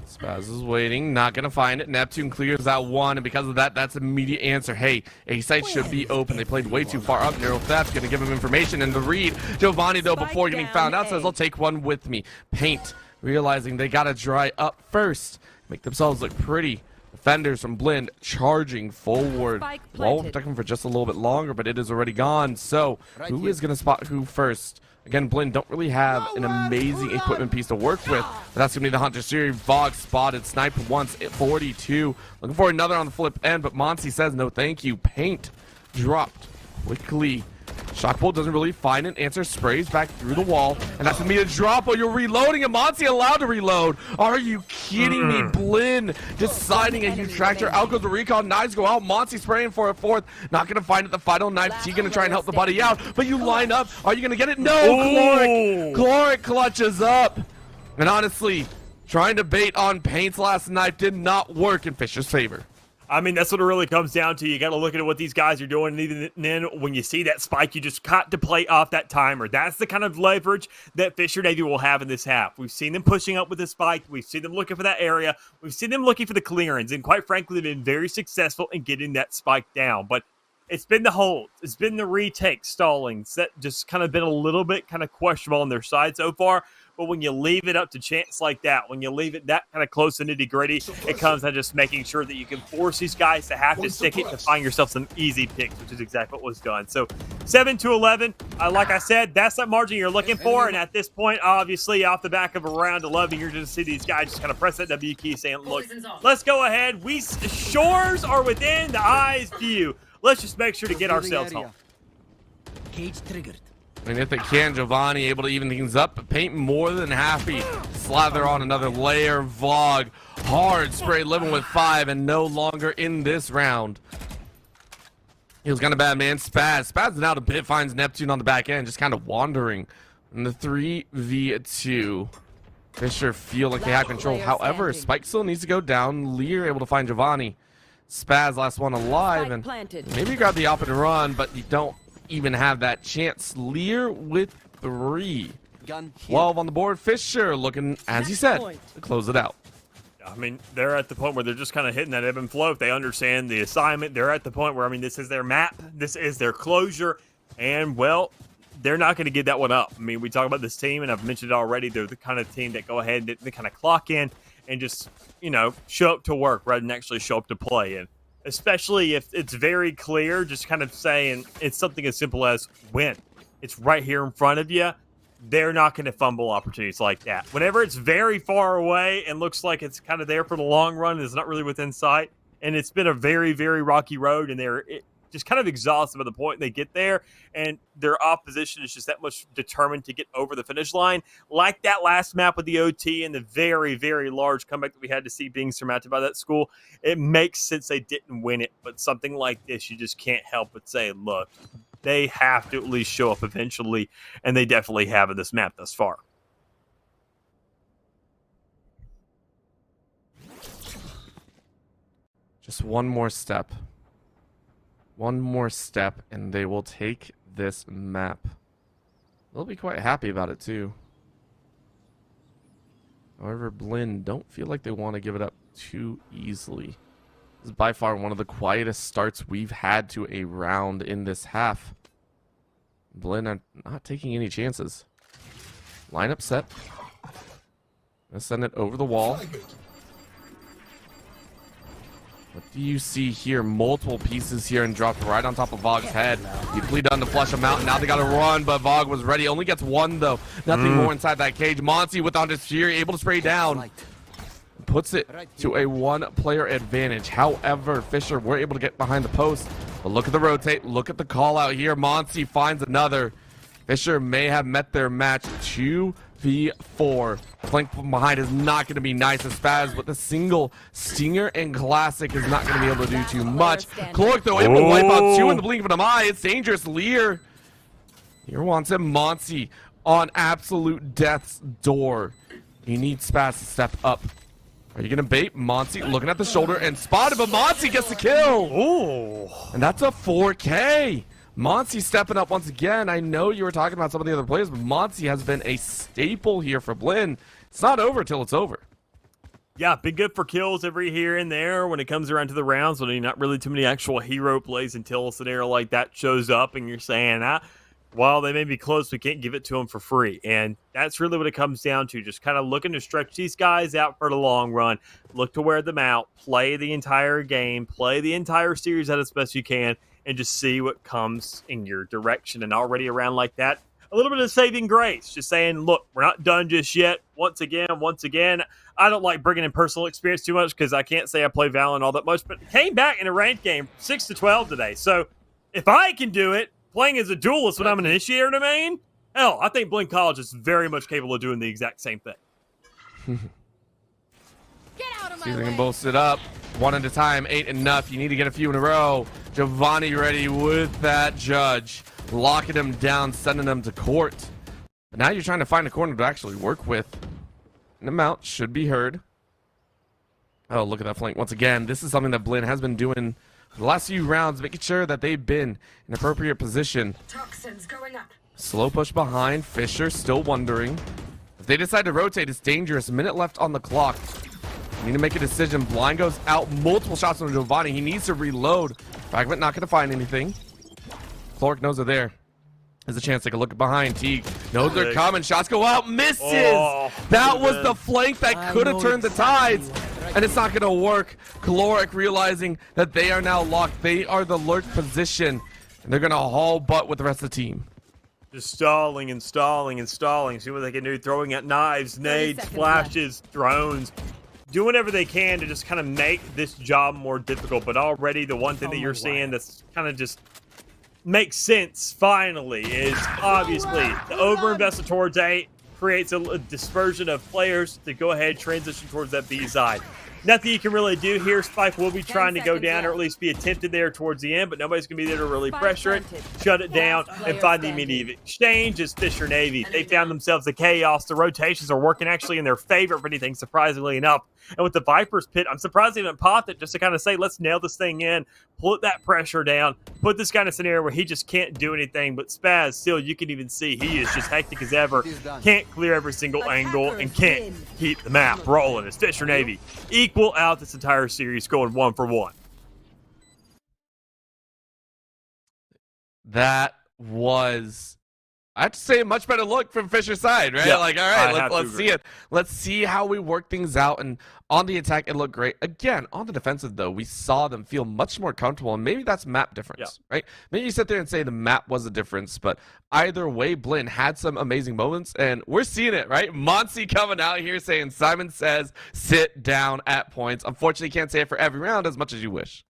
Spaz is waiting, not going to find it. Neptune clears that one, and because of that, that's immediate answer. Hey, A site should be open. They played way too far up. Neural Theft going to give him information, and the read. Giovanni, though, before getting found out, says, I'll take one with me. Paint, realizing they got to dry up first. Make themselves look pretty. Defenders from Blinn charging forward. Wall will protect him for just a little bit longer, but it is already gone. So, who is going to spot who first? Again, Blinn don't really have an amazing equipment piece to work with, but that's going to be the Hunter Series. Vog spotted, sniped once at 42. Looking for another on the flip end, but Monty says no thank you. Paint dropped quickly. Shockbolt doesn't really find an answer, sprays back through the wall, and that's going to be a drop while you're reloading, and Monty allowed to reload. Are you kidding me? Blinn deciding a huge tractor. Out goes the recon, knives go out, Monty spraying for a fourth. Not going to find it, the final knife. T going to try and help the buddy out, but you line up. Are you going to get it? No, Chloric clutches up. And honestly, trying to bait on Paint's last knife did not work in Fisher's favor. I mean, that's what it really comes down to. You got to look at what these guys are doing. And even then, when you see that spike, you just got to play off that timer. That's the kind of leverage that Fisher Navy will have in this half. We've seen them pushing up with the spike. We've seen them looking for that area. We've seen them looking for the clearance. And quite frankly, they've been very successful in getting that spike down. But it's been the holds. It's been the retake stallings that just kind of been a little bit kind of questionable on their side so far. But when you leave it up to chance like that, when you leave it that kind of close to nitty-gritty, it comes to just making sure that you can force these guys to have to stick it to find yourself some easy picks, which is exactly what was done. So 7-11, like I said, that's that margin you're looking for. And at this point, obviously, off the back of a round 11, you're going to see these guys just kind of press that W key saying, look, let's go ahead. Shores are within the eye's view. Let's just make sure to get ourselves home. Cage triggered. And if they can, Giovanni able to even things up, but Paint more than happy. Slather on another layer. Vog, hard spray, living with 5, and no longer in this round. He was kind of bad, man. Spaz out a bit, finds Neptune on the back end, just kind of wandering. In the 3v2, Fisher feel like they have control. However, Spike still needs to go down. Lear able to find Giovanni. Spaz, last one alive, and maybe you grab the op and run, but you don't even have that chance. Lear with 3. 12 on the board. Fisher looking, as he said, to close it out. I mean, they're at the point where they're just kind of hitting that ebb and flow. If they understand the assignment, they're at the point where, I mean, this is their map. This is their closure. And, well, they're not going to give that one up. I mean, we talk about this team, and I've mentioned it already. They're the kind of team that go ahead and they kind of clock in and just, you know, show up to work rather than actually show up to play. And especially if it's very clear, just kind of saying it's something as simple as win. It's right here in front of you. They're not going to fumble opportunities like that. Whenever it's very far away and looks like it's kind of there for the long run, it's not really within sight, and it's been a very, very rocky road, and they're just kind of exhausted by the point they get there, and their opposition is just that much determined to get over the finish line. Like that last map with the OT and the very, very large comeback that we had to see being surmounted by that school, it makes sense they didn't win it, but something like this, you just can't help but say, look, they have to at least show up eventually, and they definitely have in this map thus far. Just one more step. One more step, and they will take this map. They'll be quite happy about it, too. However, Blinn don't feel like they want to give it up too easily. This is by far one of the quietest starts we've had to a round in this half. Blinn are not taking any chances. Lineup set. Gonna send it over the wall. What do you see here? Multiple pieces here and dropped right on top of Vog's head. Deeply done to flush him out. Now they got to run, but Vog was ready. Only gets one, though. Nothing more inside that cage. Monty with on his fury, able to spray down. puts it to a 1-player advantage. However, Fisher were able to get behind the post. But look at the rotate. Look at the call out here. Monsi finds another. Fisher may have met their match. 2v4. Flank from behind is not going to be nice. As Spaz with a single Stinger and Classic is not going to be able to do too much. Clark, though, able to wipe out 2 in the blink of an eye. It's dangerous. Lear. Here wants him. Monsi on absolute death's door. He needs Spaz to step up. Are you going to bait? Monsi looking at the shoulder and spotted, but Monsi gets the kill. Ooh. And that's a 4K. Monsi stepping up once again. I know you were talking about some of the other players, but Monsi has been a staple here for Blinn. It's not over till it's over. Yeah, been good for kills every here and there when it comes around to the rounds, when not really too many actual hero plays until a scenario like that shows up and you're saying, while they may be close, we can't give it to them for free. And that's really what it comes down to. Just kind of looking to stretch these guys out for the long run. Look to wear them out. Play the entire game. Play the entire series at as best you can. And just see what comes in your direction. And already around like that, a little bit of saving grace. Just saying, look, we're not done just yet. Once again, I don't like bringing in personal experience too much because I can't say I play VALORANT all that much. But came back in a ranked game 6-12 today. So if I can do it, playing as a duelist when I'm an initiator in a main, hell, I think Blinn College is very much capable of doing the exact same thing. Get out of See if my they can way. both sit up. One at a time ain't enough. You need to get a few in a row. Giovanni ready with that judge. Locking him down, sending him to court. But now you're trying to find a corner to actually work with. And the mount should be heard. Oh, look at that flank. Once again, this is something that Blinn has been doing for the last few rounds, making sure that they've been in appropriate position. Toxins going up. Slow push behind. Fisher still wondering. If they decide to rotate, it's dangerous. A minute left on the clock. Need to make a decision. Blind goes out. Multiple shots from Giovanni. He needs to reload. Fragment not going to find anything. Clark knows they're there. There's a chance to take a look behind. Teague knows they're coming. Shots go out. Misses. Oh, that was the flank that could have turned the tides. And it's not going to work. Caloric realizing that they are now locked. They are the lurk position. And they're going to haul butt with the rest of the team. Just stalling and stalling and stalling. See what they can do. Throwing at knives, nades, seconds flashes, drones. Doing whatever they can to just kind of make this job more difficult. But already the one thing that you're seeing that's kind of just makes sense finally is obviously the overinvested towards A creates a dispersion of players to go ahead transition towards that B side. Nothing you can really do here. Spike will be trying to go down or at least be attempted there towards the end, but nobody's going to be there to really pressure it, shut it down, and find the immediate exchange. Is Fisher Navy. They found themselves the chaos. The rotations are working actually in their favor, if anything, surprisingly enough. And with the Viper's Pit, I'm surprised they didn't pop it just to kind of say, let's nail this thing in, put that pressure down, put this kind of scenario where he just can't do anything. But Spaz, still, you can even see he is just hectic as ever. Can't clear every single angle and can't keep the map rolling. It's Fisher Navy equal out this entire series, going 1 for 1. That was, I have to say, a much better look from Fisher's side, right? Yeah, like, all I right, have let's to see agree. it. Let's see how we work things out. And on the attack, it looked great. Again, on the defensive, though, we saw them feel much more comfortable. And maybe that's map difference, right? Maybe you sit there and say the map was the difference. But either way, Blinn had some amazing moments. And we're seeing it, right? Monsi coming out here saying, Simon says, sit down at points. Unfortunately, can't say it for every round as much as you wish.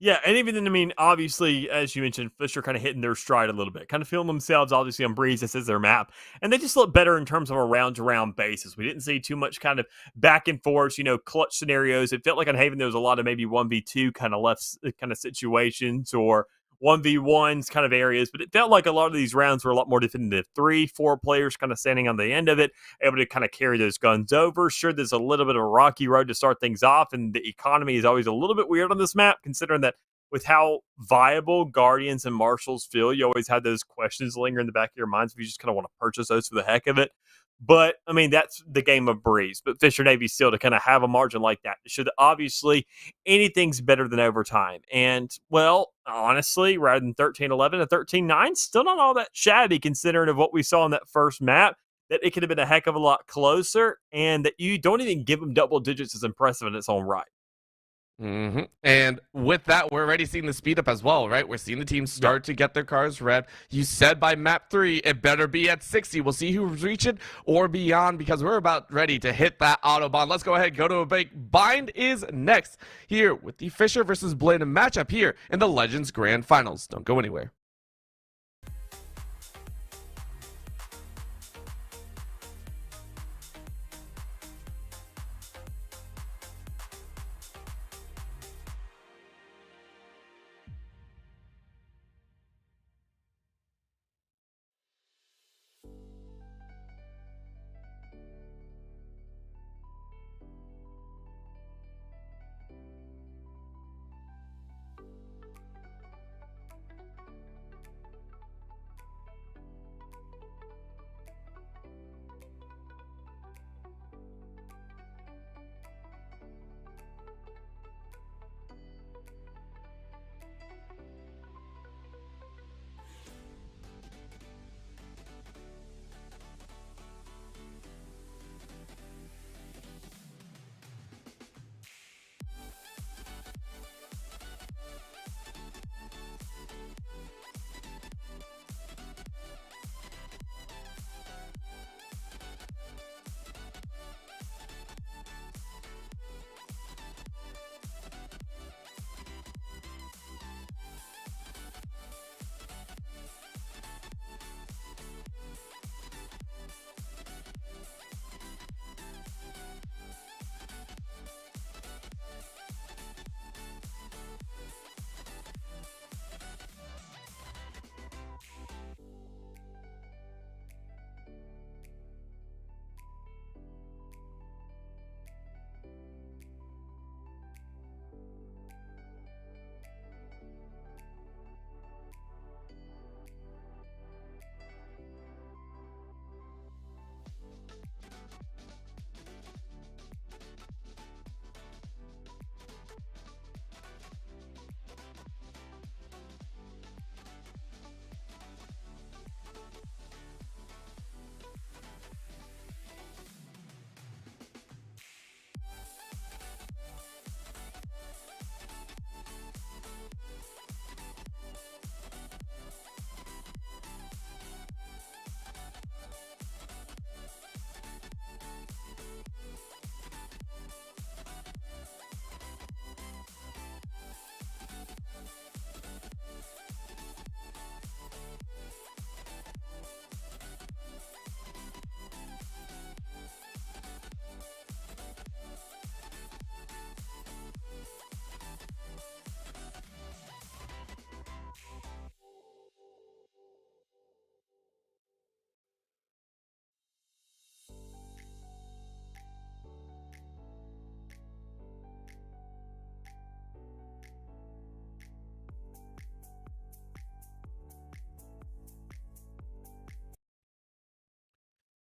Yeah, and even then, I mean, obviously, as you mentioned, Fisher kind of hitting their stride a little bit, kind of feeling themselves, obviously, on Breeze. This is their map. And they just look better in terms of a round-to-round basis. We didn't see too much kind of back and forth, clutch scenarios. It felt like on Haven there was a lot of maybe 1v2 kind of left kind of situations or 1v1s kind of areas, but it felt like a lot of these rounds were a lot more definitive. 3-4 players kind of standing on the end of it, able to kind of carry those guns over. Sure, there's a little bit of a rocky road to start things off, and the economy is always a little bit weird on this map, considering that with how viable Guardians and Marshals feel, you always have those questions linger in the back of your minds if you just kind of want to purchase those for the heck of it. But, I mean, that's the game of Breeze. But Fisher Navy still to kind of have a margin like that. Should obviously, anything's better than overtime. And, well, honestly, rather than 13-11 to 13-9, still not all that shabby considering of what we saw in that first map, that it could have been a heck of a lot closer, and that you don't even give them double digits is impressive in its own right. And with that, we're already seeing the speed up as well, right? We're seeing the teams start to get their cars red. You said by map 3, it better be at 60. We'll see who's reaching or beyond because we're about ready to hit that Autobahn. Let's go ahead, go to a break. Bind is next here with the Fisher versus Blinn matchup here in the Legends Grand Finals. Don't go anywhere.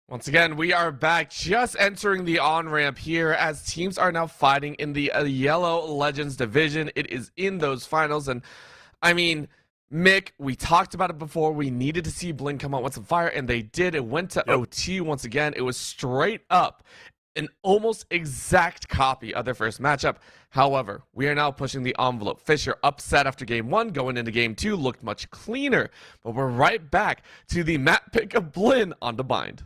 Once again, we are back, just entering the on-ramp here as teams are now fighting in the Yellow Legends division. It is in those finals, and I mean, Mick, we talked about it before. We needed to see Blinn come out with some fire, and they did. It went to OT once again. It was straight up an almost exact copy of their first matchup. However, we are now pushing the envelope. Fisher upset after game 1, going into game 2, looked much cleaner. But we're right back to the map pick of Blinn on the bind.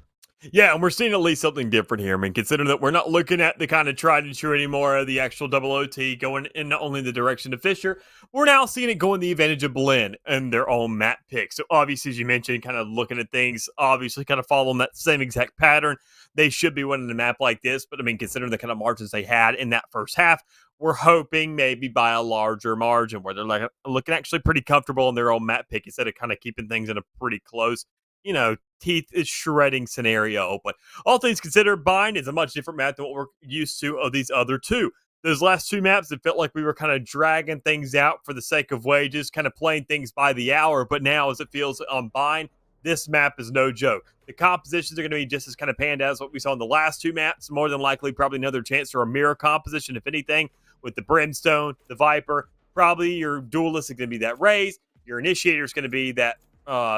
Yeah, and we're seeing at least something different here. I mean, considering that we're not looking at the kind of tried and true anymore of the actual double OT going in not only the direction of Fisher, we're now seeing it go in the advantage of Blinn and their own map pick. So obviously, as you mentioned, kind of looking at things, obviously kind of following that same exact pattern. They should be winning a map like this, but I mean, considering the kind of margins they had in that first half, we're hoping maybe by a larger margin where they're like looking actually pretty comfortable in their own map pick instead of kind of keeping things in a pretty close, teeth is shredding scenario. But all things considered, Bind is a much different map than what we're used to of these other two. Those last two maps, it felt like we were kind of dragging things out for the sake of wages, kind of playing things by the hour. But now, as it feels on Bind, this map is no joke. The compositions are going to be just as kind of panned out as what we saw in the last two maps. More than likely, probably another chance for a mirror composition, if anything, with the Brimstone, the Viper. Probably your duelist is going to be that Raze. Your Initiator is going to be that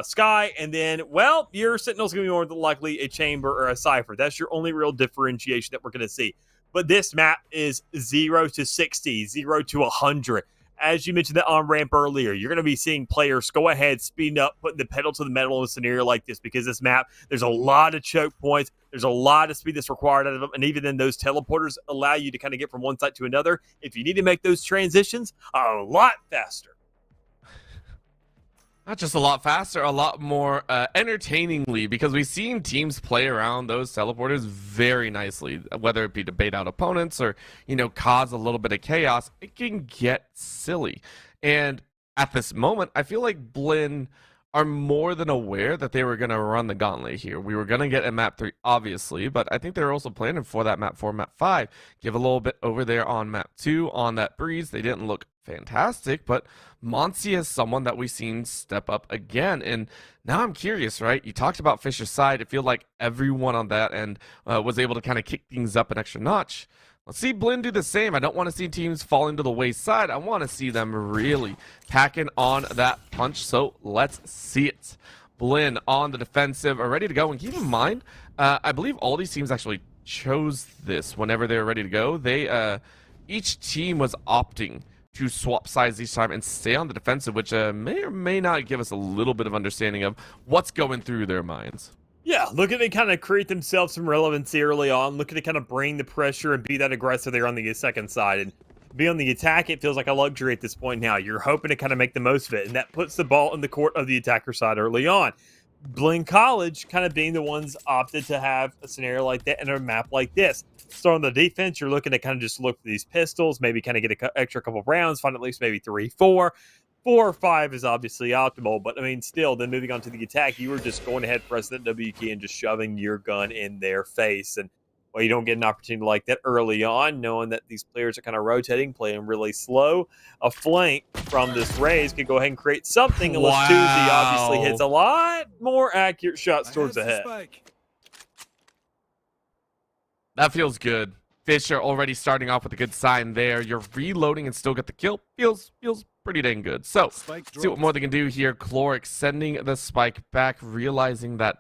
Sky, and then, well, your Sentinel's going to be more than likely a Chamber or a Cypher. That's your only real differentiation that we're going to see. But this map is 0 to 60, 0 to 100. As you mentioned that on ramp earlier, you're going to be seeing players go ahead, speed up, putting the pedal to the metal in a scenario like this, because this map, there's a lot of choke points. There's a lot of speed that's required out of them. And even then, those teleporters allow you to kind of get from one side to another. If you need to make those transitions, a lot faster. Not just a lot faster, a lot more entertainingly, because we've seen teams play around those teleporters very nicely, whether it be to bait out opponents or, cause a little bit of chaos. It can get silly. And at this moment, I feel like Blinn are more than aware that they were going to run the gauntlet here. We were going to get a map 3, obviously, but I think they're also planning for that map 4, map 5. Give a little bit over there on map 2, on that breeze. They didn't look fantastic, but Monsi is someone that we've seen step up again. And now I'm curious, right? You talked about Fisher's side. I feel like everyone on that end was able to kind of kick things up an extra notch. Let's see Blinn do the same. I don't want to see teams falling to the wayside. I want to see them really packing on that punch. So let's see it. Blinn on the defensive, are ready to go. And keep in mind, I believe all these teams actually chose this whenever they were ready to go. They each team was opting to swap sides each time and stay on the defensive, which may or may not give us a little bit of understanding of what's going through their minds. Yeah, looking to kind of create themselves some relevancy early on, looking to kind of bring the pressure and be that aggressive there on the second side. And be on the attack, it feels like a luxury at this point now. You're hoping to kind of make the most of it, and that puts the ball in the court of the attacker side early on. Blinn College kind of being the ones opted to have a scenario like that and a map like this. So on the defense, you're looking to kind of just look for these pistols, maybe kind of get an extra couple rounds, find at least maybe 3, 4. 4 or 5 is obviously optimal, but I mean, still, then moving on to the attack, you were just going ahead, pressing that W key and just shoving your gun in their face. And well, you don't get an opportunity like that early on, knowing that these players are kind of rotating, playing really slow. A flank from this raise could go ahead and create something, unless Tuesday obviously hits a lot more accurate shots towards the head. That feels good. Fisher already starting off with a good sign there. You're reloading and still get the kill. Feels pretty dang good. So, see what more they can do here. Cloric sending the spike back, realizing that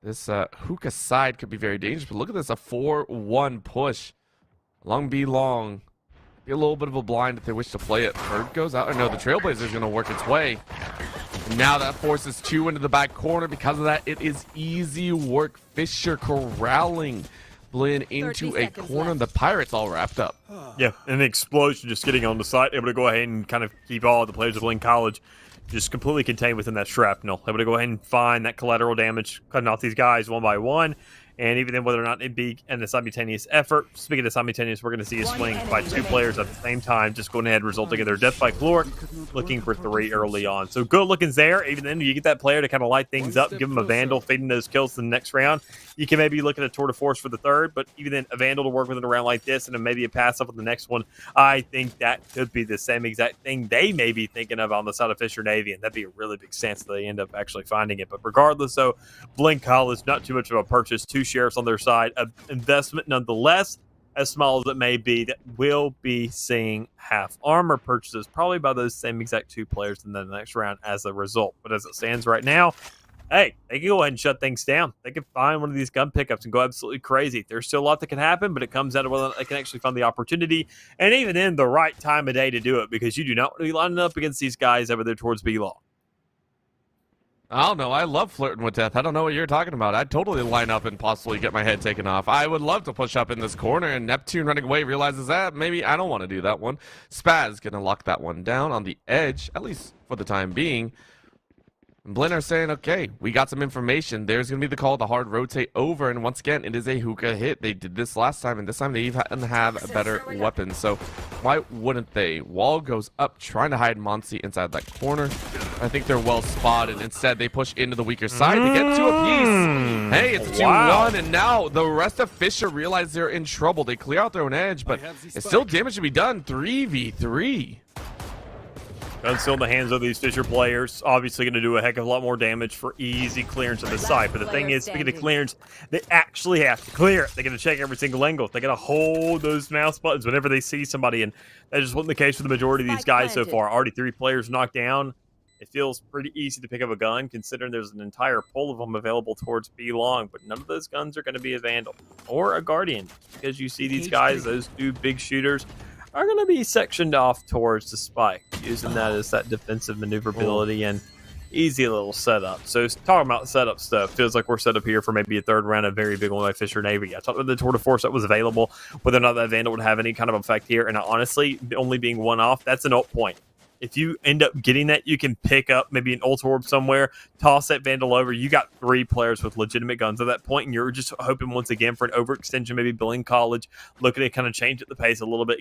this hookah side could be very dangerous. But look at this, a 4-1 push. Long be long. Be a little bit of a blind if they wish to play it. Bird goes out. Or no, the Trailblazer is going to work its way. Now that forces 2 into the back corner. Because of that, it is easy work. Fisher corralling Blinn into a corner, and the Pirates all wrapped up. Yeah, and the explosion just getting on the site, able to go ahead and kind of keep all the players of Blinn College just completely contained within that shrapnel. Able to go ahead and find that collateral damage, cutting off these guys one by one. And even then, whether or not it be in a simultaneous effort, speaking of simultaneous, we're going to see a swing by 2 players at the same time, just going ahead, resulting in their death by Cloric, looking for 3 early on. So good lookings there. Even then, you get that player to kind of light things up, give them a Vandal, feeding those kills to the next round. You can maybe look at a tour de force for the 3rd, but even then, a Vandal to work with in a round like this, and then maybe a pass up on the next one. I think that could be the same exact thing they may be thinking of on the side of Fisher Navy, and that'd be a really big chance that they end up actually finding it. But regardless, though, Blinn College, not too much of a purchase. 2 sheriffs on their side, an investment nonetheless, as small as it may be, that will be seeing half armor purchases probably by those same exact 2 players in the next round as a result. But as it stands right now, hey, they can go ahead and shut things down. They can find one of these gun pickups and go absolutely crazy. There's still a lot that can happen, but it comes down to whether they can actually find the opportunity and even in the right time of day to do it, because you do not want to be lining up against these guys over there towards B-Long. I don't know. I love flirting with death. I don't know what you're talking about. I'd totally line up and possibly get my head taken off. I would love to push up in this corner, and Neptune running away realizes that maybe I don't want to do that one. Spaz going to lock that one down on the edge, at least for the time being. And Blinn are saying, okay, we got some information. There's going to be the call to hard rotate over, and once again, it is a hookah hit. They did this last time, and this time they even have a better weapon. So why wouldn't they? Wall goes up, trying to hide Monsi inside that corner. I think they're well spotted. Instead, they push into the weaker side to get 2 apiece. Hey, it's 2-1, and now the rest of Fisher realize they're in trouble. They clear out their own edge, but it's still damage to be done. 3v3. Gun still in the hands of these Fisher players. Obviously going to do a heck of a lot more damage for easy clearance of the site. But the thing is, speaking of clearance, they actually have to clear it. They're going to check every single angle. They're going to hold those mouse buttons whenever they see somebody. And that just wasn't the case for the majority of these guys so far. Already 3 players knocked down. It feels pretty easy to pick up a gun, considering there's an entire pool of them available towards B long, but none of those guns are going to be a Vandal or a Guardian, because you see these guys, those two big shooters, are going to be sectioned off towards the spike, using that as that defensive maneuverability and easy little setup. So talking about setup stuff, feels like we're set up here for maybe a third round, a very big one by Fisher Navy. I talked about the tour de force that was available, whether or not that Vandal would have any kind of effect here, and honestly, only being one off, that's an ult point. If you end up getting that, you can pick up maybe an ult orb somewhere, toss that Vandal over. You got 3 players with legitimate guns at that point, and you're just hoping once again for an overextension, maybe Blinn College, looking to kind of change at the pace a little bit,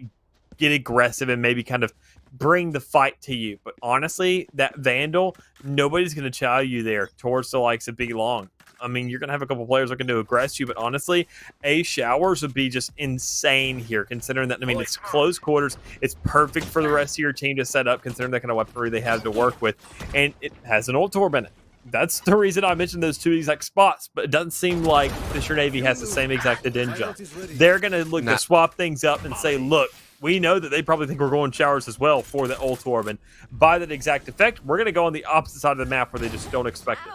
get aggressive, and maybe kind of bring the fight to you. But honestly, that Vandal, nobody's going to chow you there towards the likes of B long. I mean, you're going to have a couple players looking to aggress you, but honestly, A showers would be just insane here, considering that, I mean, it's close quarters. It's perfect for the rest of your team to set up, considering that kind of weaponry they have to work with, and it has an ult orb in it. That's the reason I mentioned those 2 exact spots, but it doesn't seem like Fisher Navy has the same exact addenda. They're going to look to swap things up and say, look, we know that they probably think we're going showers as well for the ult orb, and by that exact effect, we're going to go on the opposite side of the map where they just don't expect it.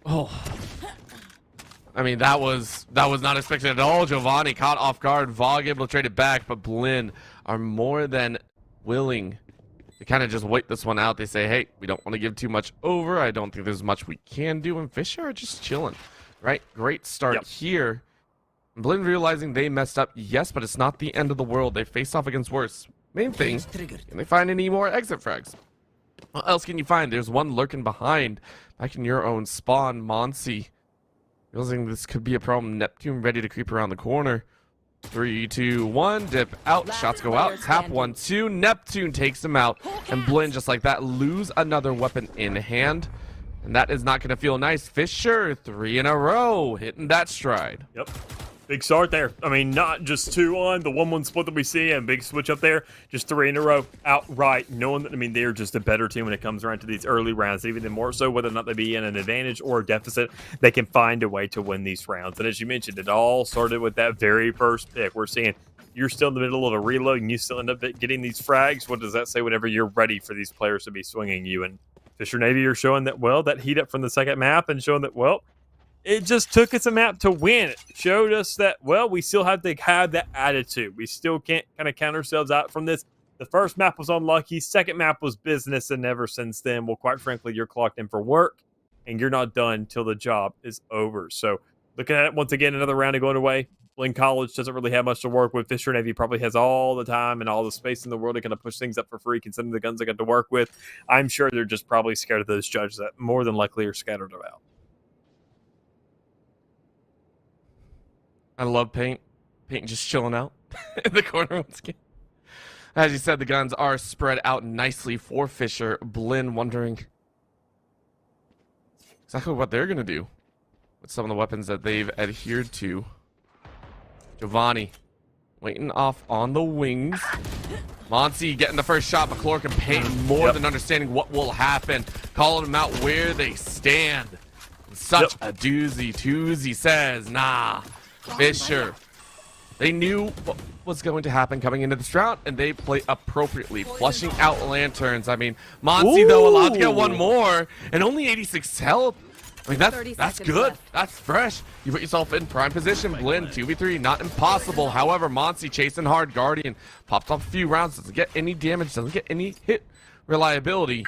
Oh, I mean, that was not expected at all. Giovanni caught off guard. Vog able to trade it back, but Blinn are more than willing to kind of just wait this one out. They say, hey, we don't want to give too much over. I don't think there's much we can do, and Fisher are just chilling, right? Great start here. Blinn realizing they messed up, yes, but it's not the end of the world. They face off against worse. Main thing, can they find any more exit frags? What else can you find? There's one lurking behind, back in your own spawn. Monsi realizing this could be a problem. Neptune ready to creep around the corner. 3, 2, 1, dip out. Shots go out. Tap 1, 2. Neptune takes him out, and Blinn just like that lose another weapon in hand, and that is not going to feel nice. Fisher 3 in a row, hitting that stride. Yep. Big start there. I mean, not just 2 on the 1-1 split that we see and big switch up there, just 3 in a row outright, knowing that, I mean, they're just a better team when it comes around to these early rounds, even more so whether or not they be in an advantage or a deficit, they can find a way to win these rounds. And as you mentioned, it all started with that very first pick. We're seeing you're still in the middle of a reload and you still end up getting these frags. What does that say whenever you're ready for these players to be swinging you? And Fisher Navy are showing that, well, that heat up from the second map and showing that, well, it just took us a map to win. It showed us that, well, we still have to have that attitude. We still can't kind of count ourselves out from this. The first map was unlucky. Second map was business. And ever since then, well, quite frankly, you're clocked in for work and you're not done till the job is over. So looking at it once again, another round of going away. Blinn College doesn't really have much to work with. Fisher Navy probably has all the time and all the space in the world to kind of push things up for free, considering the guns they got to work with. I'm sure they're just probably scared of those judges that more than likely are scattered about. I love Paint. Paint just chilling out in the corner once again. As you said, the guns are spread out nicely for Fisher. Blinn wondering exactly what they're going to do with some of the weapons that they've adhered to. Giovanni waiting off on the wings. Monsi getting the first shot, but Clork and Paint more than understanding what will happen. Calling them out where they stand. Such a doozy. Toozy says, nah. Fisher, they knew what was going to happen coming into this round, and they play appropriately, flushing out lanterns. I mean, Monsi, though, allowed to get one more, and only 86 health. I mean, that's good. That's fresh. You put yourself in prime position. Blinn, 2v3, not impossible. However, Monsi chasing hard. Guardian pops off a few rounds, doesn't get any damage, doesn't get any hit reliability.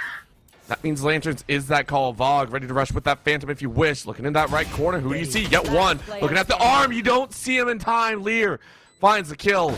That means Lanterns is that call. Vog ready to rush with that Phantom if you wish. Looking in that right corner. Who do you see? You get one. Looking at the arm. You don't see him in time. Lear finds the kill.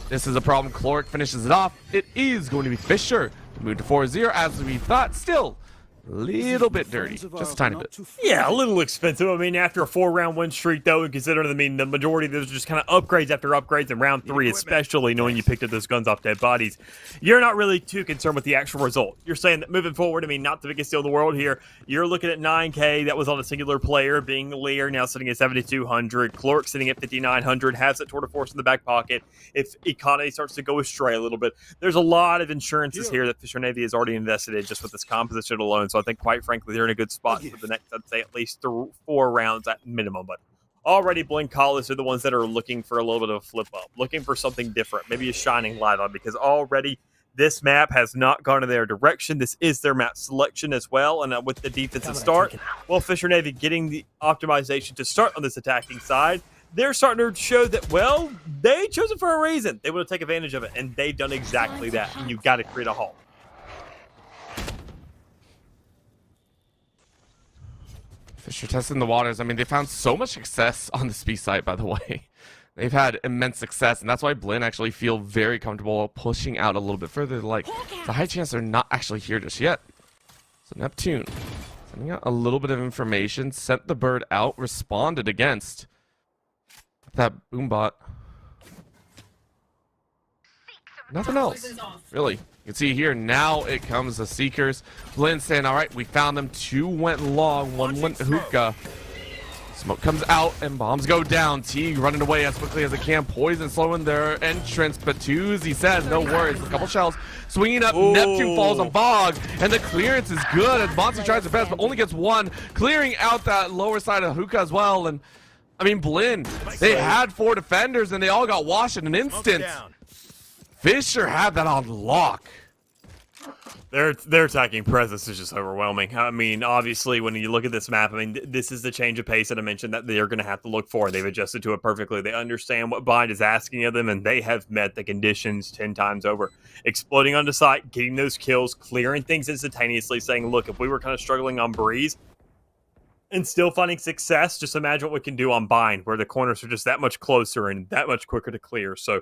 This is a problem. Clork finishes it off. It is going to be Fisher to move to 4-0 as we thought. Still a little bit dirty. Just a tiny bit. Yeah, a little expensive. I mean, after a 4-round win streak, though, and considering, I mean, the majority of those are just kind of upgrades after upgrades in round 3, especially knowing you picked up those guns off dead bodies, you're not really too concerned with the actual result. You're saying that moving forward, I mean, not the biggest deal in the world here. You're looking at 9K. That was on a singular player, being Lear, now sitting at 7,200. Clork sitting at 5,900, has that tour de force in the back pocket. If economy starts to go astray a little bit, there's a lot of insurances here that Fisher Navy has already invested in just with this composition alone. So I think, quite frankly, they're in a good spot for the next, I'd say, at least 4 rounds at minimum. But already Blinn College are the ones that are looking for a little bit of a flip up, looking for something different, maybe a shining light on, because already This map has not gone in their direction. This is their map selection as well. And with the defensive start, well, Fisher Navy getting the optimization to start on this attacking side, they're starting to show that, well, they chose it for a reason. They want to take advantage of it, and they've done exactly that. And you've got to create a halt. Fisher testing the waters. I mean, they found so much success on this B site, by the way. They've had immense success, and that's why Blinn actually feel very comfortable pushing out a little bit further. Like, it's a high chance they're not actually here just yet. So Neptune, sending out a little bit of information, sent the bird out, responded against that boombot. Nothing else, really. You can see here, now it comes the Seekers. Blinn saying, all right, we found them. 2 went long, 1 went hookah. Smoke comes out and bombs go down. Teague running away as quickly as they can. Poison slowing their entrance, but Toozy says, no worries. A couple shells swinging up. Ooh. Neptune falls on Bog, and the clearance is good as Monty tries his best, but only gets 1. Clearing out that lower side of hookah as well. And I mean, Blinn, they had 4 defenders, and they all got washed in an instant. Fisher had that on lock. Their attacking presence is just overwhelming. I mean, obviously, when you look at this map, I mean, this is the change of pace that I mentioned that they're going to have to look for. They've adjusted to it perfectly. They understand what Bind is asking of them, and they have met the conditions 10 times over. Exploding onto site, getting those kills, clearing things instantaneously, saying, look, if we were kind of struggling on Breeze and still finding success, just imagine what we can do on Bind, where the corners are just that much closer and that much quicker to clear. So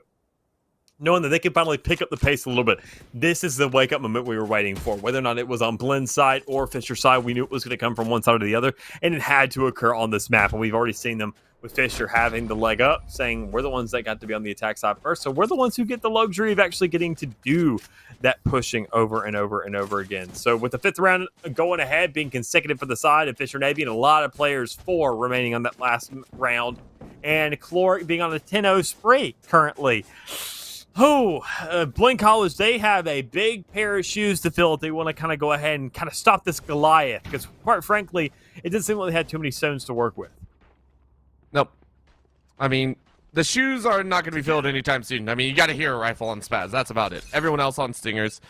knowing that they can finally pick up the pace a little bit, this is the wake-up moment we were waiting for. Whether or not it was on Blinn's side or Fisher's side, we knew it was going to come from one side or the other, and it had to occur on this map. And we've already seen them with Fisher having the leg up, saying we're the ones that got to be on the attack side first, so we're the ones who get the luxury of actually getting to do that pushing over and over and over again. So with the 5th round going ahead, being consecutive for the side of Fisher Navy, and a lot of players 4 remaining on that last round, and Chloric being on a 10-0 spree currently. Blinn College, they have a big pair of shoes to fill if they want to kind of go ahead and kind of stop this Goliath, because quite frankly, it didn't seem like they had too many stones to work with. Nope. I mean, the shoes are not going to be filled anytime soon. I mean, you got to hear a rifle on Spaz. That's about it. Everyone else on Stingers,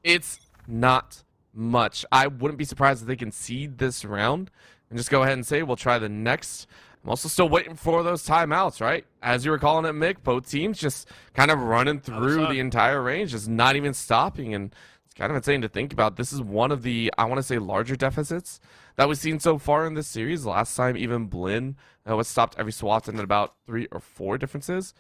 it's not much. I wouldn't be surprised if they concede this round and just go ahead and say, we'll try the next. I'm also still waiting for those timeouts, right? As you were calling it, Mick, both teams just kind of running through the entire range, just not even stopping. And it's kind of insane to think about. This is one of the, I want to say, larger deficits that we've seen so far in this series. Last time, even Blinn was stopped every so often at about 3 or 4 differences.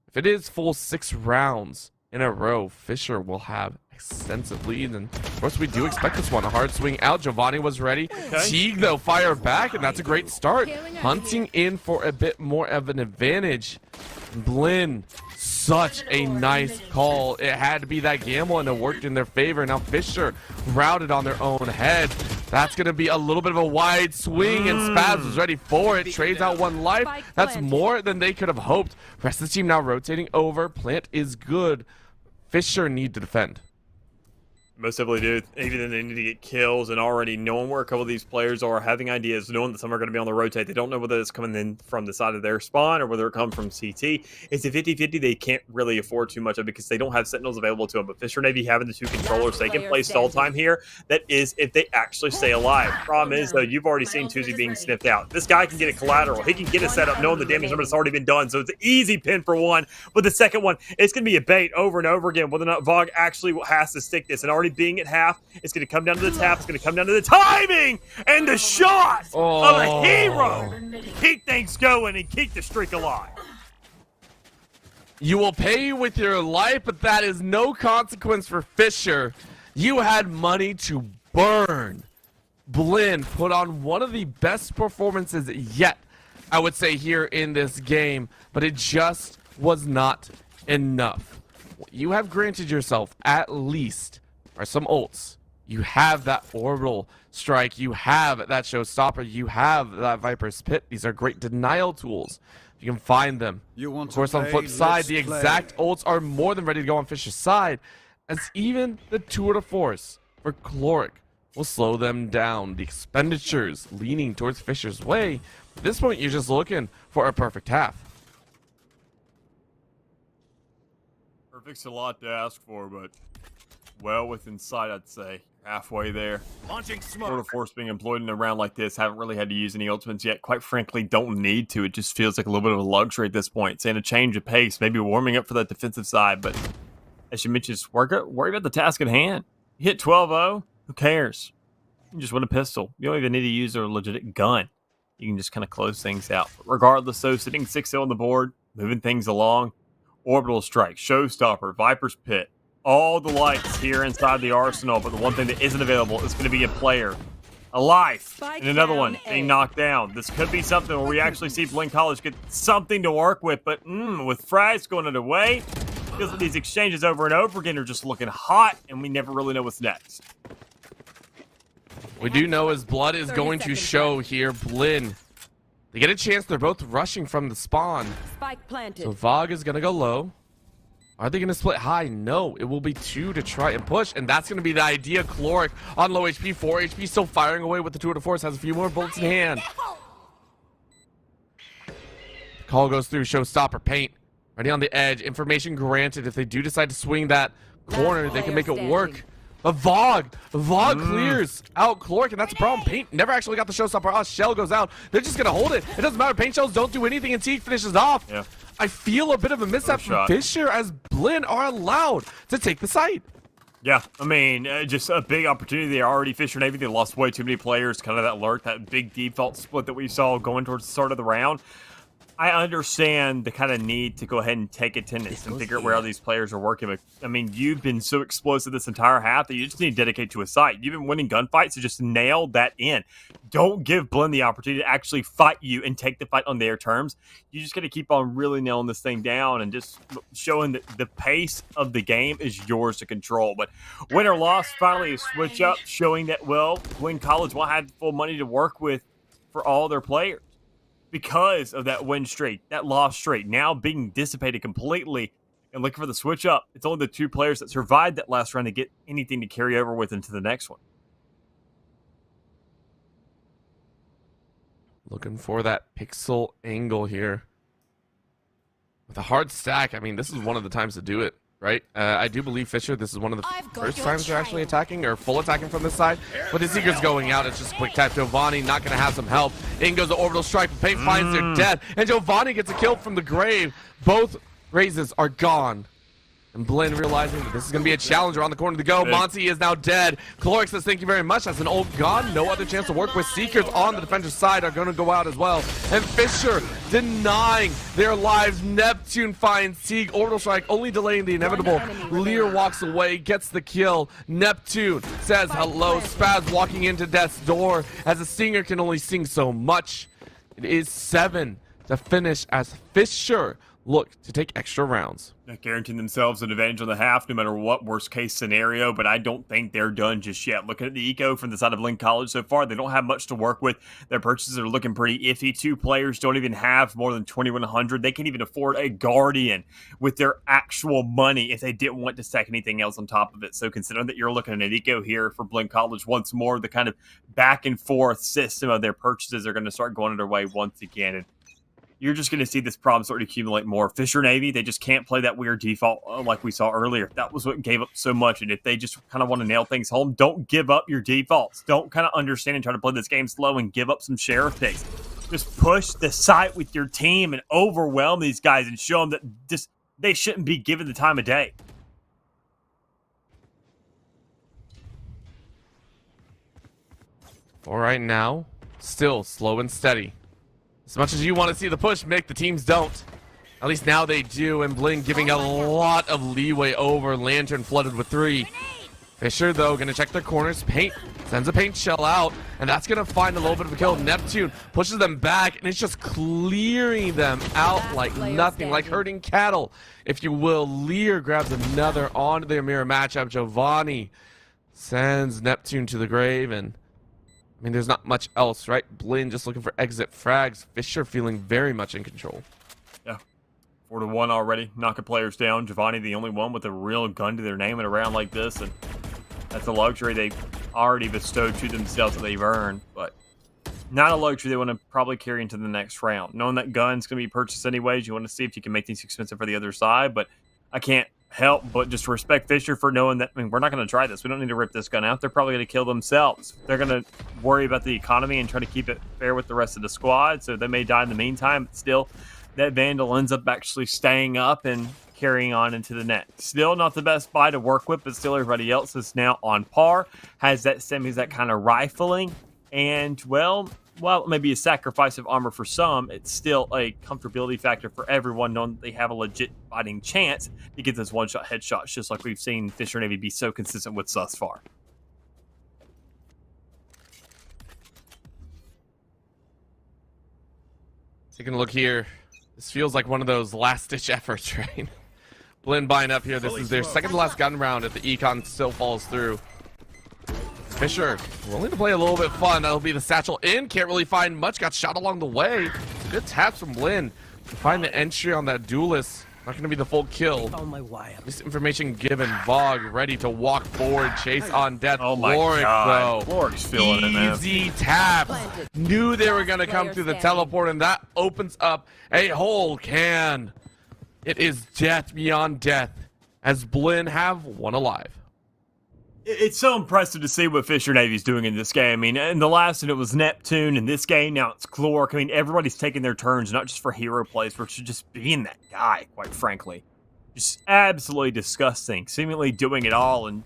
If it is full 6 rounds in a row, Fisher will have extensive lead, and of course we do expect this one. A hard swing out. Giovanni was ready. Teague, though, fire back, and that's a great start. Hunting in for a bit more of an advantage. Blinn, such a nice call. It had to be that gamble, and it worked in their favor. Now Fisher routed on their own head. That's going to be a little bit of a wide swing, and Spaz was ready for it. Trades out 1 life. That's more than they could have hoped. Rest of the team now rotating over. Plant is good. Fisher need to defend. Most definitely do. Even they need to get kills, and already knowing where a couple of these players are, having ideas, knowing that some are going to be on the rotate. They don't know whether it's coming in from the side of their spawn or whether it comes from CT. It's a 50-50. They can't really afford too much of it because they don't have Sentinels available to them. But Fisher Navy having the 2 controllers, they can play stall time here. That is if they actually stay alive. Problem is, though, you've already seen Toozy being sniffed out. This guy can get a collateral. He can get a setup knowing the damage number has already been done. So it's an easy pin for 1. But the second one, it's going to be a bait over and over again. Whether or not Vogue actually has to stick this. And already being at half, it's going to come down to the tap. It's going to come down to the timing and the shot of a hero. Keep things going and keep the streak alive. You will pay with your life, but that is no consequence for Fisher. You had money to burn. Blinn put on one of the best performances yet, I would say, here in this game, but it just was not enough. You have granted yourself at least are some ults. You have that orbital strike. You have that showstopper. You have that Viper's Pit. These are great denial tools. You can find them. Of course, on the flip side, the exact ults are more than ready to go on Fisher's side, as even the tour de force for Chloric will slow them down. The expenditures leaning towards Fisher's way. At this point, you're just looking for a perfect half. Perfect's a lot to ask for, but well within sight, I'd say. Halfway there. Launching smoke. Sort of force being employed in a round like this. Haven't really had to use any ultimates yet. Quite frankly, don't need to. It just feels like a little bit of a luxury at this point. Saying a change of pace, maybe warming up for that defensive side. But as you mentioned, just worry about the task at hand. You hit 12-0, who cares? You just win a pistol. You don't even need to use a legit gun. You can just kind of close things out. But regardless, though, sitting 6-0 on the board, moving things along. Orbital Strike, Showstopper, Viper's Pit. All the lights here inside the arsenal, but the one thing that isn't available is going to be a player. A life. And another one being knocked down. This could be something where we actually see Blinn College get something to work with, but with Frags going underway, feels like these exchanges over and over again are just looking hot, and we never really know what's next. We do know his blood is going to show here. Blinn. They get a chance. They're both rushing from the spawn. Spike planted. So Vog is going to go low. Are they going to split high? No. It will be 2 to try and push. And that's going to be the idea. Caloric on low HP. 4 HP. Still firing away with the 2 to force. Has a few more bullets in hand. Call goes through. Showstopper. Paint. Ready on the edge. Information granted. If they do decide to swing that corner, they can make it work. But Vog clears out Caloric, and that's a problem. Paint never actually got the Showstopper. Shell goes out. They're just going to hold it. It doesn't matter. Paint shells don't do anything, and Teague finishes off. Yeah. I feel a bit of a mishap from Fisher as Blinn are allowed to take the site. Yeah, I mean, just a big opportunity. They already Fisher Navy. They lost way too many players. Kind of that lurk, that big default split that we saw going towards the start of the round. I understand the kind of need to go ahead and take attendance and figure out where all these players are working. But, I mean, you've been so explosive this entire half that you just need to dedicate to a site. You've been winning gunfights, so just nail that in. Don't give Blinn the opportunity to actually fight you and take the fight on their terms. You just got to keep on really nailing this thing down and just showing that the pace of the game is yours to control. But win or loss, finally a switch up, showing that, well, Blinn College will have full money to work with for all their players. Because of that win streak, that loss streak, now being dissipated completely and looking for the switch up. It's only the 2 players that survived that last round to get anything to carry over with into the next one. Looking for that pixel angle here. With a hard stack, I mean, this is one of the times to do it, right? I do believe Fisher, this is one of the first times they're actually attacking or full attacking from this side. But the Seeker's going out. It's just a quick tap. Giovanni not going to have some help. In goes the Orbital Strike. Paint finds their death. And Giovanni gets a kill from the grave. Both raises are gone. And Blinn realizing that this is going to be a challenge around the corner to go. Monty is now dead. Caloric says thank you very much. That's an old gun. No other chance to work with. Seekers on the defender's side are going to go out as well. And Fisher denying their lives. Neptune finds Teague. Orbital Strike only delaying the inevitable. Lear walks away, gets the kill. Neptune says hello. Spaz walking into death's door as a singer can only sing so much. It is 7 to finish as Fisher look to take extra rounds. Not guaranteeing themselves an advantage on the half, no matter what worst case scenario, but I don't think they're done just yet. Looking at the eco from the side of Blinn College so far, they don't have much to work with. Their purchases are looking pretty iffy. 2 players don't even have more than 2,100. They can't even afford a Guardian with their actual money if they didn't want to stack anything else on top of it. So considering that you're looking at an eco here for Blinn College once more, the kind of back and forth system of their purchases are going to start going underway once again. And you're just going to see this problem sort of accumulate more. Fisher Navy, they just can't play that weird default like we saw earlier. That was what gave up so much. And if they just kind of want to nail things home, don't give up your defaults. Don't kind of understand and try to play this game slow and give up some sheriff picks. Just push the site with your team and overwhelm these guys and show them that they shouldn't be given the time of day. For right now, still slow and steady. As much as you want to see the push, Mick, the teams don't. At least now they do, and Blinn giving a lot of leeway over. Lantern flooded with 3. Fisher, though, going to check their corners. Paint sends a paint shell out, and that's going to find a little bit of a kill. Neptune pushes them back, and it's just clearing them out like nothing, like herding cattle, if you will. Lear grabs another onto their mirror matchup. Giovanni sends Neptune to the grave, and I mean, there's not much else, right? Blinn just looking for exit frags. Fisher feeling very much in control. Yeah. 4-1 already. Knocking players down. Giovanni, the only one with a real gun to their name in a round like this. And that's a luxury they've already bestowed to themselves that they've earned. But not a luxury they want to probably carry into the next round. Knowing that gun's going to be purchased anyways, you want to see if you can make things expensive for the other side. But I can't help but just respect Fisher for knowing that, I mean, we're not going to try this. We don't need to rip this gun out. They're probably going to kill themselves. They're going to worry about the economy and try to keep it fair with the rest of the squad, so they may die in the meantime, but still, that Vandal ends up actually staying up and carrying on into the net. Still not the best buy to work with, but still everybody else is now on par, has that semis, that kind of rifling, and, well, while it may be a sacrifice of armor for some, it's still a comfortability factor for everyone, knowing that they have a legit fighting chance to get those one-shot headshots, just like we've seen Fisher Navy be so consistent with thus far. Taking a look here. This feels like one of those last-ditch efforts, right? Blinn buying up here. This is their second to last gun round if the econ still falls through. Fisher willing to play a little bit fun. That'll be the satchel in. Can't really find much. Got shot along the way. Good taps from Blinn to find the entry on that duelist. Not going to be the full kill. Found my wire. Misinformation given. Vogue ready to walk forward. Chase on death. Oh my Lorik, God. though. Lorik's feeling it, man. Easy taps. Knew they were going to come through the teleport, and that opens up a whole can. It is death beyond death, as Blinn have one alive. It's so impressive to see what Fisher Navy's doing in this game. I mean, in the last one, it was Neptune. In this game, now it's Clork. I mean, everybody's taking their turns, not just for hero plays, but just being that guy, quite frankly. Just absolutely disgusting. Seemingly doing it all, and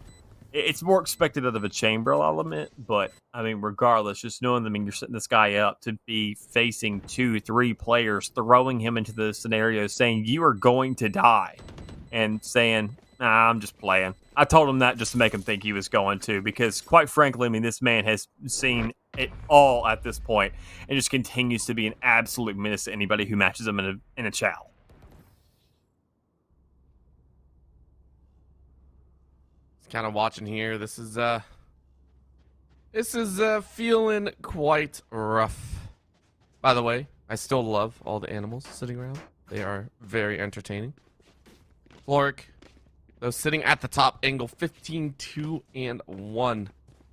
it's more expected out of a chamber, I'll admit. But, I mean, regardless, just knowing, I mean, you're setting this guy up to be facing 2-3 players, throwing him into the scenario, saying, you are going to die, and saying, nah, I'm just playing. I told him that just to make him think he was going to, because quite frankly, I mean, this man has seen it all at this point and just continues to be an absolute menace to anybody who matches him in a chow. Just kind of watching here. This is feeling quite rough. By the way, I still love all the animals sitting around. They are very entertaining. Lorik, though, sitting at the top angle, 15, 2, and 1.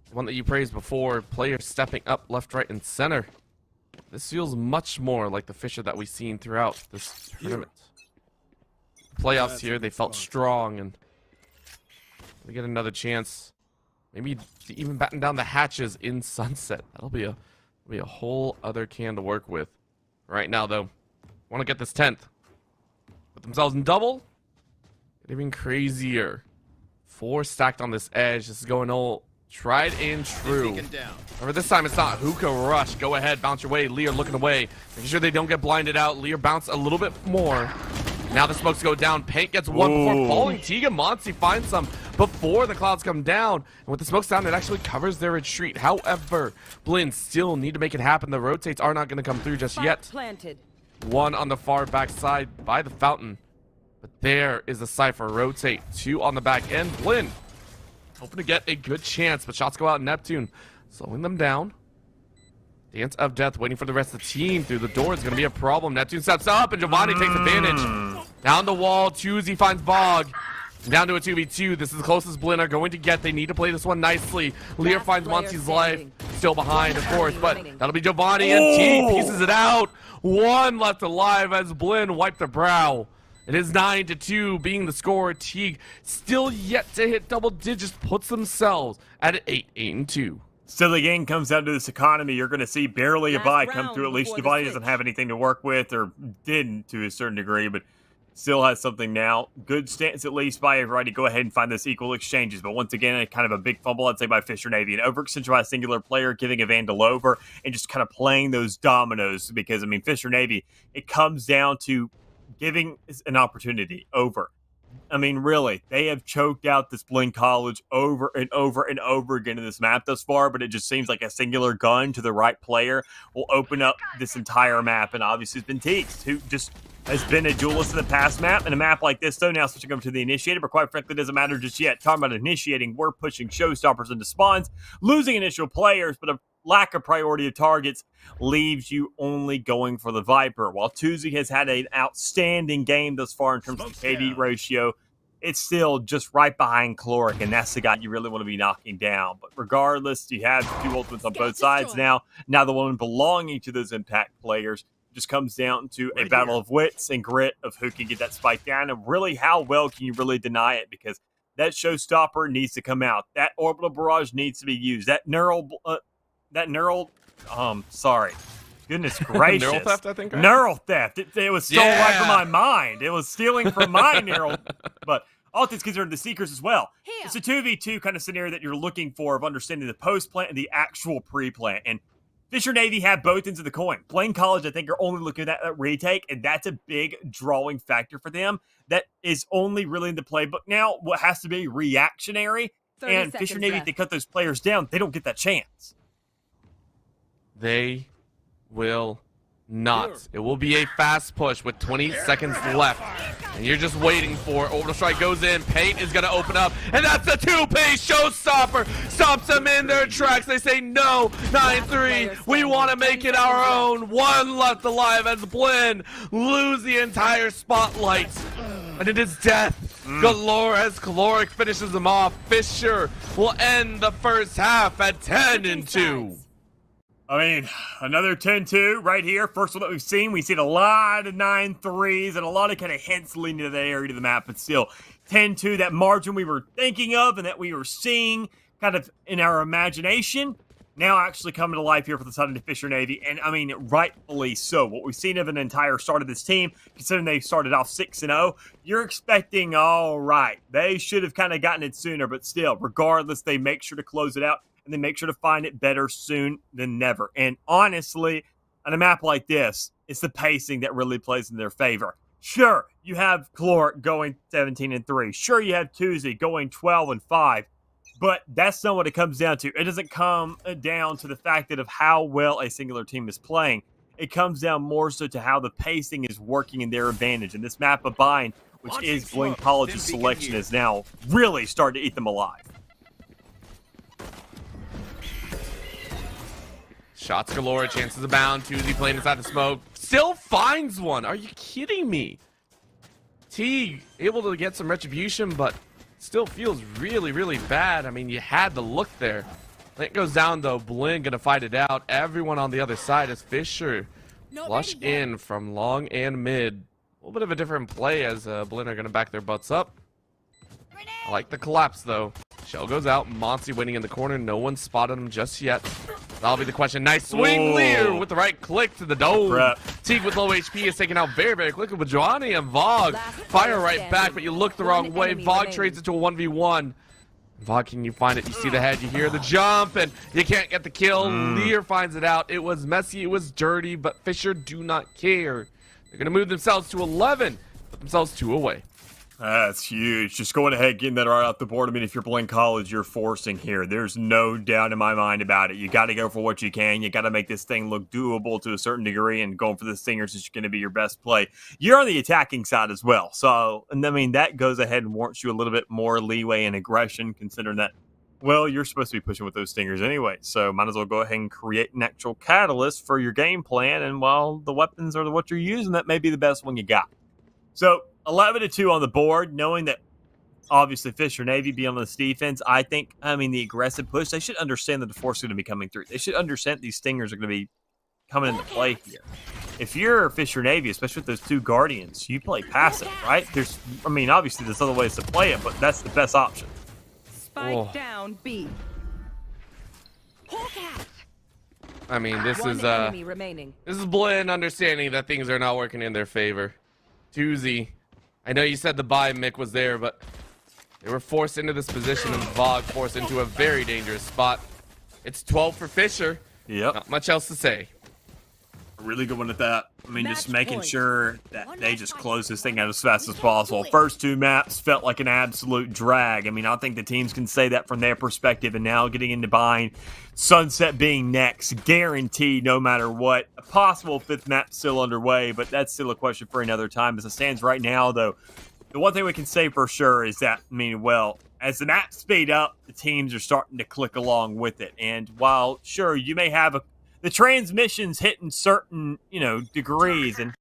The one that you praised before, players stepping up left, right, and center. This feels much more like the Fisher that we've seen throughout this tournament. Playoffs here, they felt strong, and we get another chance. Maybe to even batten down the hatches in Sunset. That'll be a whole other can to work with. Right now, though, want to get this 10th. Put themselves in double. Even crazier. 4 stacked on this edge. This is going all tried and true. However, this time it's not hookah rush. Go ahead, bounce your way. Lear looking away. Making sure they don't get blinded out. Lear bounce a little bit more. Now the smokes go down. Paint gets one before falling. Tiga Monty finds some before the clouds come down. And with the smokes down, it actually covers their retreat. However, Blinn still need to make it happen. The rotates are not going to come through just yet. Planted. One on the far back side by the fountain. But there is the Cypher rotate. 2 on the back end. Blinn hoping to get a good chance, but shots go out. Neptune slowing them down. Dance of Death waiting for the rest of the team through the door. It's going to be a problem. Neptune steps up, and Giovanni takes advantage. Down the wall, Tuesday finds Bog. Down to a 2v2. This is the closest Blinn are going to get. They need to play this one nicely. Lear finds Monty's life. Still behind, of course, but that'll be Giovanni, and T pieces it out. 1 left alive as Blinn wiped the brow. It is 9-2 being the score. Teague still yet to hit double digits, puts themselves at 8-2. Still, the game comes down to this economy. You're going to see barely a Last buy come round through. At least before the Giovanni doesn't switch. have anything to work with, or didn't to a certain degree, but still has something now. Good stance at least by everybody. Go ahead and find this equal exchanges. But once again, kind of a big fumble, I'd say, by Fisher Navy. An overextension by a singular player, giving a Vandal over, and just kind of playing those dominoes. Because, I mean, Fisher Navy, it comes down to giving an opportunity over. I mean, really, they have choked out this Blinn College over and over and over again in this map thus far, but it just seems like a singular gun to the right player will open up this entire map. And obviously it's been Teeks, who just has been a duelist in the past map. And a map like this, though, now switching over to the Initiator, but quite frankly, doesn't matter just yet. Talking about initiating, we're pushing showstoppers into spawns, losing initial players, but a lack of priority of targets leaves you only going for the Viper. While Tuesday has had an outstanding game thus far in terms of KD ratio, it's still just right behind Cloric, and that's the guy you really want to be knocking down. But regardless, you have 2 ultimates on both sides now. Now the one belonging to those impact players. just comes down to a battle of wits and grit of who can get that spike down, and really how well can you really deny it, because that showstopper needs to come out. That orbital barrage needs to be used. That sorry. Goodness gracious. Neural theft, I think. Right? Neural theft. It was stolen right from my mind. It was stealing from my neural. But all things considered, the Seekers as well. Here. It's a 2v2 kind of scenario that you're looking for of understanding the post-plant and the actual pre-plant. And Fisher Navy have both ends of the coin. Blinn College, I think, are only looking at that retake, and that's a big drawing factor for them. That is only really in the playbook now. What has to be reactionary. 30 And Fisher seconds Navy, if left. they cut those players down, they don't get that chance. They will not. It will be a fast push with 20 seconds left. And you're just waiting for it. Orbital Strike goes in. Paint is going to open up. And that's a two-piece showstopper. Stops them in their tracks. They say, no, 9-3. We want to make it our own. One left alive as Blinn lose the entire spotlight. And it is death. Galore as Caloric finishes them off. Fisher will end the first half at 10-2. I mean, another 10-2 right here. First one that we've seen. We've seen a lot of 9-3s and a lot of kind of hints leading to that area of the map, but still 10-2, that margin we were thinking of and that we were seeing kind of in our imagination, now actually coming to life here for the side of the Fisher Navy. And I mean, rightfully so. What we've seen of an entire start of this team, considering they started off 6-0, you're expecting, all right, they should have kind of gotten it sooner, but still, regardless, they make sure to close it out. And they make sure to find it better soon than never. And honestly, on a map like this, it's the pacing that really plays in their favor. Sure, you have Caloric going 17-3. Sure, you have Tuesday going 12-5. But that's not what it comes down to. It doesn't come down to the fact that of how well a singular team is playing. It comes down more so to how the pacing is working in their advantage. And this map of Bind, which is Blinn College's selection, is now really starting to eat them alive. Shots galore, chances abound. Tuesday playing inside the smoke. Still finds one. Are you kidding me? T able to get some retribution, but still feels really, really bad. I mean, you had the look there. It goes down though. Blinn gonna fight it out. Everyone on the other side is Fisher. Flush in from long and mid. A little bit of a different play as Blinn are gonna back their butts up. I like the collapse though. Shell goes out. Monty waiting in the corner. No one spotted him just yet. That'll be the question. Nice swing, Lear, with the right click to the dome. Teague with low HP is taken out very, very quickly. But Johnny and Vogue fire right back, but you look the wrong way. Vogue trades it to a 1v1. Vogue, can you find it? You see the head, you hear the jump, and you can't get the kill. Lear finds it out. It was messy, it was dirty, but Fisher do not care. They're going to move themselves to 11, put themselves 2 away. That's huge. Just going ahead, getting that right off the board. I mean, if you're Blinn College, you're forcing here. There's no doubt in my mind about it. You got to go for what you can. You got to make this thing look doable to a certain degree, and going for the Stingers is going to be your best play. You're on the attacking side as well. So, and I mean, that goes ahead and warrants you a little bit more leeway and aggression, considering that, well, you're supposed to be pushing with those Stingers anyway. So might as well go ahead and create an actual catalyst for your game plan. And while the weapons are what you're using, that may be the best one you got. So 11-2 on the board, knowing that obviously Fisher Navy be on this defense. I think, I mean, the aggressive push, they should understand that the force is going to be coming through. They should understand these Stingers are going to be coming into play here. If you're Fisher Navy, especially with those 2 Guardians, you play passive, right? There's, I mean, obviously there's other ways to play it, but that's the best option. Spike down B. I mean, this One is enemy remaining. this is Blinn understanding that things are not working in their favor. Tuesday, I know you said the buy Mick was there, but they were forced into this position and Vogue forced into a very dangerous spot. It's 12 for Fisher. Yep. Not much else to say. Really good one at that. I mean, just Match making point. sure that they just close this thing out as fast as possible. First 2 maps felt like an absolute drag. I mean, I think the teams can say that from their perspective. And now getting into Bind, Sunset being next, guaranteed no matter what. A possible 5th map still underway, but that's still a question for another time. As it stands right now, though, the one thing we can say for sure is that, I mean, well, as the maps speed up, the teams are starting to click along with it. And while, sure, you may have the transmissions hitting certain, degrees and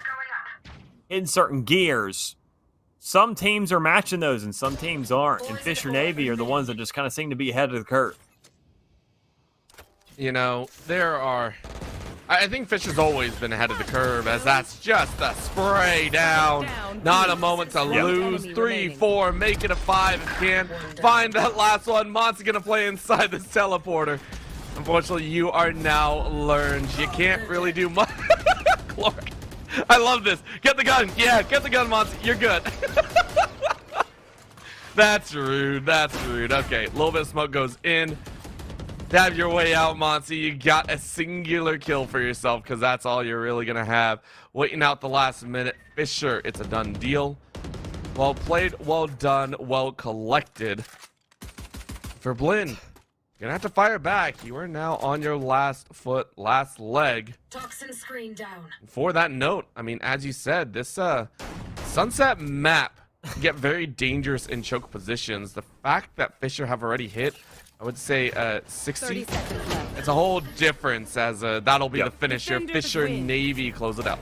hitting certain gears, some teams are matching those and some teams aren't. And Fisher Navy are the ones that just kind of seem to be ahead of the curve. You know, there are... I think Fisher's always been ahead of the curve, as that's just a spray down. Not a moment to lose. 3, 4, make it a 5 if you can. Find that last one. Monty's gonna play inside this teleporter. Unfortunately, you are now learned. You can't really do much. Glory. I love this. Get the gun. Yeah, get the gun, Monty. You're good. That's rude. That's rude. Okay, a little bit of smoke goes in. Dab your way out, Monty. You got a singular kill for yourself because that's all you're really going to have. Waiting out the last minute. Fisher, it's a done deal. Well played, well done, well collected. For Blinn, you're going to have to fire back. You are now on your last foot, last leg. Toxin screen down. For that note, I mean, as you said, this Sunset map can get very dangerous in choke positions. The fact that Fisher have already hit, I would say 60. 30 seconds left. It's a whole difference as that'll be the finisher. Defenders Fisher win. Navy close it out.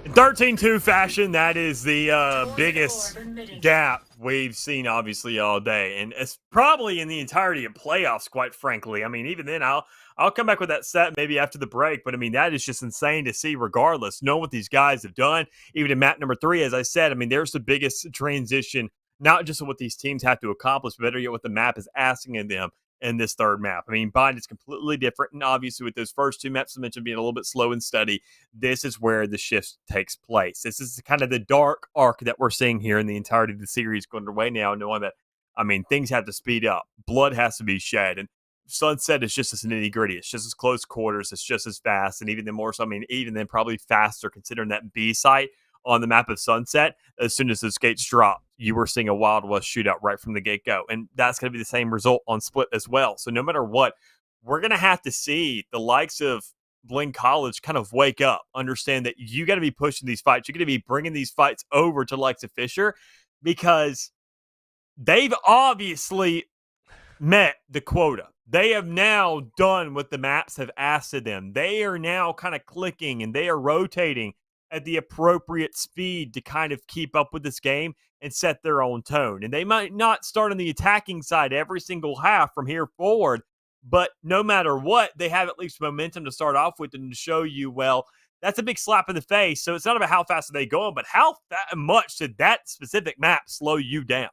In 13-2 fashion, that is the biggest gap we've seen, obviously, all day. And it's probably in the entirety of playoffs, quite frankly. I mean, even then, I'll come back with that set maybe after the break. But, I mean, that is just insane to see regardless. Know what these guys have done. Even in map number 3, as I said, I mean, there's the biggest transition, not just what these teams have to accomplish, but better yet what the map is asking of them in this third map. I mean, Bind is completely different, and obviously with those first 2 maps I mentioned being a little bit slow and steady, this is where the shift takes place. This is kind of the dark arc that we're seeing here in the entirety of the series going underway now, knowing that, I mean, things have to speed up. Blood has to be shed, and Sunset is just as nitty-gritty. It's just as close quarters. It's just as fast, and even then more so, I mean, even then probably faster considering that B site on the map of Sunset. As soon as those gates drop, you were seeing a Wild West shootout right from the get-go. And that's going to be the same result on Split as well. So no matter what, we're going to have to see the likes of Blinn College kind of wake up, understand that you got to be pushing these fights. You're going to be bringing these fights over to the likes of Fisher because they've obviously met the quota. They have now done what the maps have asked of them. They are now kind of clicking and they are rotating at the appropriate speed to kind of keep up with this game and set their own tone. And they might not start on the attacking side every single half from here forward, but no matter what, they have at least momentum to start off with and to show you, well, that's a big slap in the face. So it's not about how fast are they going, but how much did that specific map slow you down?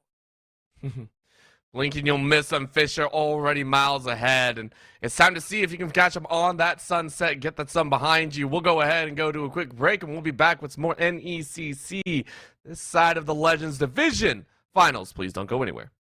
Lincoln, you'll miss him. Fisher already miles ahead, and it's time to see if you can catch him on that Sunset, get that sun behind you. We'll go ahead and go to a quick break, and we'll be back with some more NECC, this side of the Legends Division Finals. Please don't go anywhere.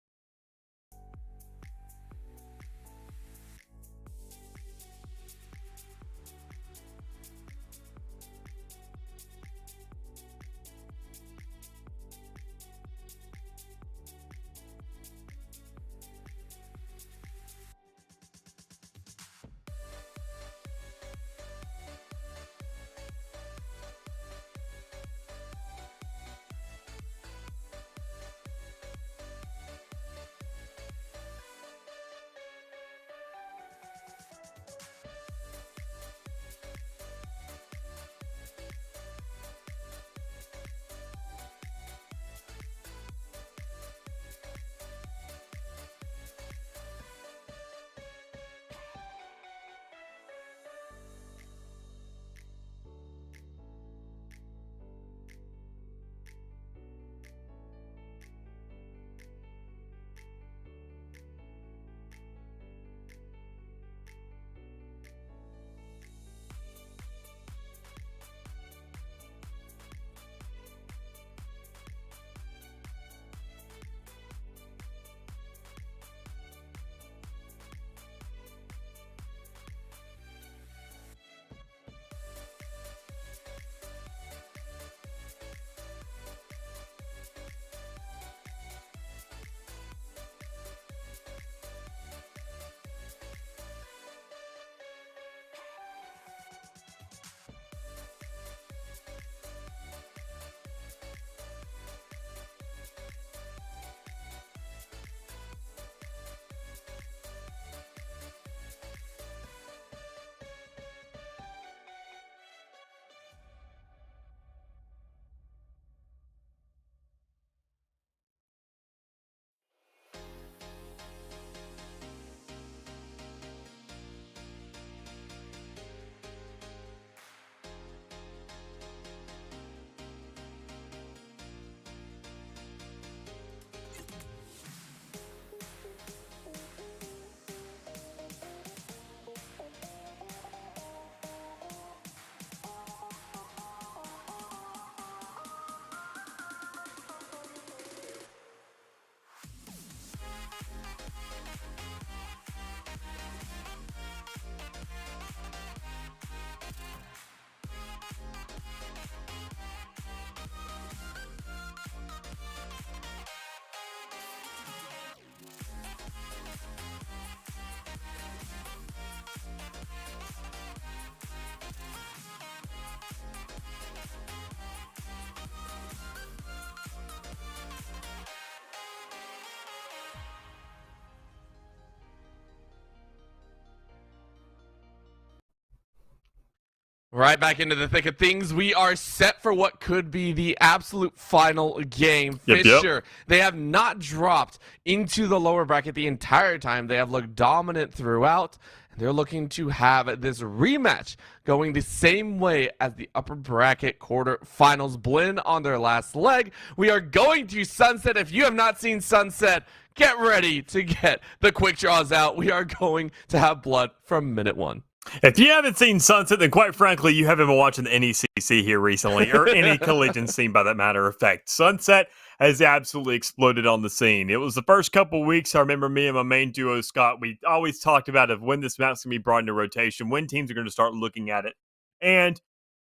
Right back into the thick of things. We are set for what could be the absolute final game. Yep. Fisher, they have not dropped into the lower bracket the entire time. They have looked dominant throughout. And they're looking to have this rematch going the same way as the upper bracket quarterfinals. Blinn on their last leg. We are going to Sunset. If you have not seen Sunset, get ready to get the quick draws out. We are going to have blood from minute one. If you haven't seen Sunset, then quite frankly, you haven't been watching the NECC here recently, or any collision scene by that matter of fact. Sunset has absolutely exploded on the scene. It was the first couple weeks, I remember me and my main duo, Scott, we always talked about of when this map's going to be brought into rotation, when teams are going to start looking at it. And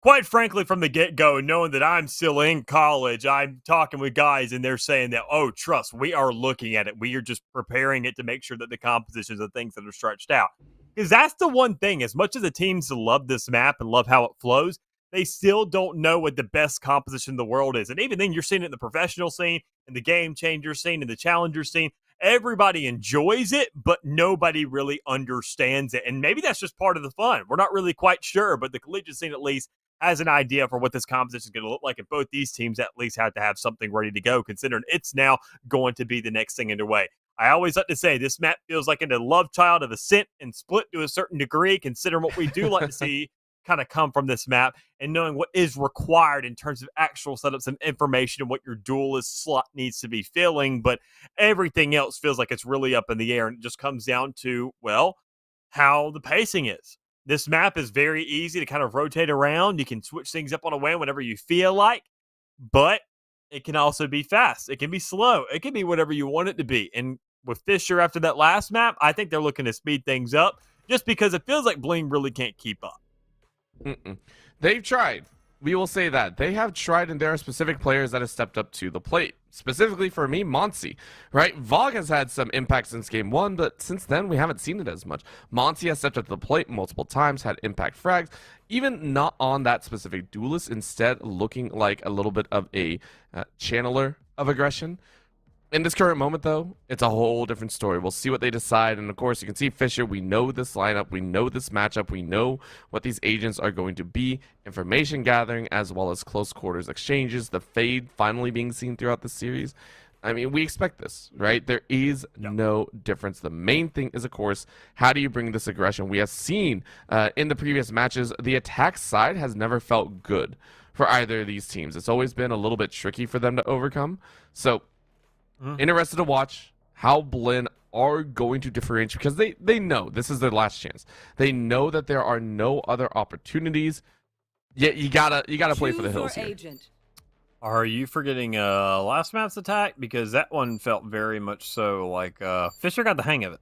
quite frankly, from the get-go, knowing that I'm still in college, I'm talking with guys and they're saying that, oh, trust, we are looking at it. We are just preparing it to make sure that the compositions of things that are stretched out. Because that's the one thing, as much as the teams love this map and love how it flows, they still don't know what the best composition in the world is. And even then, you're seeing it in the professional scene, in the game changer scene, in the challenger scene. Everybody enjoys it, but nobody really understands it. And maybe that's just part of the fun. We're not really quite sure, but the collegiate scene at least has an idea for what this composition is going to look like. And both these teams at least have to have something ready to go, considering it's now going to be the next thing underway. I always like to say this map feels like a love child of Ascent and Split to a certain degree, considering what we do like to see kind of come from this map and knowing what is required in terms of actual setups and information and what your duelist slot needs to be filling. But everything else feels like it's really up in the air, and it just comes down to, well, how the pacing is. This map is very easy to kind of rotate around. You can switch things up on a whim whenever you feel like, but it can also be fast. It can be slow. It can be whatever you want it to be. And with Fisher after that last map, I think they're looking to speed things up just because it feels like Blinn really can't keep up. They've tried. We will say that. They have tried, and there are specific players that have stepped up to the plate. Specifically for me, Monty, right? Vog has had some impact since game one, but since then, we haven't seen it as much. Monty has stepped up to the plate multiple times, had impact frags, even not on that specific duelist, instead looking like a little bit of a channeler of aggression. In this current moment, though, it's a whole different story. We'll see what they decide. And, of course, you can see Fisher. We know this lineup. We know this matchup. We know what these agents are going to be. Information gathering as well as close quarters exchanges. The fade finally being seen throughout the series. I mean, we expect this, right? There is no difference. The main thing is, of course, how do you bring this aggression? We have seen in the previous matches, the attack side has never felt good for either of these teams. It's always been a little bit tricky for them to overcome. So, interested to watch how Blinn are going to differentiate, because they know this is their last chance. They know that there are no other opportunities. Yet you gotta play for the hills here. Agent. Are you forgetting last map's attack? Because that one felt very much so like Fisher got the hang of it.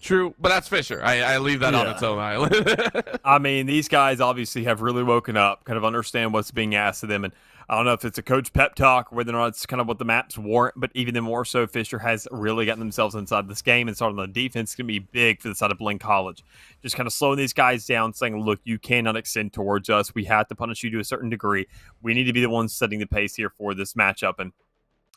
True, but that's Fisher. I leave that on its own island. I mean, these guys obviously have really woken up, kind of understand what's being asked of them, and I don't know if it's a coach pep talk or whether or not it's kind of what the maps warrant, but even then more so, Fisher has really gotten themselves inside this game and starting on the defense. It's going to be big for the side of Blinn College. Just kind of slowing these guys down, saying, look, you cannot extend towards us. We have to punish you to a certain degree. We need to be the ones setting the pace here for this matchup, and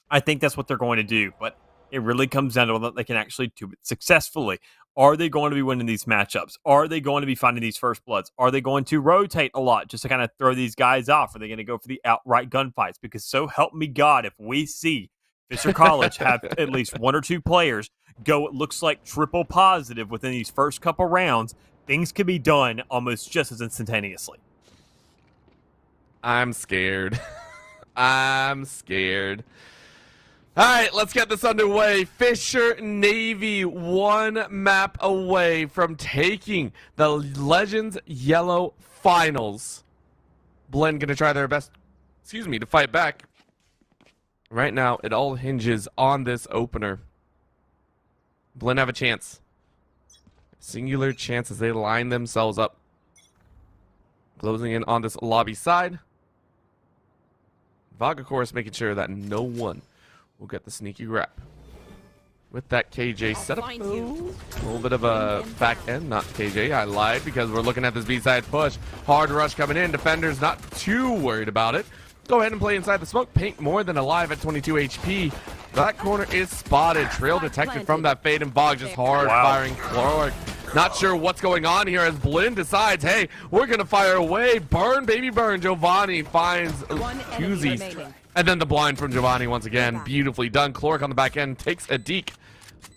I think that's what they're going to do, but it really comes down to whether they can actually do it successfully. Are they going to be winning these matchups? Are they going to be finding these first bloods? Are they going to rotate a lot just to kind of throw these guys off? Are they going to go for the outright gunfights? Because so help me God, if we see Fisher College have at least one or two players go, it looks like triple positive within these first couple rounds, things could be done almost just as instantaneously. I'm scared. I'm scared. All right, let's get this underway. Fisher Navy one map away from taking the Legends Yellow Finals. Blinn going to try their best, to fight back. Right now, it all hinges on this opener. Blinn have a chance. Singular chance as they line themselves up. Closing in on this lobby side. Vog, of course, making sure that no one will get the sneaky wrap. With that KJ setup, a little bit of a back end, not KJ, I lied, because we're looking at this B-side push. Hard rush coming in, defenders not too worried about it. Go ahead and play inside the smoke, Paint more than alive at 22 HP. That corner is spotted, trail detected from that fade, and Vog just hard firing forward. Not sure what's going on here as Blinn decides, hey, we're going to fire away. Burn, baby, burn. Giovanni finds One enemy Hughes. remaining. And then the blind from Giovanni once again. Beautifully done. Cloric on the back end takes a deke.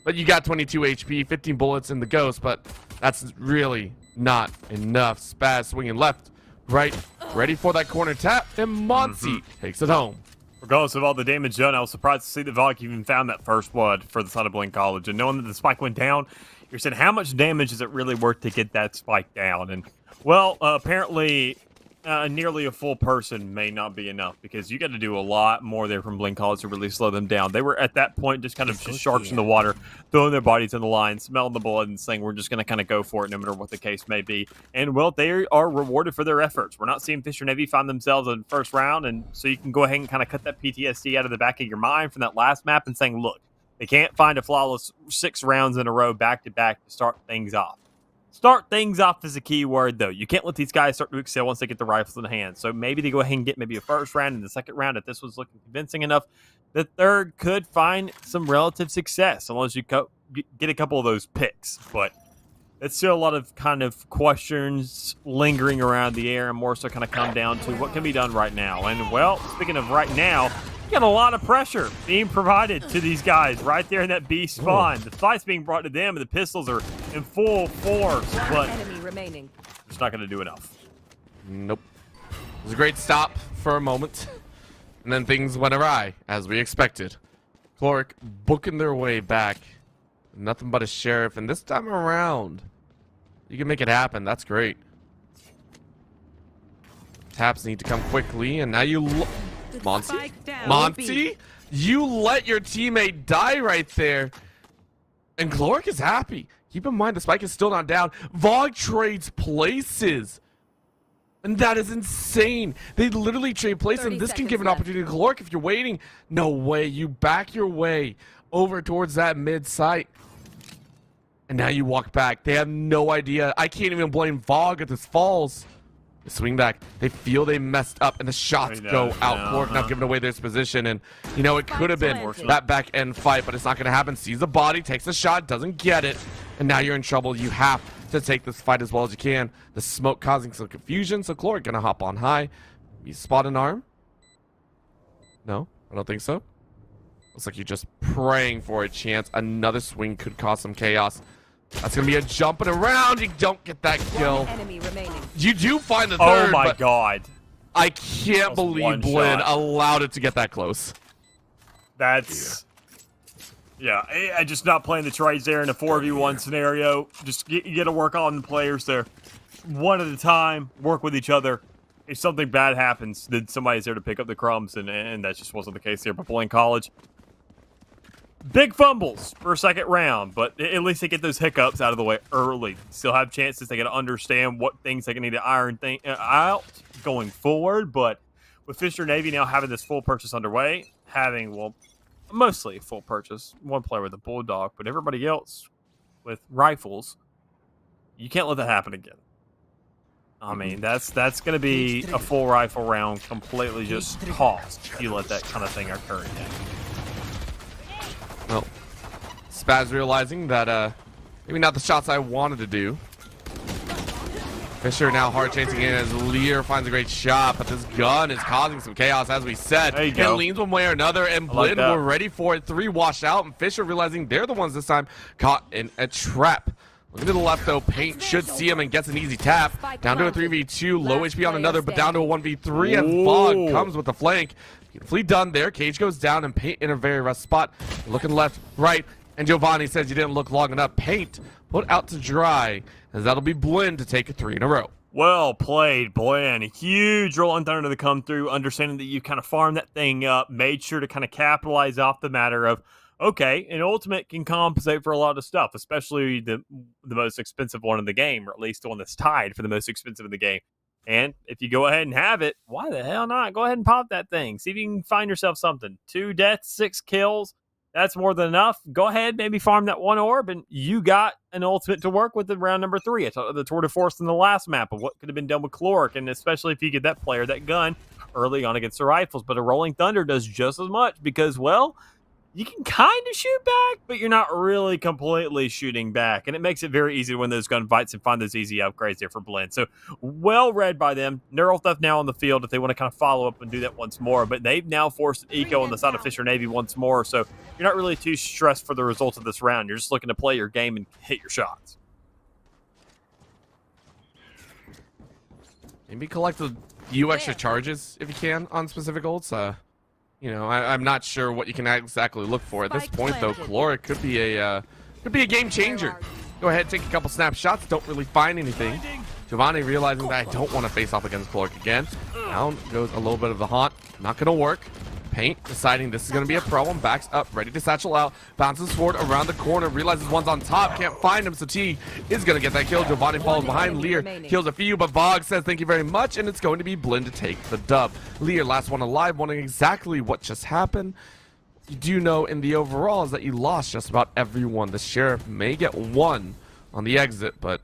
But you got 22 HP, 15 bullets in the ghost, but that's really not enough. Spaz swinging left, right, ready for that corner tap, and Monty takes it home. Regardless of all the damage done, I was surprised to see that Volk even found that first blood for the side of Blinn College. And knowing that the spike went down, you're saying, how much damage is it really worth to get that spike down? And, well, apparently, nearly a full person may not be enough because you got to do a lot more there from Blinn College to really slow them down. They were at that point just kind of just sharks in the water, throwing their bodies in the line, smelling the blood, and saying, we're just going to kind of go for it no matter what the case may be. And, well, they are rewarded for their efforts. We're not seeing Fisher Navy find themselves in the first round, and so you can go ahead and kind of cut that PTSD out of the back of your mind from that last map and saying, look, they can't find a flawless 6 rounds in a row back-to-back to start things off. Start things off is a key word, though. You can't let these guys start to excel once they get the rifles in hand. So maybe they go ahead and get maybe a first round and the second round. If this was looking convincing enough, the third could find some relative success, unless you get a couple of those picks. But it's still a lot of kind of questions lingering around the air, and more so kind of come down to what can be done right now. And, well, speaking of right now, you got a lot of pressure being provided to these guys right there in that B spawn. The fight's being brought to them, and the pistols are in full force, but Enemy remaining. it's not going to do enough. Nope. It was a great stop for a moment, and then things went awry, as we expected. Cloric booking their way back. Nothing but a sheriff, and this time around, you can make it happen. That's great. Taps need to come quickly, and now you... Monty? Spike down. Monty? You let your teammate die right there. And Cloric is happy. Keep in mind, the spike is still not down. Vogue trades places. And that is insane. They literally trade places, and this can give an opportunity to Cloric if you're waiting. No way. You back your way over towards that mid site. And now you walk back. They have no idea. I can't even blame Vogue if this falls. They swing back. They feel they messed up, and the shots go out. Cloric now giving away their position, and you know it could have been that back end fight, but it's not going to happen. Sees the body, takes a shot, doesn't get it, and now you're in trouble. You have to take this fight as well as you can. The smoke causing some confusion, so Cloric gonna hop on high. You spot an arm? No, I don't think so. Looks like you're just praying for a chance. Another swing could cause some chaos. That's gonna be a jumping around. You don't get that kill. One enemy remaining. You do find the third. Oh my but god. I can't believe one Blinn shot. allowed it to get that close. That's... Yeah, I just not playing the trades there in a 4v1 scenario. Just you got to work on the players there. One at a time, work with each other. If something bad happens, then somebody's there to pick up the crumbs, and that just wasn't the case here. But Blinn College, big fumbles for a second round, but at least they get those hiccups out of the way early. Still have chances. They got to understand what things they can need to iron out going forward. But with Fisher Navy now having this full purchase underway, having, well, mostly full purchase, one player with a bulldog, but everybody else with rifles, you can't let that happen again. I mean, that's going to be a full rifle round completely just tossed if you let that kind of thing occur again. Well, Spaz realizing that maybe not the shots I wanted to do. Fisher now hard chasing in as Lear finds a great shot, but this gun is causing some chaos, as we said. There you go. It leans one way or another, and like Blinn that. were ready for it. 3 washed out, and Fisher realizing they're the ones this time caught in a trap. Looking to the left, though, Paint should see him and gets an easy tap. Down to a 3v2, low HP on another, but down to a 1v3 as Vog comes with the flank. Beautifully done there. Cage goes down, and Paint in a very rough spot. Looking left, right, and Giovanni says you didn't look long enough. Paint put out to dry, as that'll be Blinn to take a 3 in a row. Well played, Blinn. Huge roll on Thunder to come through, understanding that you kind of farmed that thing up, made sure to kind of capitalize off the matter of, okay, an ultimate can compensate for a lot of stuff, especially the most expensive one in the game, or at least the one that's tied for the most expensive in the game. And if you go ahead and have it, why the hell not? Go ahead and pop that thing. See if you can find yourself something. 2 deaths, 6 kills. That's more than enough. Go ahead, maybe farm that 1 orb, and you got an ultimate to work with in round number 3. I talked the tour de force in the last map of what could have been done with Cloric, and especially if you get that player, that gun, early on against the rifles. But a Rolling Thunder does just as much because, well, you can kind of shoot back, but you're not really completely shooting back. And it makes it very easy to win those gunfights and find those easy upgrades there for Blinn. So well read by them. Neural Theft now on the field if they want to kind of follow up and do that once more. But they've now forced an eco on the side of Fisher Navy once more. So you're not really too stressed for the results of this round. You're just looking to play your game and hit your shots. Maybe collect a few extra charges if you can on specific ults. You know, I'm not sure what you can exactly look for at this Spike point, though. planted. Caloric could be a game changer. Go ahead, take a couple snapshots. Don't really find anything. Giovanni realizing that I don't want to face off against Caloric again. Down goes a little bit of the haunt. Not going to work. Paint deciding this is going to be a problem. Backs up, ready to satchel out. Bounces forward around the corner. Realizes one's on top. Can't find him. So T is going to get that kill. Giovanni falls behind. Lear kills a few, but Vogue says thank you very much. And it's going to be Blinn to take the dub. Lear, last one alive, wondering exactly what just happened. You do know in the overall is that you lost just about everyone. The Sheriff may get one on the exit, but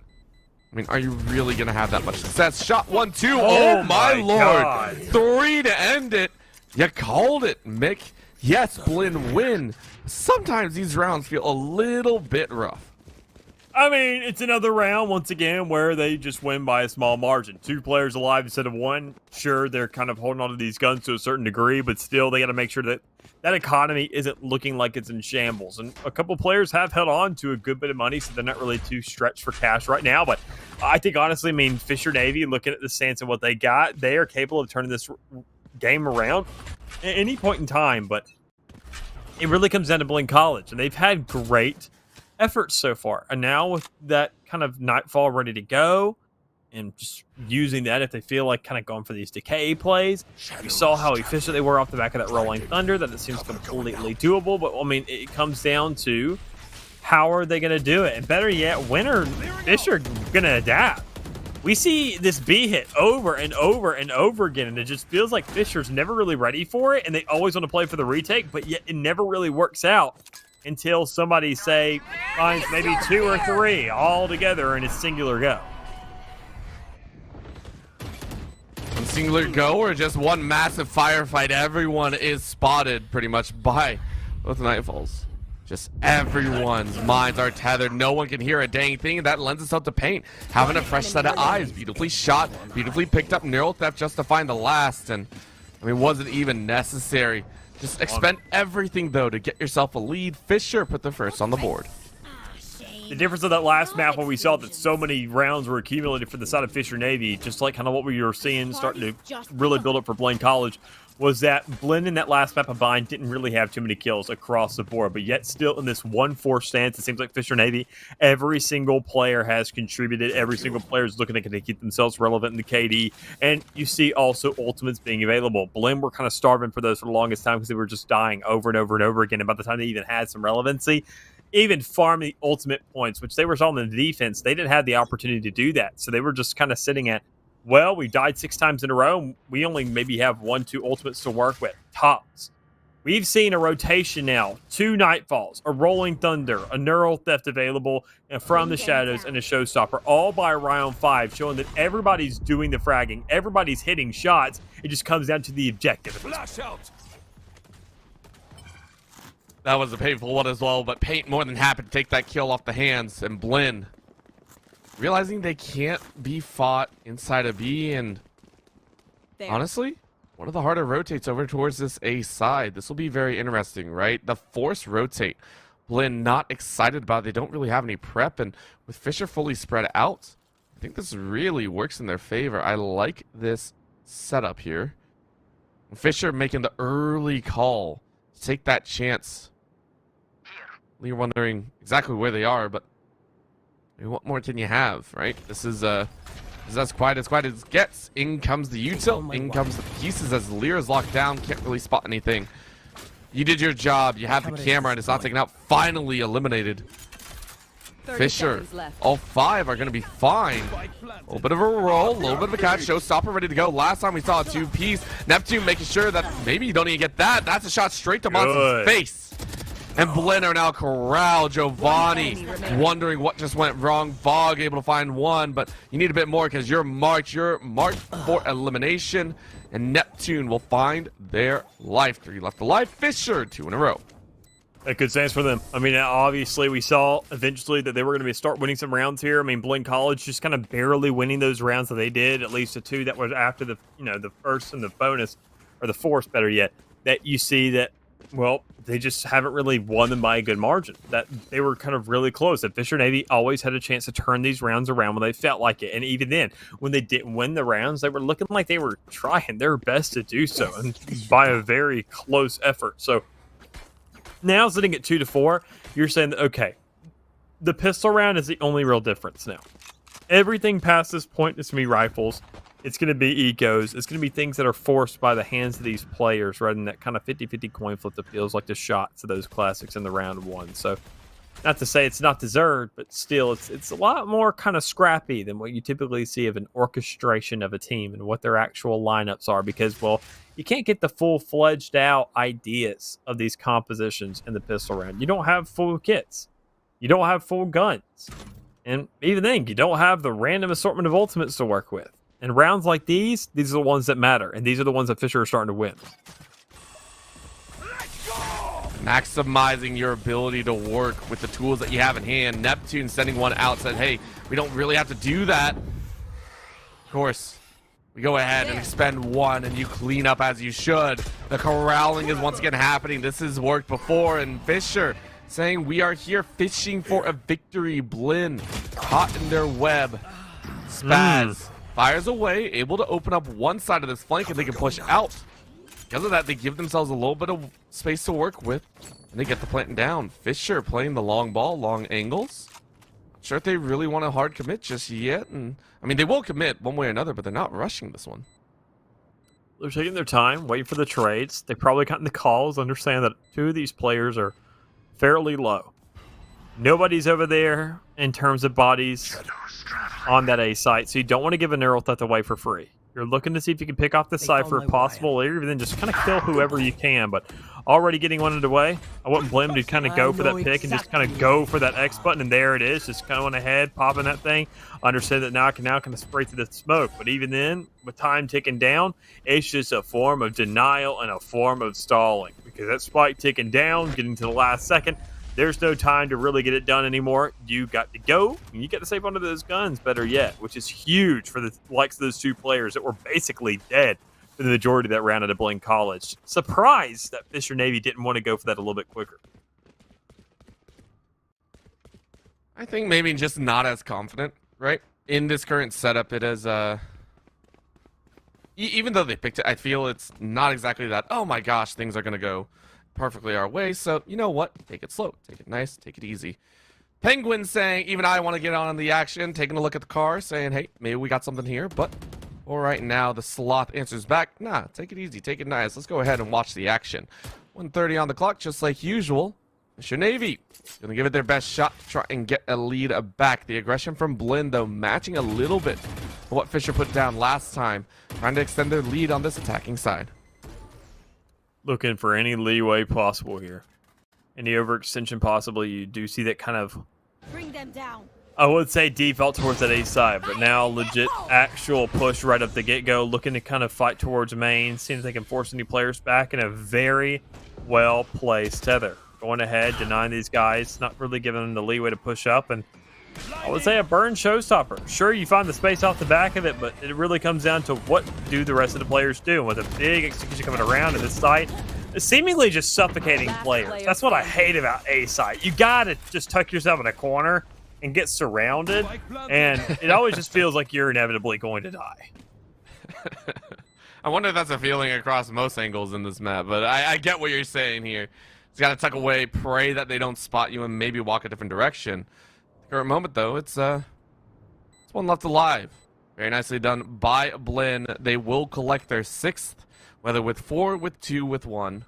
I mean, are you really going to have that much success? Shot 1-2. Oh my lord. God. 3 to end it. You called it, Mick. Yes, Blinn win. Sometimes these rounds feel a little bit rough. I mean, it's another round, once again, where they just win by a small margin. 2 players alive instead of 1. Sure, they're kind of holding on to these guns to a certain degree, but still, they got to make sure that that economy isn't looking like it's in shambles. And a couple players have held on to a good bit of money, so they're not really too stretched for cash right now. But I think, honestly, I mean, Fisher Navy, looking at the stance of what they got, they are capable of turning this game around at any point in time. But it really comes down to Blinn College, and they've had great efforts so far. And now with that kind of Nightfall ready to go, and just using that if they feel like kind of going for these decay plays. You saw how efficient they were off the back of that Rolling Thunder, that it seems completely doable. But, I mean, it comes down to how are they going to do it? And better yet, when are Fisher going to adapt? We see this B hit over and over and over again, and it just feels like Fisher's never really ready for it, and they always want to play for the retake, but yet it never really works out until somebody, say, finds maybe 2 or 3 all together in a singular go. One singular go or just one massive firefight. Everyone is spotted pretty much by both Nightfalls. Just everyone's minds are tethered. No one can hear a dang thing, and that lends itself to Paint. Having a fresh set of eyes. Beautifully shot. Beautifully picked up Neural Theft just to find the last. And, I mean, wasn't even necessary. Just expend everything, though, to get yourself a lead. Fisher put the first on the board. The difference of that last map when we saw that so many rounds were accumulated for the side of Fisher Navy, just like kind of what we were seeing starting to really build up for Blinn College, was that Blinn in that last map of Bind didn't really have too many kills across the board, but yet still in this 1-4 stance, it seems like Fisher Navy, every single player has contributed, every single player is looking to keep themselves relevant in the KD, and you see also ultimates being available. Blinn were kind of starving for those for the longest time because they were just dying over and over and over again, and by the time they even had some relevancy, even farm the ultimate points, which they were on the defense, they didn't have the opportunity to do that. So they were just kind of sitting at, well, we died 6 times in a row, and we only maybe have 1-2 ultimates to work with, tops. We've seen a rotation now, 2 Nightfalls, a Rolling Thunder, a Neural Theft available, and From the Shadows, and a Showstopper, all by round 5, showing that everybody's doing the fragging, everybody's hitting shots. It just comes down to the objective. Flash out. That was a painful one as well, but Paint more than happy to take that kill off the hands. And Blinn, realizing they can't be fought inside of B, and honestly, one of the harder rotates over towards this A side. This will be very interesting, right? The force rotate. Blinn not excited about it. They don't really have any prep, and with Fisher fully spread out, I think this really works in their favor. I like this setup here. Fisher making the early call to take that chance. You're wondering exactly where they are, but I mean, what more can you have, right? This is as quiet as it gets. In comes the util, in comes the pieces as Lear is locked down, can't really spot anything. You did your job, you have the camera, and it's not taken out. Finally eliminated. Fisher, all 5 are going to be fine. A little bit of a roll, a little bit of a catch. Showstopper ready to go. Last time we saw a 2-piece. Neptune making sure that maybe you don't even get that. That's a shot straight to Monson's face. And Blinn are now corralled. Giovanni wondering what just went wrong. Vogue able to find 1, but you need a bit more because you're marked for elimination. And Neptune will find their life. 3 left alive. Fisher, 2 in a row. A good stance for them. I mean, obviously, we saw eventually that they were going to start winning some rounds here. I mean, Blinn College just kind of barely winning those rounds that they did, at least the two that was after the, the first and the bonus, or the fourth, better yet, that you see that, well, they just haven't really won them by a good margin. That they were kind of really close. That Fisher Navy always had a chance to turn these rounds around when they felt like it. And even then, when they didn't win the rounds, they were looking like they were trying their best to do so, and by a very close effort. So now sitting at 2-4, you're saying that, okay, the pistol round is the only real difference now. Everything past this point is going to be rifles. It's going to be ecos. It's going to be things that are forced by the hands of these players rather than that kind of 50-50 coin flip that feels like the shots of those classics in the round one. So not to say it's not deserved, but still it's a lot more kind of scrappy than what you typically see of an orchestration of a team and what their actual lineups are, because, well, you can't get the full-fledged out ideas of these compositions in the pistol round. You don't have full kits. You don't have full guns. And even then, you don't have the random assortment of ultimates to work with. And rounds like these are the ones that matter. And these are the ones that Fisher are starting to win. Maximizing your ability to work with the tools that you have in hand. Neptune sending one out, said, hey, we don't really have to do that. Of course, we go ahead and expend one, and you clean up as you should. The corralling is once again happening. This has worked before, and Fisher saying, we are here fishing for a victory. Blinn caught in their web. Spaz fires away, able to open up one side of this flank, and they can push out. Because of that, they give themselves a little bit of space to work with, and they get the planting down. Fisher playing the long ball, long angles. Not sure if they really want to hard commit just yet. And I mean, they will commit one way or another, but they're not rushing this one. They're taking their time, waiting for the trades. They probably gotten the calls, understand that two of these players are fairly low. Nobody's over there in terms of bodies on that A site, so you don't want to give a neural threat away for free. You're looking to see if you can pick off the Cypher if possible, or even just kind of kill whoever you can, but already getting one underway. I want Blinn to kind of go for that pick and just kind of go for that X button, and there it is, just kind of went ahead, popping that thing. Understand that now I can kind of spray through the smoke, but even then, with time ticking down, it's just a form of denial and a form of stalling, because that spike ticking down, getting to the last second, there's no time to really get it done anymore. You got to go, and you got to save onto those guns, better yet, which is huge for the likes of those two players that were basically dead for the majority of that round at Blinn College. Surprised that Fisher Navy didn't want to go for that a little bit quicker. I think maybe just not as confident, right? In this current setup, it is, even though they picked it, I feel it's not exactly that, oh my gosh, things are going to go perfectly our way. So you know what, take it slow, take it nice, take it easy. Penguin saying, even I want to get on the action, taking a look at the car, saying, hey, maybe we got something here. But all right, now the Sloth answers back, nah, take it easy, take it nice, let's go ahead and watch the action. 1:30 on the clock, just like usual. Fisher Navy gonna give it their best shot to try and get a lead back. The aggression from Blinn, though, matching a little bit of what Fisher put down last time, trying to extend their lead on this attacking side. Looking for any leeway possible here. Any overextension possible. You do see that kind of, Bring them down. I would say, default towards that A side, but now legit actual push right up the get-go, looking to kind of fight towards main, seeing if they can force any players back in a very well-placed tether. Going ahead, denying these guys, not really giving them the leeway to push up, and I would say a burn showstopper. Sure, you find the space off the back of it, but it really comes down to what do the rest of the players do. With a big execution coming around at this site, seemingly just suffocating players. That's what I hate about A site. You gotta just tuck yourself in a corner and get surrounded, and it always just feels like you're inevitably going to die. I wonder if that's a feeling across most angles in this map, but I get what you're saying here. You gotta tuck away, pray that they don't spot you, and maybe walk a different direction. Current moment, though, it's one left alive. Very nicely done by Blinn. They will collect their 6th, whether with 4, with 2, with 1,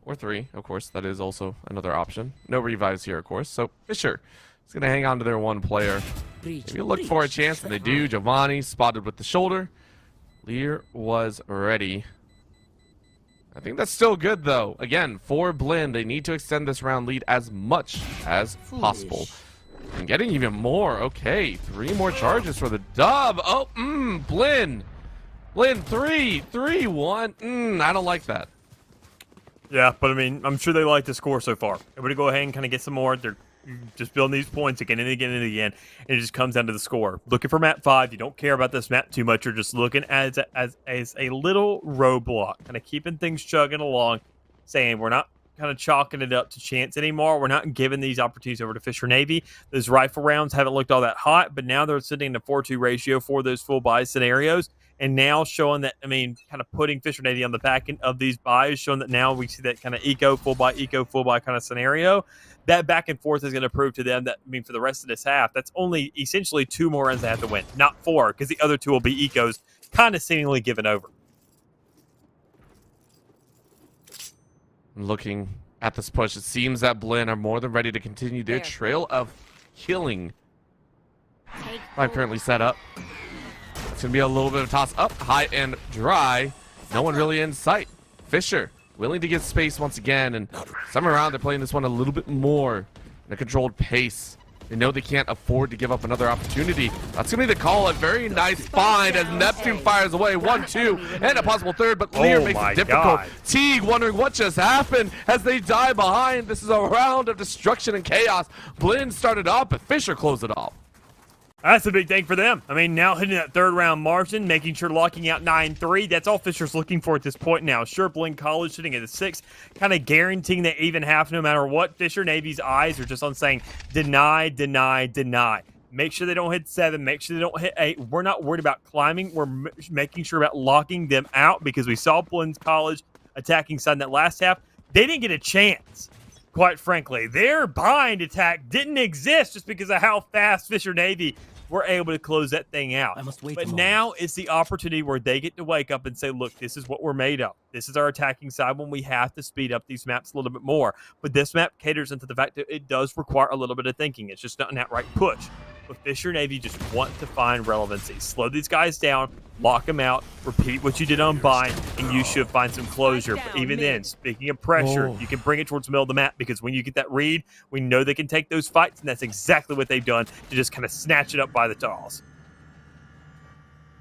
or 3. Of course, that is also another option. No revives here, of course. So Fisher is going to hang on to their one player. Maybe look for a chance, and they do. Giovanni spotted with the shoulder. Lear was ready. I think that's still good, though. Again, for Blinn, they need to extend this round lead as much as possible. And getting even more. Okay, 3 more charges for the dub. Oh, Blinn. Blinn, 3, 1. I don't like that. Yeah, but I mean, I'm sure they like the score so far. Everybody go ahead and kind of get some more. They're just building these points again and again and again, and it just comes down to the score. Looking for map 5. You don't care about this map too much. You're just looking as a little roadblock, kind of keeping things chugging along, saying we're not kind of chalking it up to chance anymore. We're not giving these opportunities over to Fisher Navy. Those rifle rounds haven't looked all that hot, but now they're sitting in a 4-2 ratio for those full buy scenarios. And now showing that, I mean, kind of putting Fisher Navy on the back end of these buys, showing that now we see that kind of eco, full buy kind of scenario. That back and forth is going to prove to them that, I mean, for the rest of this half, that's only essentially 2 more runs they have to win, not 4, because the other 2 will be ecos, kind of seemingly given over. Looking at this push, it seems that Blinn are more than ready to continue their trail of killing. I'm currently set up. It's going to be a little bit of toss up, high and dry. No one really in sight. Fisher willing to give space once again, and some around they're playing this one a little bit more in a controlled pace. They know they can't afford to give up another opportunity. That's going to be the call. A very nice find as Neptune fires away. 1-2 and a possible third, but Lear makes it difficult. Teague wondering what just happened as they die behind. This is a round of destruction and chaos. Blinn started up, but Fisher closed it off. That's a big thing for them. I mean, now hitting that 3rd round margin, making sure locking out 9-3. That's all Fisher's looking for at this point now. Sure, Blinn College sitting at a 6, kind of guaranteeing that even half no matter what. Fisher Navy's eyes are just on saying deny, deny, deny. Make sure they don't hit 7. Make sure they don't hit 8. We're not worried about climbing. We're making sure about locking them out because we saw Blinn College attacking side in that last half. They didn't get a chance. Quite frankly, their bind attack didn't exist just because of how fast Fisher Navy were able to close that thing out. I must wait But a now it's the opportunity where they get to wake up and say, look, this is what we're made of. This is our attacking side when we have to speed up these maps a little bit more. But this map caters into the fact that it does require a little bit of thinking. It's just not an outright push. But Fisher Navy just want to find relevancy. Slow these guys down, lock them out, repeat what you did on bind, and you should find some closure. But even then, speaking of pressure, you can bring it towards the middle of the map because when you get that read, we know they can take those fights, and that's exactly what they've done to just kind of snatch it up by the toss.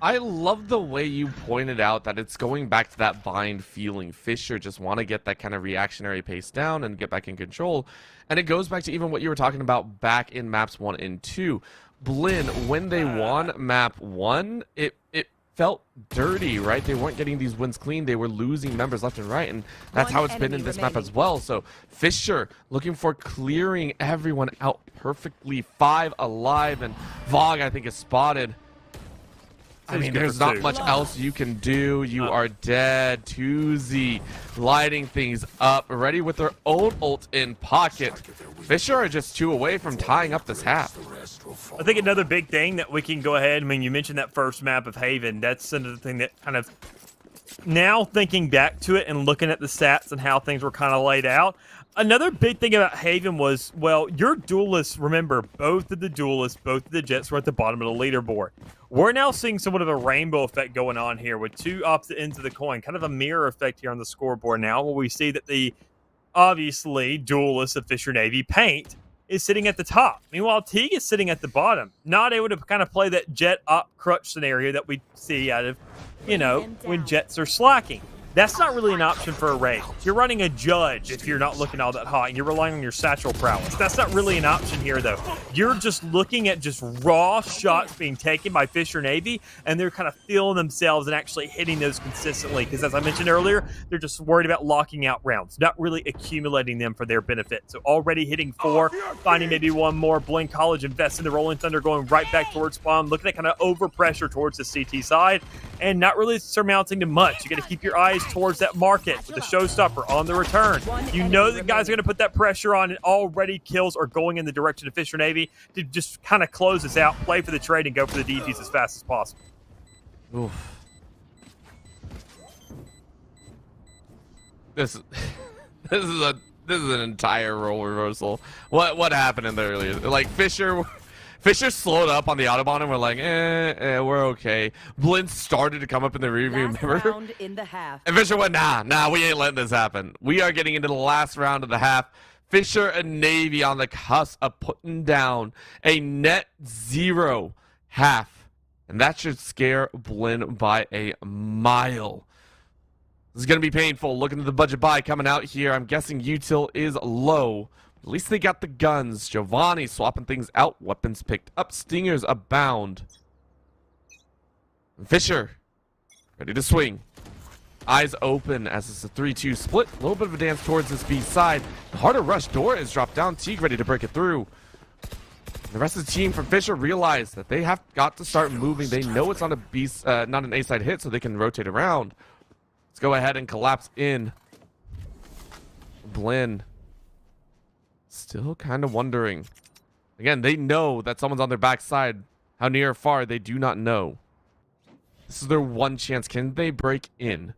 I love the way you pointed out that it's going back to that bind feeling. Fisher just want to get that kind of reactionary pace down and get back in control. And it goes back to even what you were talking about back in maps 1 and 2. Blinn, when they won map 1, it felt dirty, right? They weren't getting these wins clean. They were losing members left and right, and that's how it's been in this map as well. So Fisher looking for clearing everyone out perfectly. 5 alive, and Vog, I think, is spotted. I mean, there's not much else you can do. You are dead. 2Z lighting things up, ready with their own ult in pocket. Fisher are just 2 away from tying up this half. I think another big thing that we can go ahead, I mean, you mentioned that first map of Haven. That's another thing that kind of, now thinking back to it and looking at the stats and how things were kind of laid out, another big thing about Haven was, well, your duelists, remember, both of the duelists, both of the Jets were at the bottom of the leaderboard. We're now seeing somewhat of a rainbow effect going on here with 2 opposite ends of the coin, kind of a mirror effect here on the scoreboard now, where we see that the, obviously, duelist of Fisher Navy, Paint, is sitting at the top. Meanwhile, Teague is sitting at the bottom, not able to kind of play that Jet up crutch scenario that we see out of, you know, when Jets are slacking. That's not really an option for a raid. You're running a judge if you're not looking all that hot, and you're relying on your satchel prowess. That's not really an option here, though. You're just looking at just raw shots being taken by Fisher Navy, and they're kind of feeling themselves and actually hitting those consistently. Because as I mentioned earlier, they're just worried about locking out rounds, not really accumulating them for their benefit. So already hitting 4, finding maybe 1 more. Blinn College invests in the Rolling Thunder, going right back towards spawn, looking at kind of overpressure towards the CT side, and not really surmounting to much. You got to keep your eyes towards that market with the showstopper on the return. You know the guys are going to put that pressure on, and already kills are going in the direction of Fisher Navy to just kind of close this out, play for the trade, and go for the DGs as fast as possible. Oof. This is an entire role reversal. What happened in the earlier? Like Fisher slowed up on the Autobahn, and we're like, we're okay. Blinn started to come up in the rear view mirror. And Fisher went, nah, we ain't letting this happen. We are getting into the last round of the half. Fisher and Navy on the cusp of putting down a net 0 half. And that should scare Blinn by a mile. This is going to be painful. Looking at the budget buy coming out here. I'm guessing util is low. At least they got the guns. Giovanni swapping things out. Weapons picked up. Stingers abound. Fisher ready to swing. Eyes open as it's a 3-2 split. A little bit of a dance towards this B side. The harder rush. Dora is dropped down. Teague ready to break it through. The rest of the team from Fisher realize that they have got to start moving. They know it's on a B, not an A side hit, so they can rotate around. Let's go ahead and collapse in. Blinn still kind of wondering. Again, they know that someone's on their backside. How near or far, they do not know. This is their one chance. Can they break in?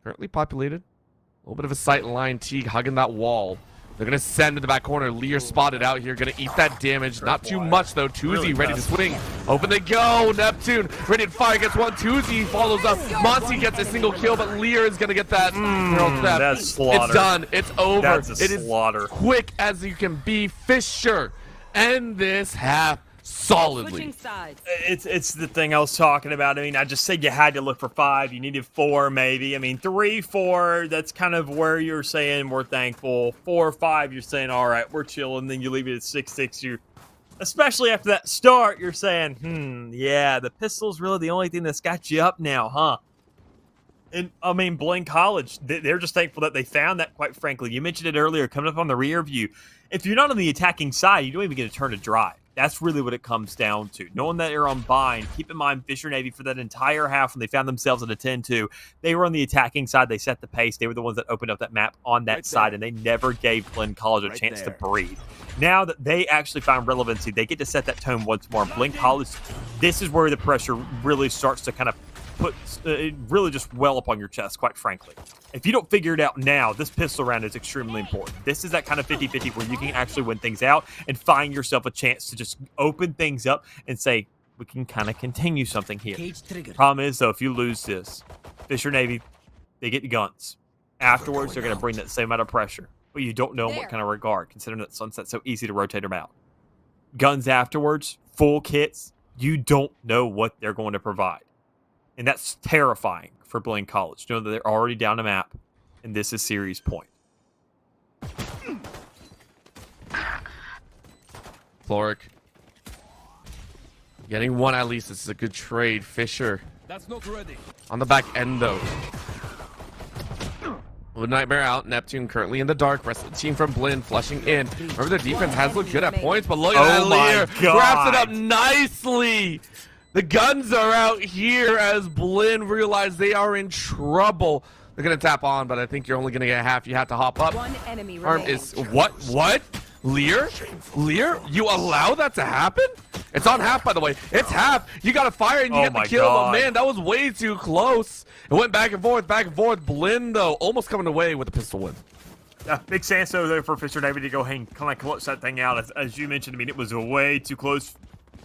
Currently populated. A little bit of a sight line. Teague hugging that wall. They're going to send to the back corner. Lear spotted out here. Going to eat that damage. Not too much, though. Tuzi ready to swing. Open they go. Neptune ready to fire. Gets one. Tuzi follows up. Monty gets a single kill, but Lear is going to get that. That's slaughter. It's done. It's over. That's a It slaughter. is quick as you can be. Fisher end this half solidly. Switching sides. It's the thing I was talking about. I mean, I just said you had to look for 5. You needed 4, maybe. I mean, 3, 4, that's kind of where you're saying we're thankful. 4 or 5, you're saying, all right, we're chilling. Then you leave it at 6, 6. Especially after that start, you're saying, yeah, the pistol's really the only thing that's got you up now, huh? And, I mean, Blinn College, they're just thankful that they found that, quite frankly. You mentioned it earlier, coming up on the rear view. If you're not on the attacking side, you don't even get a turn to drive. That's really what it comes down to. Knowing that you're on bind, keep in mind Fisher Navy for that entire half when they found themselves in a 10-2, they were on the attacking side. They set the pace. They were the ones that opened up that map on that side, and they never gave Blinn College a chance to breathe. Now that they actually found relevancy, they get to set that tone once more. Blinn College, this is where the pressure really starts to kind of put really just well up on your chest, quite frankly. If you don't figure it out now, this pistol round is extremely important. This is that kind of 50-50 where you can actually win things out and find yourself a chance to just open things up and say, we can kind of continue something here. Cage triggered. Problem is, though, if you lose this, Fisher Navy, they get the guns. Afterwards, they're going to bring that same amount of pressure, but you don't know in what kind of regard, considering that Sunset's so easy to rotate them out. Guns afterwards, full kits, you don't know what they're going to provide. And that's terrifying for Blinn College. Know that they're already down a map, and this is series point. Floric getting one at least. This is a good trade. Fisher That's not ready. on the back end, though. With Nightmare out, Neptune currently in the dark. Rest of the team from Blinn flushing in. Remember, their defense has looked good at points, but look at that Lear. Wraps it up nicely. The guns are out here as Blinn realize they are in trouble. They're going to tap on, but I think you're only going to get half. You have to hop up. One enemy Arm remaining. is what? Lear? You allow that to happen? It's on half, by the way. It's half. You got to fire and you get the kill. But man, that was way too close. It went back and forth, back and forth. Blinn, though, almost coming away with the pistol win. Big Sanso there for Fisher Navy to go ahead and kind of clutch that thing out. As you mentioned, I mean, it was way too close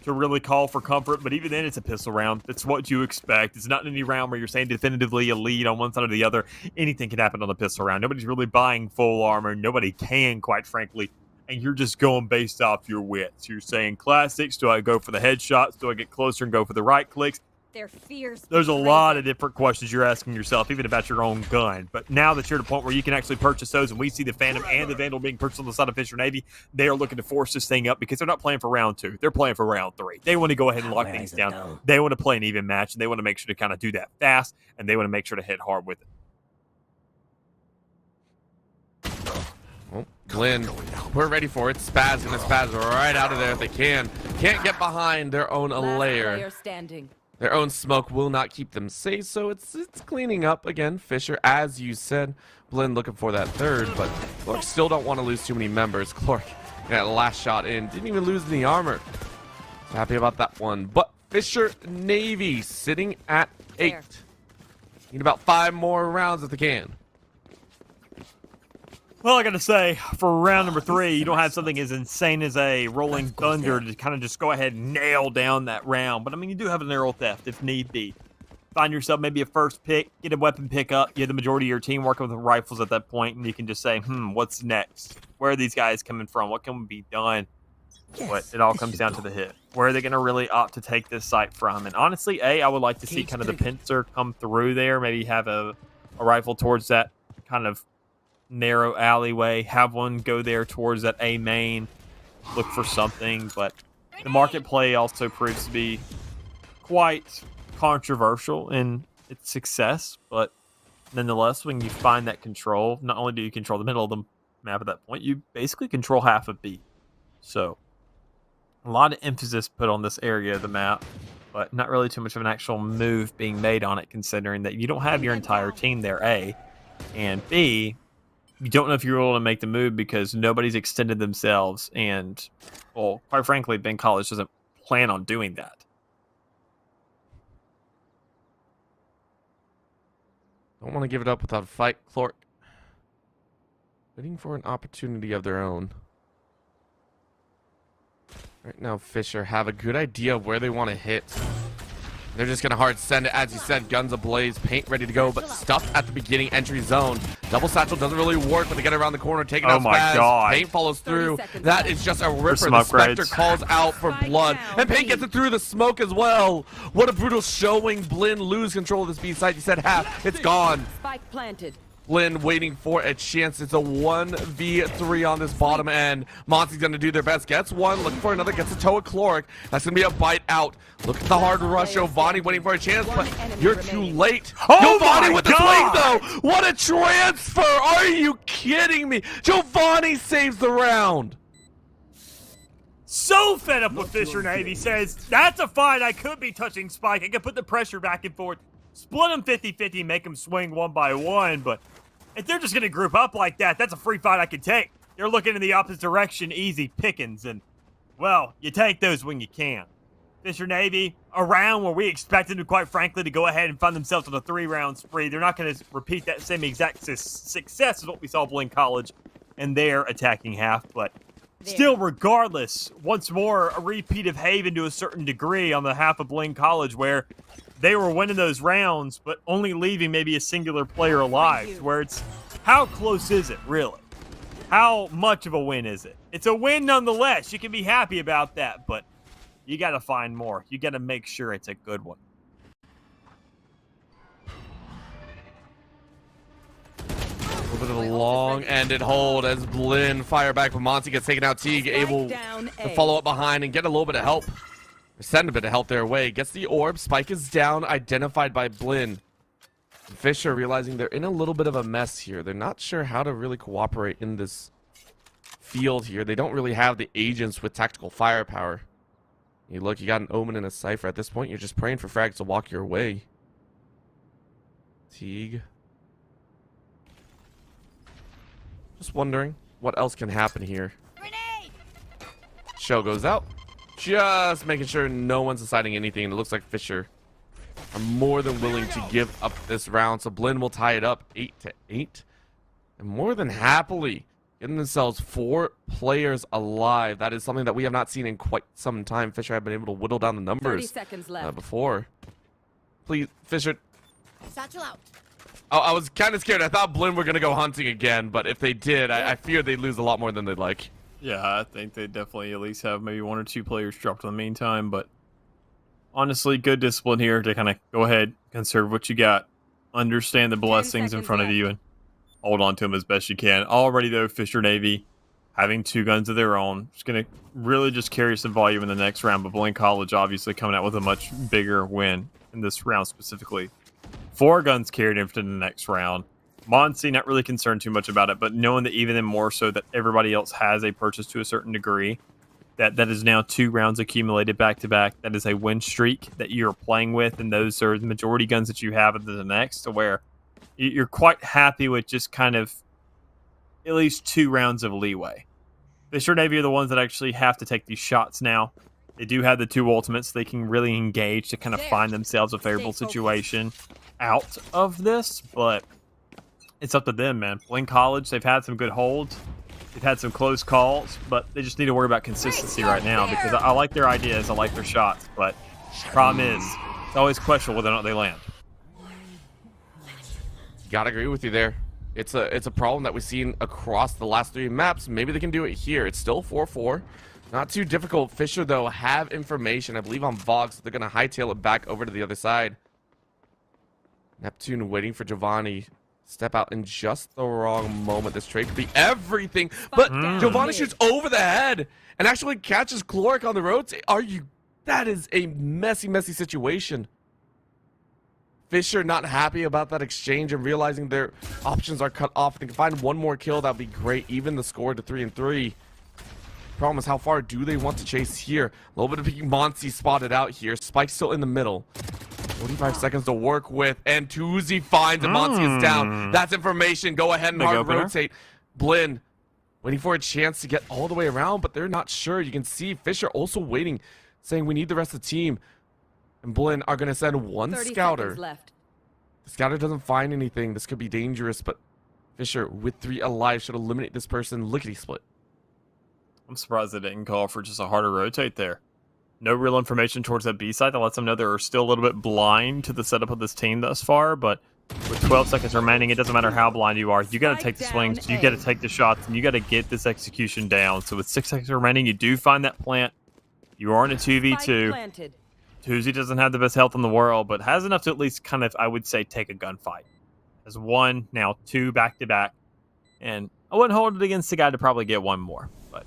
to really call for comfort, but even then, it's a pistol round. It's what you expect. It's not any round where you're saying definitively a lead on one side or the other. Anything can happen on a pistol round. Nobody's really buying full armor. Nobody can, quite frankly. And you're just going based off your wits. You're saying classics. Do I go for the headshots? Do I get closer and go for the right clicks? They're fierce. There's a lot of different questions you're asking yourself, even about your own gun. But now that you're at a point where you can actually purchase those, and we see the Phantom and the Vandal being purchased on the side of Fisher Navy, they are looking to force this thing up because they're not playing for round 2. They're playing for round 3. They want to go ahead and lock things down. They want to play an even match, and they want to make sure to kind of do that fast, and they want to make sure to hit hard with it. Well, Blinn, we're ready for it. Spaz gonna spaz right out of there if they can. Can't get behind their own Last layer. player standing. Their own smoke will not keep them safe, so it's cleaning up again. Fisher, as you said, Blinn looking for that third, but Clark still don't want to lose too many members. Clark, that last shot in, didn't even lose any armor. So happy about that one. But Fisher Navy sitting at 8. Fair. Oh Need about 5 more rounds if they can. Well, I got to say, for round number 3, you don't have something as insane as a Rolling Thunder to kind of just go ahead and nail down that round. But, I mean, you do have an arrow theft if need be. Find yourself maybe a first pick, get a weapon pickup, get the majority of your team working with the rifles at that point, and you can just say, what's next? Where are these guys coming from? What can be done? But it all comes down to the hit. Where are they going to really opt to take this site from? And honestly, I would like to see kind of the pincer come through there, maybe have a a rifle towards that kind of narrow alleyway, have one go there towards that A main, look for something. But the market play also proves to be quite controversial in its success. But nonetheless, when you find that control, not only do you control the middle of the map at that point, you basically control half of B. So a lot of emphasis put on this area of the map, but not really too much of an actual move being made on it, considering that you don't have your entire team there, A, and B, you don't know if you're able to make the move because nobody's extended themselves, and, well, quite frankly, Ben College doesn't plan on doing that. Don't want to give it up without a fight. Clark waiting for an opportunity of their own. Right now, Fisher have a good idea of where they want to hit. They're just going to hard send it. As you said, guns ablaze, paint ready to go, but stuffed at the beginning entry zone. Double satchel doesn't really work, but they get around the corner, taking out Spaz. God. Paint follows through. That is just a ripper. some The Spectre upgrades. calls out for blood, and Paint gets it through the smoke as well. What a brutal showing. Blinn lose control of this B site. You said half. It's gone. Spike planted. Blinn waiting for a chance. It's a 1v3 on this bottom end. Monty's going to do their best. Gets one, looking for another, gets a toe of Chloric. That's going to be a bite out. Look at the hard rush. Giovanni waiting for a chance, but you're too late. Oh Giovanni my with the God! swing, though. What a transfer. Are you kidding me? Giovanni saves the round. So fed up with Fisher Navy. Says, that's a fight. I could be touching Spike. I could put the pressure back and forth. Split them 50-50, make them swing one by one, but if they're just going to group up like that, that's a free fight I can take. They're looking in the opposite direction, easy pickings, and, well, you take those when you can. Fisher Navy, a round where we expect them to, quite frankly, to go ahead and find themselves on a 3-round spree. They're not going to repeat that same exact success as what we saw Blinn College in their attacking half, but still, regardless, once more, a repeat of Haven to a certain degree on the half of Blinn College, where they were winning those rounds, but only leaving maybe a singular player alive, where it's, how close is it, really? How much of a win is it? It's a win nonetheless. You can be happy about that, but you got to find more. You got to make sure it's a good one. A little bit of a long-ended hold as Blinn fire back, but Monty gets taken out. Teague able to follow up behind and get a little bit of help. Send a bit of help their way. Gets the orb. Spike is down, identified by Blinn. Fisher realizing they're in a little bit of a mess here. They're not sure how to really cooperate in this field here. They don't really have the agents with tactical firepower. You look, you got an Omen and a Cypher. At this point, you're just praying for frags to walk your way. Teague. Just wondering what else can happen here. Grenade! Show goes out. Just making sure no one's deciding anything. It looks like Fisher are more than willing to give up this round. So Blinn will tie it up 8-8. And more than happily getting themselves 4 players alive. That is something that we have not seen in quite some time. Fisher have been able to whittle down the 30 numbers seconds left. before. Please, Fisher. Satchel out. Oh, I was kind of scared. I thought Blinn were going to go hunting again. But if they did, I feared they'd lose a lot more than they'd like. Yeah, I think they definitely at least have maybe 1 or 2 players dropped in the meantime, but honestly, good discipline here to kind of go ahead, conserve what you got, understand the blessings in front of you, and hold on to them as best you can. Already, though, Fisher Navy having 2 guns of their own, it's going to really just carry some volume in the next round, but Blinn College obviously coming out with a much bigger win in this round specifically. 4 guns carried into the next round. Monty not really concerned too much about it, but knowing that even more so that everybody else has a purchase to a certain degree, that is now 2 rounds accumulated back to back. That is a win streak that you're playing with, and those are the majority guns that you have into the next, to where you're quite happy with just kind of at least 2 rounds of leeway. Fisher Navy are the ones that actually have to take these shots now. They do have the 2 ultimates. They can really engage to kind of find themselves a favorable situation out of this, but it's up to them, man. Blinn College, they've had some good holds. They've had some close calls, but they just need to worry about consistency right now, because I like their ideas, I like their shots, but the problem is it's always questionable whether or not they land. Gotta agree with you there. It's a problem that we've seen across the last 3 maps. Maybe they can do it here. It's still 4-4. Not too difficult. Fisher, though, have information, I believe, on Vox. They're going to hightail it back over to the other side. Neptune waiting for Giovanni. step out in just the wrong moment. This trade could be everything. But Giovanni shoots over the head and actually catches Cloric on the rotate. That is a messy, messy situation. Fisher not happy about that exchange and realizing their options are cut off. If they can find one more kill, that'd be great. Even the score to 3-3. Problem is, how far do they want to chase here? A little bit of Monty spotted out here. Spike's still in the middle. 45 seconds to work with, and Tuzi finds it. Monty is down. That's information. Go ahead and Big hard opener. rotate. Blinn waiting for a chance to get all the way around, but they're not sure. You can see Fisher also waiting, saying we need the rest of the team. And Blinn are going to send one 30 scouter. seconds left. The scouter doesn't find anything. This could be dangerous, but Fisher, with 3 alive, should eliminate this person. Lickety split. I'm surprised they didn't call for just a harder rotate there. No real information towards that B side that lets them know they're still a little bit blind to the setup of this team thus far, but with 12 seconds remaining, it doesn't matter how blind you are. You got to take the swings, you got to take the shots, and you got to get this execution down. So with 6 seconds remaining, you do find that plant. You are in a 2v2. Planted. Tuzi doesn't have the best health in the world, but has enough to at least kind of, I would say, take a gunfight. Has 1, now 2 back-to-back. And I wouldn't hold it against the guy to probably get 1 more. But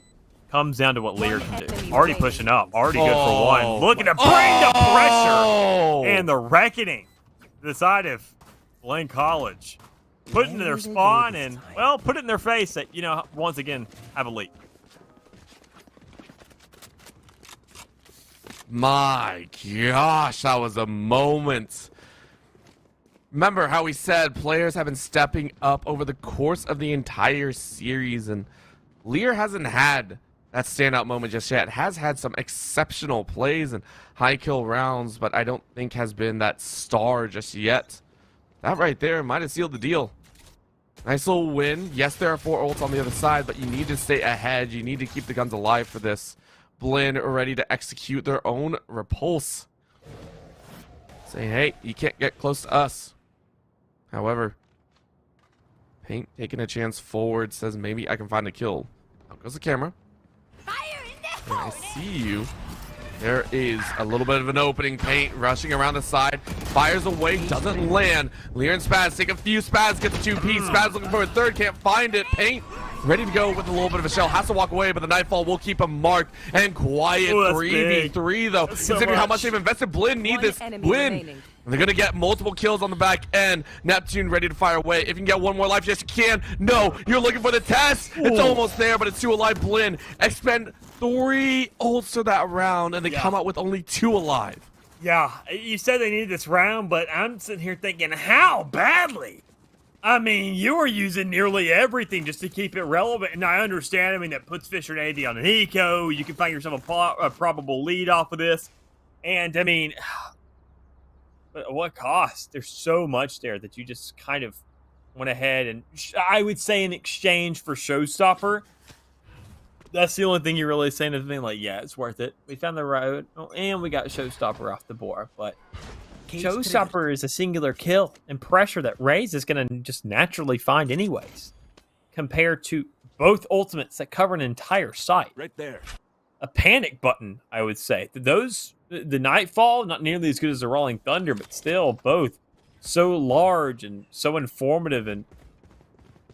comes down to what Lear can do. Already pushing up. Already good for 1. Looking to bring the pressure. And the reckoning. The side of Blinn College. Put it in their spawn and, well, put it in their face that, you know, once again, have a lead. My gosh, that was a moment. Remember how we said players have been stepping up over the course of the entire series, and Lear hasn't had that standout moment just yet. Has had some exceptional plays and high kill rounds, but I don't think has been that star just yet. That right there might have sealed the deal. Nice little win. Yes, there are 4 ults on the other side, but you need to stay ahead. You need to keep the guns alive for this. Blinn ready to execute their own repulse. Saying, hey, you can't get close to us. However, Paint taking a chance forward, says maybe I can find a kill. Out goes the camera. Fire in the And I hole! see you. There is a little bit of an opening. Paint rushing around the side. Fires away, doesn't land. Lear and Spaz take a few. Spaz gets a 2-piece. Spaz looking for a third, can't find it. Paint ready to go with a little bit of a shell. Has to walk away, but the Nightfall will keep him marked. And quiet 3v3 though. That's so Considering how much. much they've invested, Blinn need 1 this enemy win. remaining. And they're going to get multiple kills on the back end. Neptune ready to fire away. If you can get 1 more life, yes, you can. No, you're looking for the test. It's almost there, but it's 2 alive. Blinn expend 3 ults to that round, and they come out with only 2 alive. Yeah, you said they needed this round, but I'm sitting here thinking, how badly? I mean, you were using nearly everything just to keep it relevant, and I understand. I mean, that puts Fisher and AD on an eco. You can find yourself a probable lead off of this. And, I mean, but at what cost? There's so much there that you just kind of went ahead and, I would say, in exchange for Showstopper, that's the only thing you're really saying to me, like, yeah, it's worth it. We found the road, and we got Showstopper off the board, but Cage Showstopper is a singular kill and pressure that Raze is going to just naturally find anyways, compared to both ultimates that cover an entire site. Right there. A panic button, I would say. The Nightfall, not nearly as good as the Rolling Thunder, but still both so large and so informative and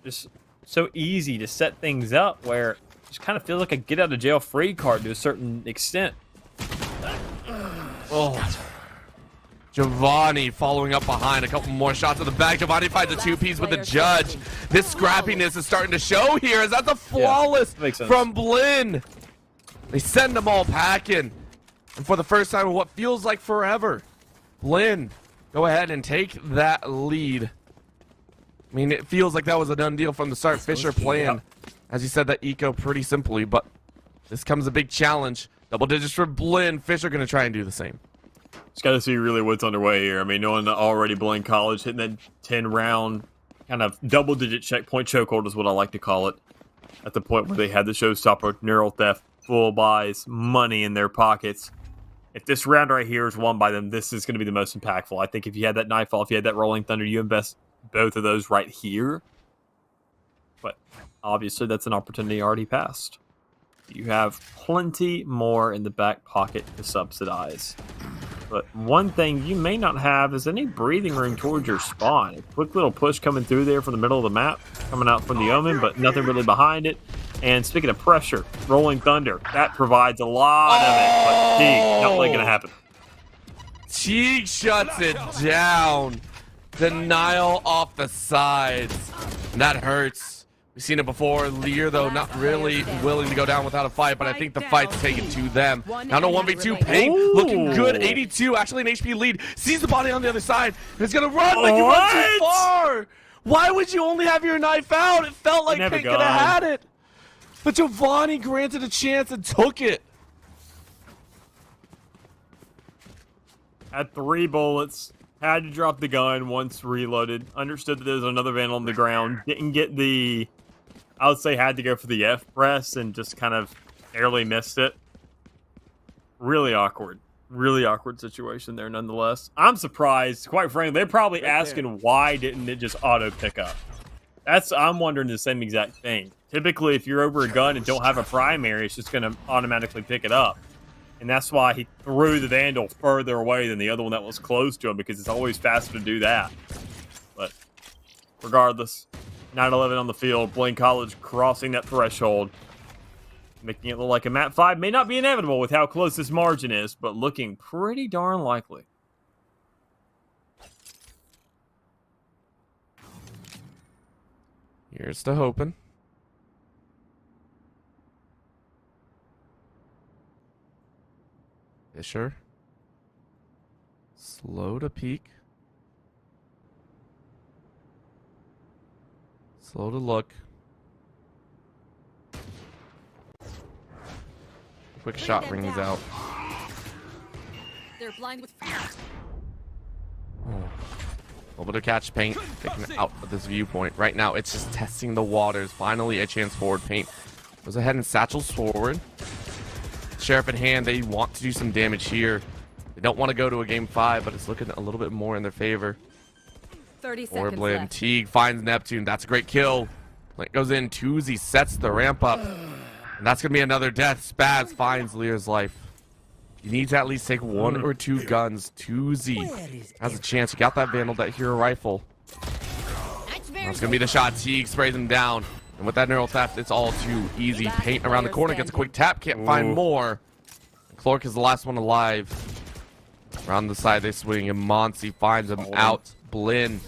just so easy to set things up where it just kind of feels like a get out of jail free card to a certain extent. Oh. Giovanni following up behind. A couple more shots in the back. Giovanni finds a 2-piece with the judge. This scrappiness is starting to show here as that's a flawless makes sense. from Blinn. They send them all packing. And for the first time in what feels like forever, Blinn, go ahead and take that lead. I mean, it feels like that was a done deal from the start. Fisher playing, as you said, that eco pretty simply, but this comes a big challenge. Double digits for Blinn. Fisher going to try and do the same. Just got to see really what's underway here. I mean, knowing that already Blinn College hitting that 10-round kind of double-digit checkpoint chokehold is what I like to call it. At the point where they had the Showstopper, neural theft, full buys, money in their pockets. If this round right here is won by them, this is going to be the most impactful. I think if you had that Nightfall, if you had that Rolling Thunder, you invest both of those right here. But obviously, that's an opportunity already passed. You have plenty more in the back pocket to subsidize. But one thing you may not have is any breathing room towards your spawn. A quick little push coming through there from the middle of the map, coming out from the Omen, but nothing really behind it. And speaking of pressure, Rolling Thunder, that provides a lot of it. But Teague, not really going to happen. Teague shuts it down. Denial off the sides. And that hurts. We've seen it before. Lear, though, not really willing to go down without a fight, but I think the fight's taken to them. Now no 1v2. Paint looking good. 82, actually an HP lead. Sees the body on the other side. And it's going to run, but you run too far. Why would you only have your knife out? It felt like Paint could have had it. But Giovanni granted a chance and took it. Had 3 bullets. Had to drop the gun once reloaded. Understood that there was another Vandal on the ground. Didn't get the... I would say had to go for the F press and just kind of barely missed it. Really awkward. Really awkward situation there nonetheless. I'm surprised. Quite frankly, they're probably asking why didn't it just auto pick up. I'm wondering the same exact thing. Typically, if you're over a gun and don't have a primary, it's just going to automatically pick it up. And that's why he threw the Vandal further away than the other one that was close to him, because it's always faster to do that. But regardless, 9-11 on the field, Blinn College crossing that threshold, making it look like a map 5 may not be inevitable with how close this margin is, but looking pretty darn likely. Here's to hoping. Fisher. Slow to peek. Slow to look. Quick shot rings out. They're blind with fear. Able to catch Paint, taking it out of this viewpoint. Right now, it's just testing the waters. Finally, a chance forward. Paint goes ahead and satchels forward. Sheriff in hand, they want to do some damage here. They don't want to go to a game 5, but it's looking a little bit more in their favor. 30 Or seconds Blinn. left. Teague finds Neptune. That's a great kill. Blinn goes in. Tuzi sets the ramp up. And that's going to be another death. Spaz finds Lear's life. You need to at least take 1 or 2 guns. Tuzi has a chance. You got that Vandal, that hero rifle. That's going to be the shot. Teague sprays him down. And with that neural theft, it's all too easy. Paint around the corner, gets a quick tap, can't find more. Clark is the last one alive. Around the side they swing, and Monsi finds him out. Blinn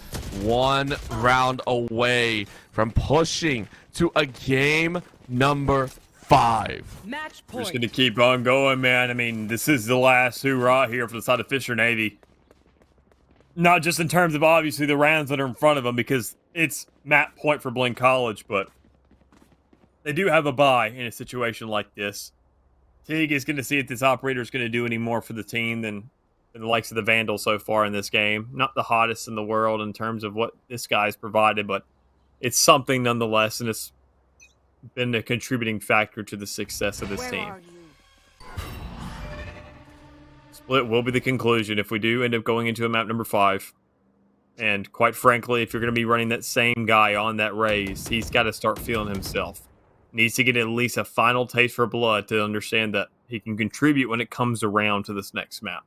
1 round away from pushing to a game number 5. Match We're just point. going to keep on going, man. I mean, this is the last hoorah here for the side of Fisher Navy. Not just in terms of, obviously, the rounds that are in front of them, because it's map point for Blinn College, but they do have a bye in a situation like this. Teague is going to see if this operator is going to do any more for the team than the likes of the Vandal so far in this game. Not the hottest in the world in terms of what this guy's provided, but it's something nonetheless, and it's been a contributing factor to the success of this Where team. are you? Split will be the conclusion if we do end up going into a map number 5. And quite frankly, if you're going to be running that same guy on that raise, he's got to start feeling himself. Needs to get at least a final taste for blood to understand that he can contribute when it comes around to this next map.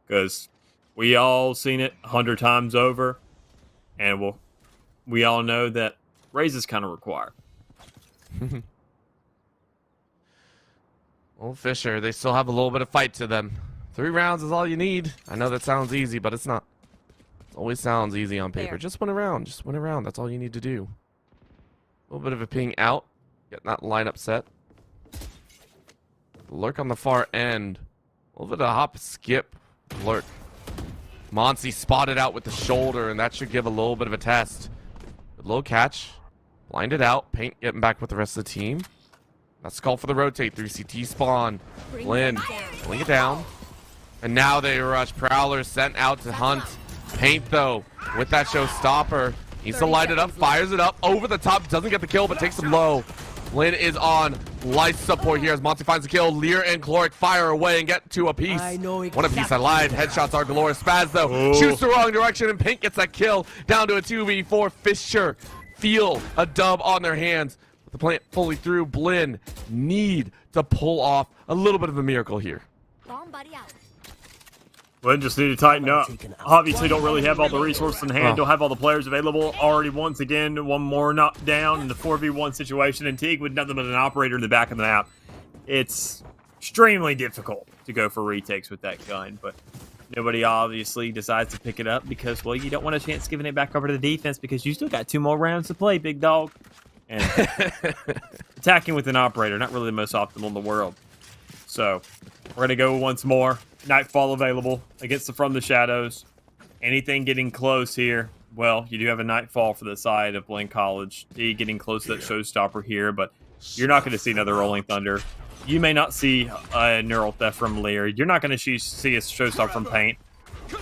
Because we all seen it 100 times over, and we all know that raises kind of required. Well, Fisher, they still have a little bit of fight to them. 3 rounds is all you need. I know that sounds easy, but it's not. It always sounds easy on paper. There. Just win a round. Just win a round. That's all you need to do. A little bit of a ping out. Get that lineup set. Lurk on the far end. A little bit of hop, skip, lurk. Monsi spotted out with the shoulder, and that should give a little bit of a test. Good little catch. Blinded out. Paint getting back with the rest of the team. Let's call for the rotate through CT spawn. Blinn pulling it down. And now they rush. Prowler sent out to hunt. Paint, though, with that showstopper. Needs to light it up. Fires it up. Over the top. Doesn't get the kill, but takes him low. Blinn is on life support here as Monty finds the kill. Lear and Cloric fire away and get to a piece. I know One apiece. I lied. Headshots are galore. Spaz, though, shoots the wrong direction, and Pink gets that kill. Down to a 2v4. Fisher feel a dub on their hands. With the plant fully through, Blinn need to pull off a little bit of a miracle here. Bomb buddy out. Well, just need to tighten up. Obviously, don't really have all the resources in hand. Don't have all the players available. Already, once again, one more knocked down in the 4v1 situation. And Teague with nothing but an operator in the back of the map. It's extremely difficult to go for retakes with that gun. But nobody obviously decides to pick it up because, well, you don't want a chance giving it back over to the defense because you still got 2 more rounds to play, big dog. And attacking with an operator, not really the most optimal in the world. So, we're going to go once more. Nightfall available against the From the Shadows. Anything getting close here, well, you do have a Nightfall for the side of Blinn College. Getting close to that showstopper here, but you're not going to see another Rolling Thunder. You may not see a Neural Theft from Lear. You're not going to see a showstopper from Paint.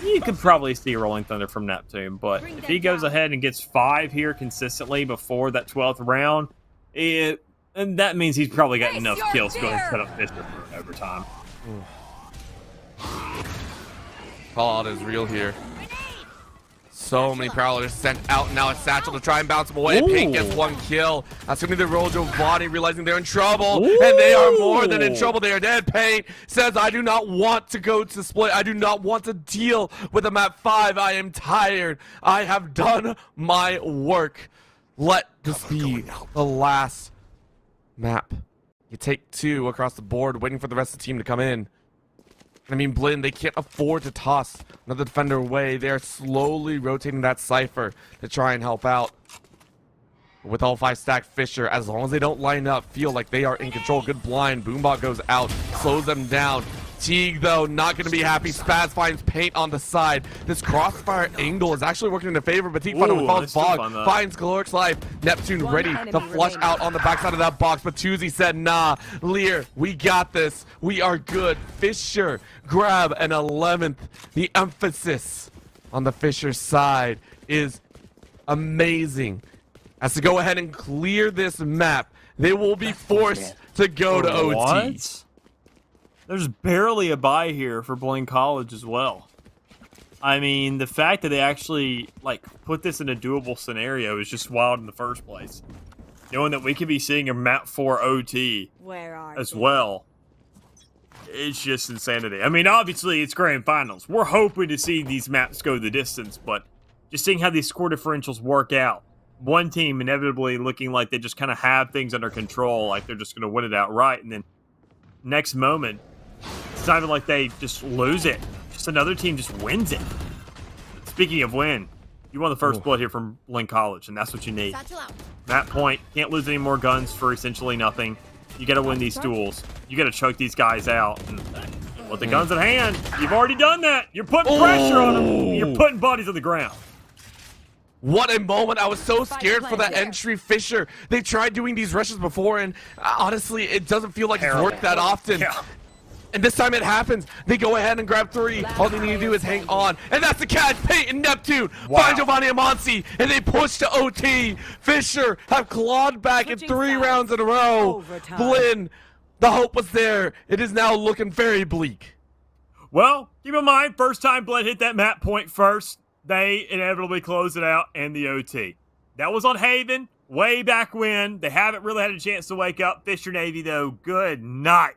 You could probably see a Rolling Thunder from Neptune, but if he goes ahead and gets 5 here consistently before that 12th round, and that means he's probably got enough kills to go and set up Fisher for overtime. Call out is real here. So many Prowlers sent out. Now it's Satchel to try and bounce him away. Ooh. Paint gets 1 kill. That's going to be the roll. Giovanni realizing they're in trouble. Ooh. And they are more than in trouble. They are dead. Paint says, I do not want to go to split. I do not want to deal with a map 5. I am tired. I have done my work. Let this be the last map. You take 2 across the board, waiting for the rest of the team to come in. I mean, Blinn, they can't afford to toss another defender away. They're slowly rotating that Cypher to try and help out. With all 5 stacked, Fisher, as long as they don't line up, feel like they are in control. Good blind. Boombot goes out, slows them down. Teague, though, not going to be happy. Spaz finds Paint on the side. This crossfire angle is actually working in their favor, but Teague finds with Fog, finds Caloric's life. Neptune ready to flush out on the backside of that box, but Tuzi said, nah, Lear, we got this. We are good. Fisher grab an 11th. The emphasis on the Fisher side is amazing. As to go ahead and clear this map, they will be forced to go to OT. What? There's barely a buy here for Blinn College as well. I mean, the fact that they actually, like, put this in a doable scenario is just wild in the first place. Knowing that we could be seeing a map 4 OT as well. It's just insanity. I mean, obviously, it's grand finals. We're hoping to see these maps go the distance, but just seeing how these score differentials work out. One team inevitably looking like they just kind of have things under control, like they're just going to win it outright, and then next moment, it's not even like they just lose it. Just another team just wins it. Speaking of win, you won the first blood here from Blinn College, and that's what you need. That point, can't lose any more guns for essentially nothing. You got to win these duels. You got to choke these guys out. And with the guns at hand, you've already done that. You're putting pressure on them. You're putting bodies on the ground. What a moment. I was so scared for that entry Fisher. They tried doing these rushes before, and honestly, it doesn't feel like it's worked that often. Yeah. And this time it happens. They go ahead and grab 3. All they need to do is hang on. And that's the catch. Paint and Neptune find Giovanni and Monsi, and they push to OT. Fisher have clawed back in 3 rounds in a row. Blinn, the hope was there. It is now looking very bleak. Well, keep in mind, first time Blinn hit that map point first, they inevitably close it out in the OT. That was on Haven way back when. They haven't really had a chance to wake up. Fisher Navy, though, good night.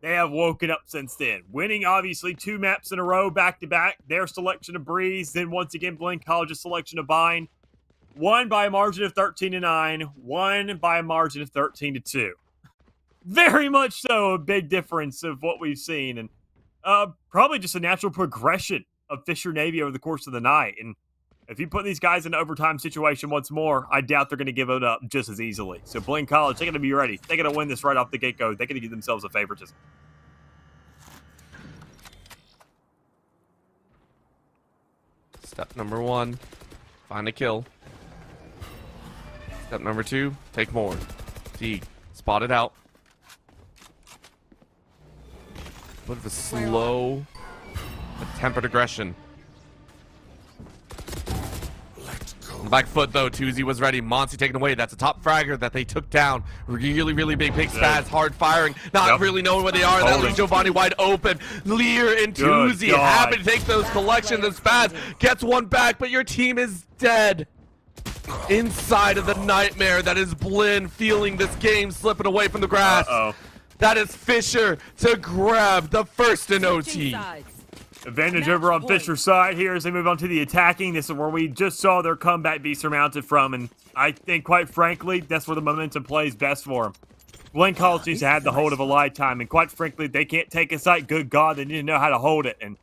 They have woken up since then. Winning, obviously, 2 maps in a row, back-to-back. Their selection of Breeze, then once again, Blinn College's selection of Bind. Won by a margin of 13-9. Won by a margin of 13-2. Very much so a big difference of what we've seen. And probably just a natural progression of Fisher Navy over the course of the night. And if you put these guys in an overtime situation once more, I doubt they're going to give it up just as easily. So Blinn College, they're going to be ready. They're going to win this right off the get-go. They're going to give themselves a favoritism. Step number 1, find a kill. Step number 2, take more. Teague, spot it out. Bit of a slow, but tempered aggression. On the back foot, though, Tuzi was ready. Monty taken away. That's a top fragger that they took down. Really, really big spaz. Hard firing. Not really knowing where they are. That leaves Giovanni wide open. Lear and Tuzi happy to take those collections. And Spaz gets one back, but your team is dead. Inside of the nightmare that is Blinn, feeling this game slipping away from the grass. That is Fisher to grab the first in OT. Advantage over on Fisher's side here as they move on to the attacking. This is where we just saw their comeback be surmounted from, and I think, quite frankly, that's where the momentum plays best for them. Blinn College needs to have the hold of a lifetime, and quite frankly, they can't take a site. Good God, they need to know how to hold it. And,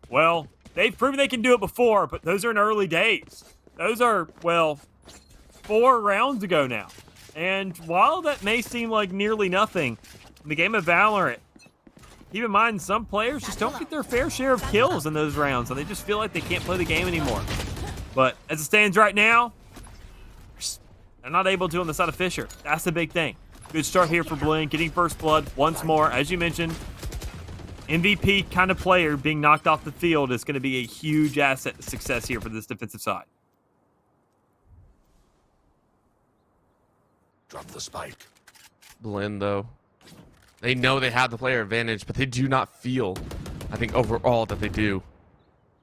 well, they've proven they can do it before, but those are in early days. Those are, well, 4 rounds ago now. And while that may seem like nearly nothing, in the game of Valorant, keep in mind, some players just don't get their fair share of kills in those rounds, and they just feel like they can't play the game anymore. But as it stands right now, they're not able to on the side of Fisher. That's the big thing. Good start here for Blinn, getting first blood once more. As you mentioned, MVP kind of player being knocked off the field is going to be a huge asset to success here for this defensive side. Drop the spike. Blinn, though, they know they have the player advantage, but they do not feel, I think, overall that they do.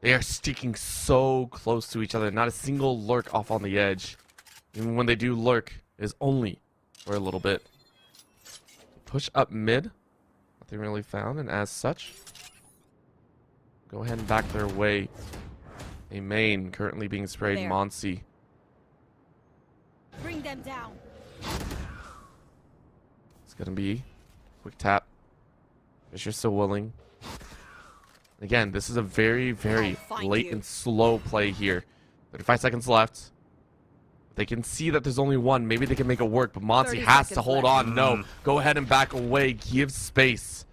They are sticking so close to each other. Not a single lurk off on the edge. Even when they do lurk, it is only for a little bit. Push up mid. Nothing really found, and as such, go ahead and back their way. A main currently being sprayed, There. Monsi. Bring them down. It's gonna be quick tap. Fisher's still willing. Again, this is a very, very I'll find late you. and slow play here. 35 seconds left. They can see that there's only one. Maybe they can make it work, but Monsi 30 has to seconds hold left. on. No, go ahead and back away. Give space.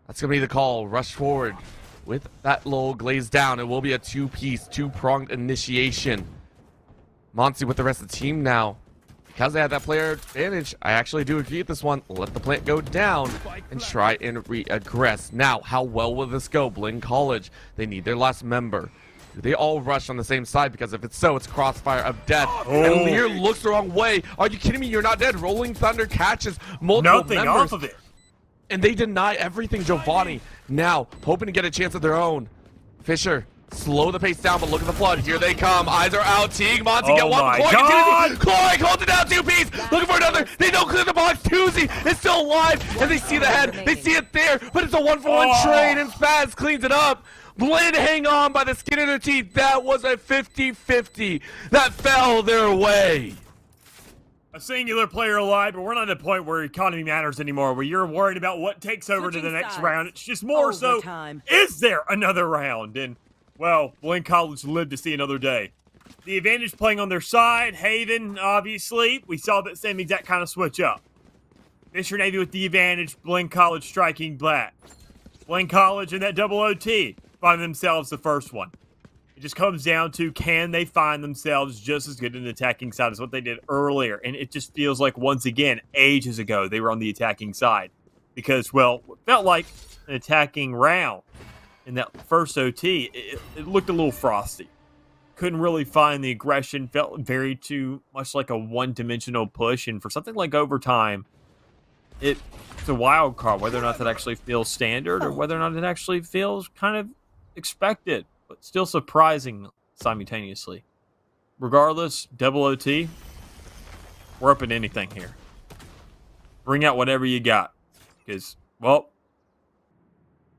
That's gonna be the call. Rush forward with that little glaze down. It will be a two-piece, two-pronged initiation. Monsi with the rest of the team now. Because they have that player advantage, I actually do agree with this one. Let the plant go down and try and re-aggress. Now, how well will this go? Blinn College, they need their last member. Do they all rush on the same side? Because if it's so, it's crossfire of death. And Lear looks the wrong way. Are you kidding me? You're not dead. Rolling Thunder catches multiple Nothing members. off of it. And they deny everything. Giovanni now hoping to get a chance of their own. Fisher, slow the pace down, but look at the flood. Here they come. Eyes are out. Teague, Monty, get one. my Cloy, God! Cloy holds it down. Two-piece. Looking for another. They don't clear the box. Tuesday is still alive. And they see the head. They see it there. But it's a one-for-one trade. And Spaz cleans it up. Blinn hang on by the skin of their teeth. That was a 50-50. That fell their way. A singular player alive, but we're not at a point where economy matters anymore, where you're worried about what takes over to the Switching next sides. round. It's just more so, Overtime. is there another round? And, well, Blinn College lived to see another day. The advantage playing on their side, Haven, obviously. We saw that same exact kind of switch up. Fisher Navy with the advantage, Blinn College striking black. Blinn College in that double OT find themselves the first one. It just comes down to, can they find themselves just as good in the attacking side as what they did earlier? And it just feels like, once again, ages ago, they were on the attacking side. Because, well, it felt like an attacking round in that first OT. It looked a little frosty. Couldn't really find the aggression. Felt very too much like a one-dimensional push. And for something like overtime, it's a wild card whether or not that actually feels standard or whether or not it actually feels kind of expected, but still surprising simultaneously. Regardless, double OT, we're up at anything here. Bring out whatever you got. Because, well,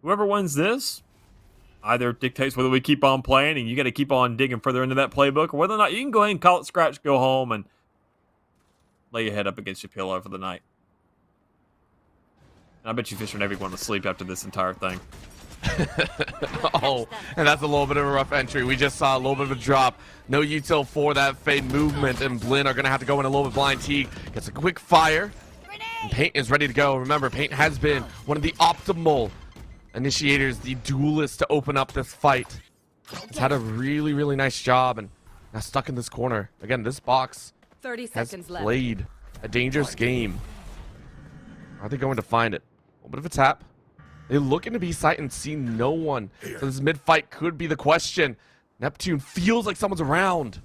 whoever wins this either dictates whether we keep on playing and you got to keep on digging further into that playbook, or whether or not you can go ahead and call it scratch, go home, and lay your head up against your pillow for the night. And I bet you Fisher Navy want to sleep after this entire thing. Oh, and that's a little bit of a rough entry. We just saw a little bit of a drop. No util for that fade movement, and Blinn are going to have to go in a little bit blind. Teague gets a quick fire. And Paint is ready to go. Remember, Paint has been one of the optimal initiators, the duelist to open up this fight. He's had a really, really nice job, and now stuck in this corner. Again, this box 30 has seconds left. played a dangerous game. Are they going to find it? A little bit of a tap. They're looking to be sight and see no one. So this mid-fight could be the question. Neptune feels like someone's around.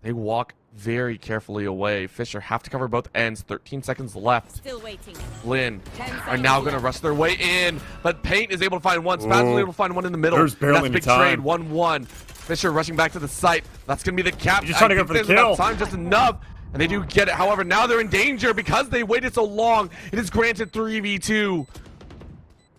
They walk very carefully away. Fisher have to cover both ends. 13 seconds left. Still waiting. Blinn 10 are seconds now going to left. rush their way in. But Paint is able to find one. Spaz is able to find one in the middle. There's barely That's a any big time. trade. 1-1. Fisher rushing back to the site. That's going to be the cap. He's just trying to go I for think the there's kill. enough time, just enough. And they do get it. However, now they're in danger because they waited so long. It is granted 3v2.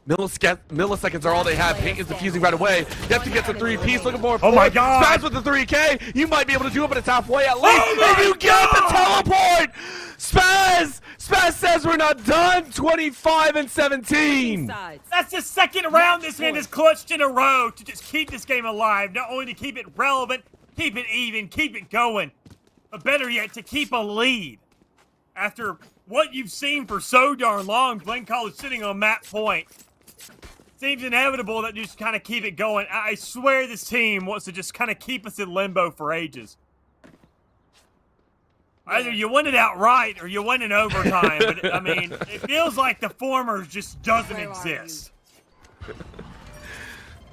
Milliseconds are all they have. Paint is defusing right away. Neptune gets a 3-piece, looking for a Oh my 4. God. Spaz with the 3K. You might be able to do it, but it's halfway at least. And you get the teleport. Spaz says we're not done. 25-17. Sides. That's the second round this man has clutched in a row to just keep this game alive. Not only to keep it relevant, keep it even, keep it going, but better yet, to keep a lead. After what you've seen for so darn long, Blinn College sitting on map point. Seems inevitable that you just kind of keep it going. I swear this team wants to just kind of keep us in limbo for ages. Either you win it outright or you win in overtime. But, I mean, it feels like the former just doesn't exist.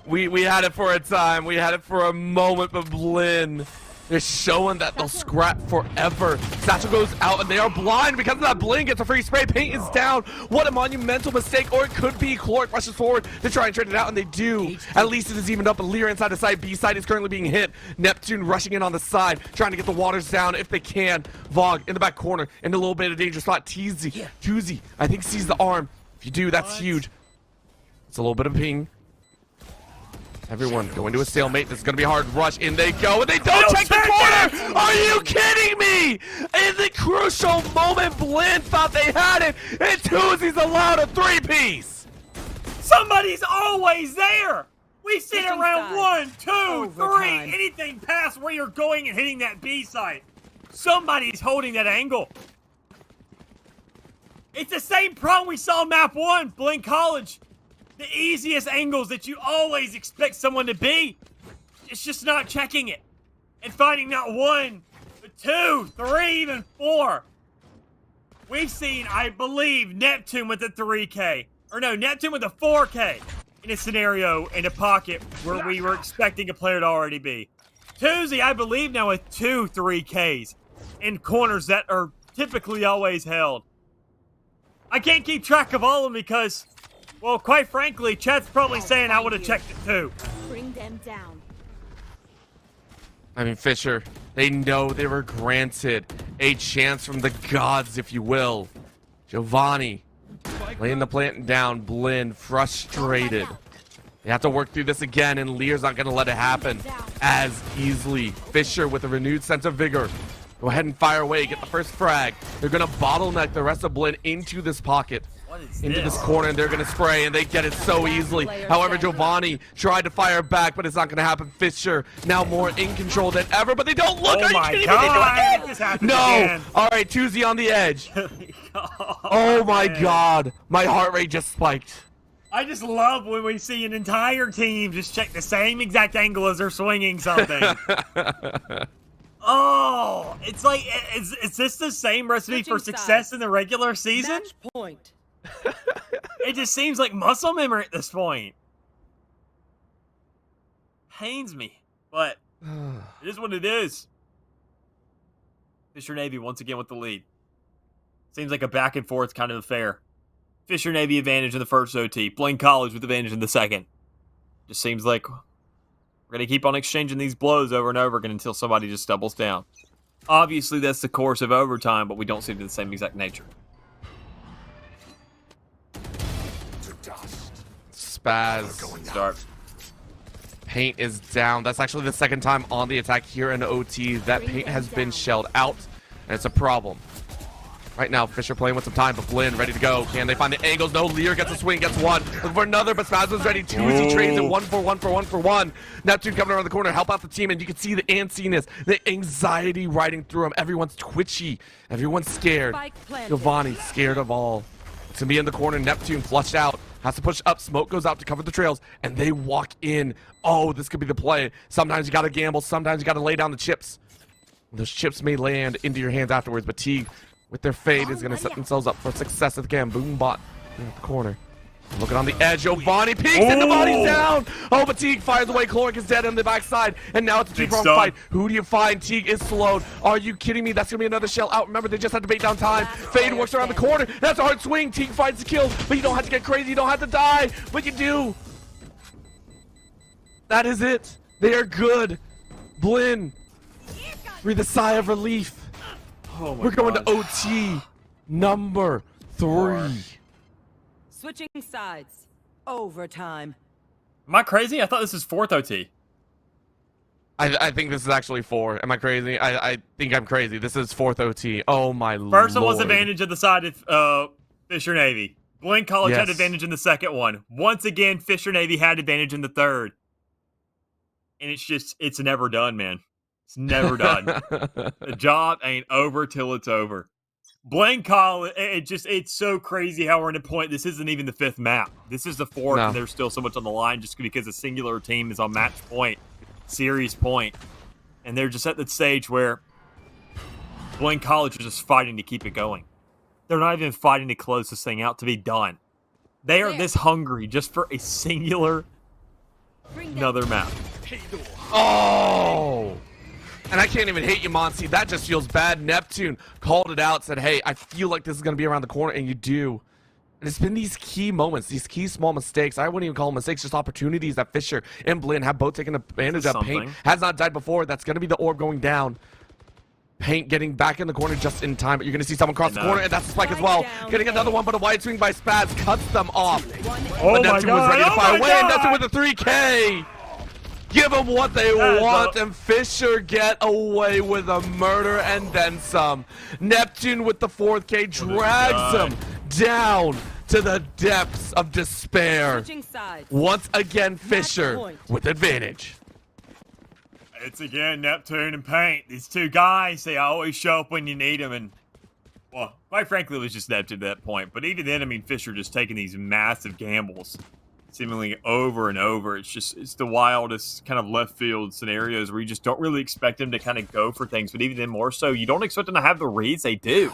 We had it for a time. We had it for a moment, but Blinn is showing that they'll scrap forever. Satchel goes out and they are blind because of that. Blinn gets a free spray. Paint is down. What a monumental mistake, or it could be. Chloric rushes forward to try and trade it out, and they do. At least it is evened up. A Lear inside the side. B side is currently being hit. Neptune rushing in on the side, trying to get the waters down if they can. Vog in the back corner in a little bit of danger spot. Tuzi, I think, sees the arm. If you do, that's huge. It's a little bit of ping. Everyone go into a stalemate. This is going to be a hard rush. In they go, and they don't check the corner! Are you kidding me? In the crucial moment, Blinn thought they had it, and Tuzi's allowed a 3-piece! Somebody's always there! We sit Switching around sides. 1, 2, 3, Overtime. anything past where you're going and hitting that B site. Somebody's holding that angle. It's the same problem we saw in map 1, Blinn College. The easiest angles that you always expect someone to be. It's just not checking it. And finding not 1, but 2, 3, even 4. We've seen, I believe, Neptune with a 3K. Or no, Neptune with a 4K in a scenario in a pocket where we were expecting a player to already be. Tuzi, I believe, now with 2 3Ks in corners that are typically always held. I can't keep track of all of them because, well, quite frankly, chat's probably saying I would have checked it too. Bring them down. I mean, Fisher, they know they were granted a chance from the gods, if you will. Giovanni laying the plant down. Blinn frustrated. They have to work through this again, and Lear's not going to let it happen as easily. Fisher with a renewed sense of vigor. Go ahead and fire away, get the first frag. They're going to bottleneck the rest of Blinn into this pocket. Into this corner, and they're going to spray, and they get it so easily. However, Giovanni tried to fire back, but it's not going to happen. Fisher now more in control than ever, but they don't look. Oh Are you my kidding me? God! This happened No! again. All right, Tuzi on the edge. Oh my man. God. My heart rate just spiked. I just love when we see an entire team just check the same exact angle as they're swinging something. Oh, it's like, is this the same recipe for Switching success sides. in the regular season? Match point. It just seems like muscle memory at this point. Pains me, but it is what it is. Fisher Navy once again with the lead. Seems like a back and forth kind of affair. Fisher Navy advantage in the first OT. Blinn College with advantage in the second. Just seems like we're going to keep on exchanging these blows over and over again until somebody just doubles down. Obviously, that's the course of overtime, but we don't see it in the same exact nature. Spaz. Start. Paint is down. That's actually the second time on the attack here in OT that Paint has been shelled out, and it's a problem. Right now, Fisher playing with some time, but Blinn ready to go. Can they find the angles? No, Lear gets a swing, gets one. Looking for another, but Spaz was ready. Tuzi trades it 1 for 1 for 1 for 1. Neptune coming around the corner, help out the team, and you can see the antsiness, the anxiety riding through them. Everyone's twitchy. Everyone's scared. Spike planted. Giovanni scared of all. To be in the corner, Neptune flushed out. Has to push up. Smoke goes out to cover the trails, and they walk in. Oh, this could be the play. Sometimes you got to gamble. Sometimes you got to lay down the chips. Those chips may land into your hands afterwards, but Teague, with their fade, is going to set themselves up for success at the game. Boom bot in the corner. Looking on the edge. Giovanni peeks and the body's down. Oh, but Teague fires away. Chloric is dead on the backside. And now it's a two-pronged fight. Who do you find? Teague is slowed. Are you kidding me? That's going to be another shell out. Remember, they just had to bait down time. Fade works around the corner. That's a hard swing. Teague finds the kill. But you don't have to get crazy. You don't have to die. But you do. That is it. They are good. Blinn, breathe a sigh of relief. Oh my We're going God. to OT number 3. Switching sides. Overtime. Am I crazy? I thought this was 4th OT. I think this is actually 4. Am I crazy? I think I'm crazy. This is 4th OT. Oh my lord. First one was advantage of the side of Fisher Navy. Blinn College had Yes. advantage in the second one. Once again, Fisher Navy had advantage in the third. And it's never done, man. It's never done. The job ain't over till it's over. Blinn College, it's so crazy how we're in a point. This isn't even the 5th map. This is the 4th, No. and there's still so much on the line just because a singular team is on match point, series point. And they're just at that stage where Blinn College is just fighting to keep it going. They're not even fighting to close this thing out to be done. They are this hungry just for a singular another map. Oh! And I can't even hate you, Monty. That just feels bad. Neptune called it out, said, hey, I feel like this is going to be around the corner, and you do. And it's been these key moments, these key small mistakes. I wouldn't even call them mistakes, just opportunities that Fisher and Blinn have both taken advantage of. Paint has not died before. That's going to be the orb going down. Paint getting back in the corner just in time, but you're going to see someone cross the corner, and that's the spike as well. Getting another one, but a wide swing by Spaz cuts them off. Oh But my Neptune was ready to God. fire Oh away, my and Neptune God. with a 3K. Give them what they want, and Fisher get away with a murder and then some. Neptune with the 4th K drags him down to the depths of despair. Switching sides. Once again, Fisher with advantage. It's again Neptune and Paint. These two guys, they always show up when you need them. And, well, quite frankly, it was just Neptune at that point. But even then, I mean, Fisher just taking these massive gambles seemingly over and over. It's the wildest kind of left field scenarios where you just don't really expect him to kind of go for things. But even then, more so, you don't expect them to have the reads they do.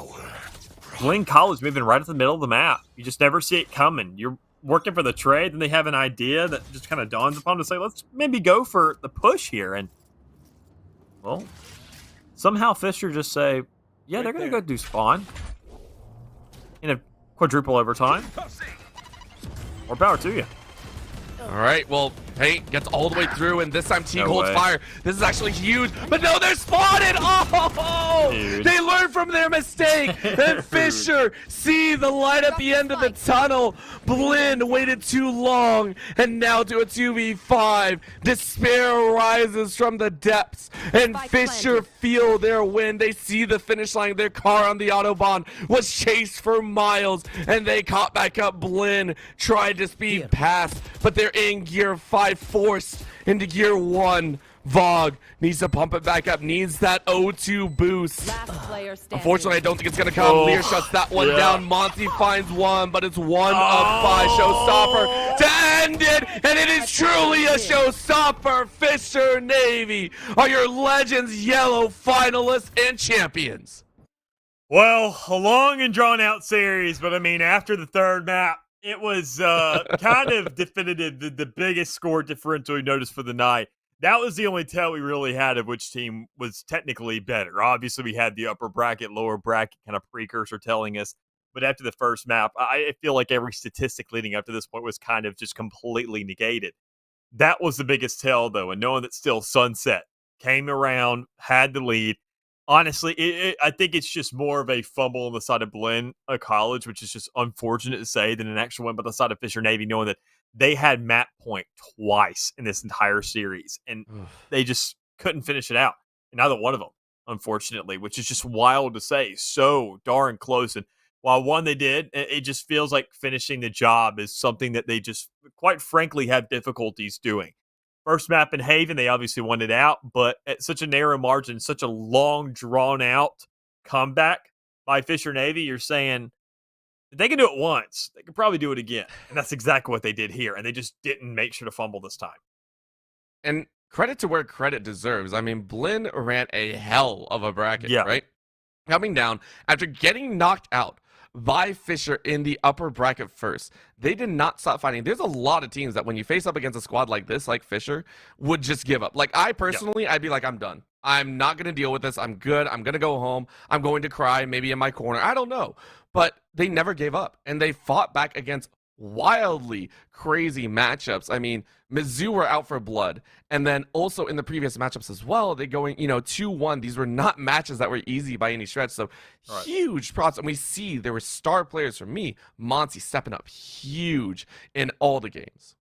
Blinn College moving right at the middle of the map. You just never see it coming. You're working for the trade, and they have an idea that just kind of dawns upon them to say, let's maybe go for the push here. And, well, somehow Fisher just say, yeah, they're going to go do spawn in a quadruple overtime. More power to you. All right, well, Paint gets all the way through, and this time Teague No holds way. fire. This is actually huge, but no, they're spotted! Oh! Dude. They learned from their mistake, and Fisher see the light at the end of the tunnel. Blinn waited too long, and now to a 2v5. Despair rises from the depths, and Spike Fisher planted. feel their win. They see the finish line. Their car on the Autobahn was chased for miles, and they caught back up. Blinn tried to speed past, but they're in gear 5, forced into gear 1. Vogue needs to pump it back up, needs that O2 boost. Last player standing. Unfortunately, I don't think it's going to come. Oh, Lear shuts that one yeah. down. Monty finds one, but it's 1 of 5. Showstopper to end it, and it is truly a showstopper. Fisher Navy are your Legends Yellow finalists and champions. Well, a long and drawn-out series, but I mean, after the third map, it was kind of definitive, the biggest score differential we noticed for the night. That was the only tell we really had of which team was technically better. Obviously, we had the upper bracket, lower bracket kind of precursor telling us. But after the first map, I feel like every statistic leading up to this point was kind of just completely negated. That was the biggest tell, though, and knowing that still Sunset came around, had the lead. Honestly, I think it's just more of a fumble on the side of Blinn College, which is just unfortunate to say, than an actual win by the side of Fisher Navy, knowing that they had map point twice in this entire series, and they just couldn't finish it out. And neither one of them, unfortunately, which is just wild to say. So darn close. And while one they did, it just feels like finishing the job is something that they just, quite frankly, have difficulties doing. First map in Haven, they obviously won it out, but at such a narrow margin, such a long, drawn-out comeback by Fisher Navy, you're saying, if they can do it once, they could probably do it again. And that's exactly what they did here, and they just didn't make sure to fumble this time. And credit to where credit deserves. I mean, Blinn ran a hell of a bracket, Yeah. right? Coming down after getting knocked out by Fisher in the upper bracket first. They did not stop fighting. There's a lot of teams that when you face up against a squad like this, like Fisher, would just give up. Like I personally, I'd be like, I'm done. I'm not going to deal with this. I'm good. I'm going to go home. I'm going to cry maybe in my corner. I don't know. But they never gave up. And they fought back against wildly crazy matchups. I mean, Mizzou were out for blood. And then also in the previous matchups as well, they going, 2-1. These were not matches that were easy by any stretch. So Right. huge props. And we see there were star players for me. Monty stepping up huge in all the games.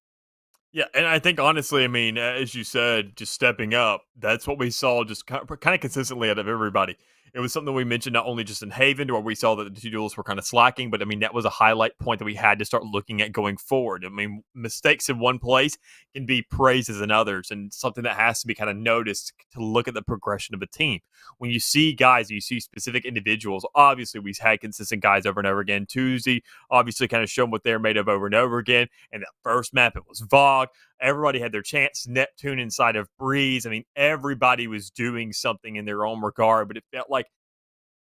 Yeah, and I think honestly, I mean, as you said, just stepping up, that's what we saw just kind of consistently out of everybody. It was something we mentioned not only just in Haven, where we saw that the two duels were kind of slacking, but I mean, that was a highlight point that we had to start looking at going forward. I mean, mistakes in one place can be praises in others, and something that has to be kind of noticed to look at the progression of a team. When you see guys, you see specific individuals, obviously we've had consistent guys over and over again. Tuesday, obviously kind of shown what they're made of over and over again. And that first map, it was Vogue. Everybody had their chance. Neptune inside of Breeze. I mean, everybody was doing something in their own regard, but it felt like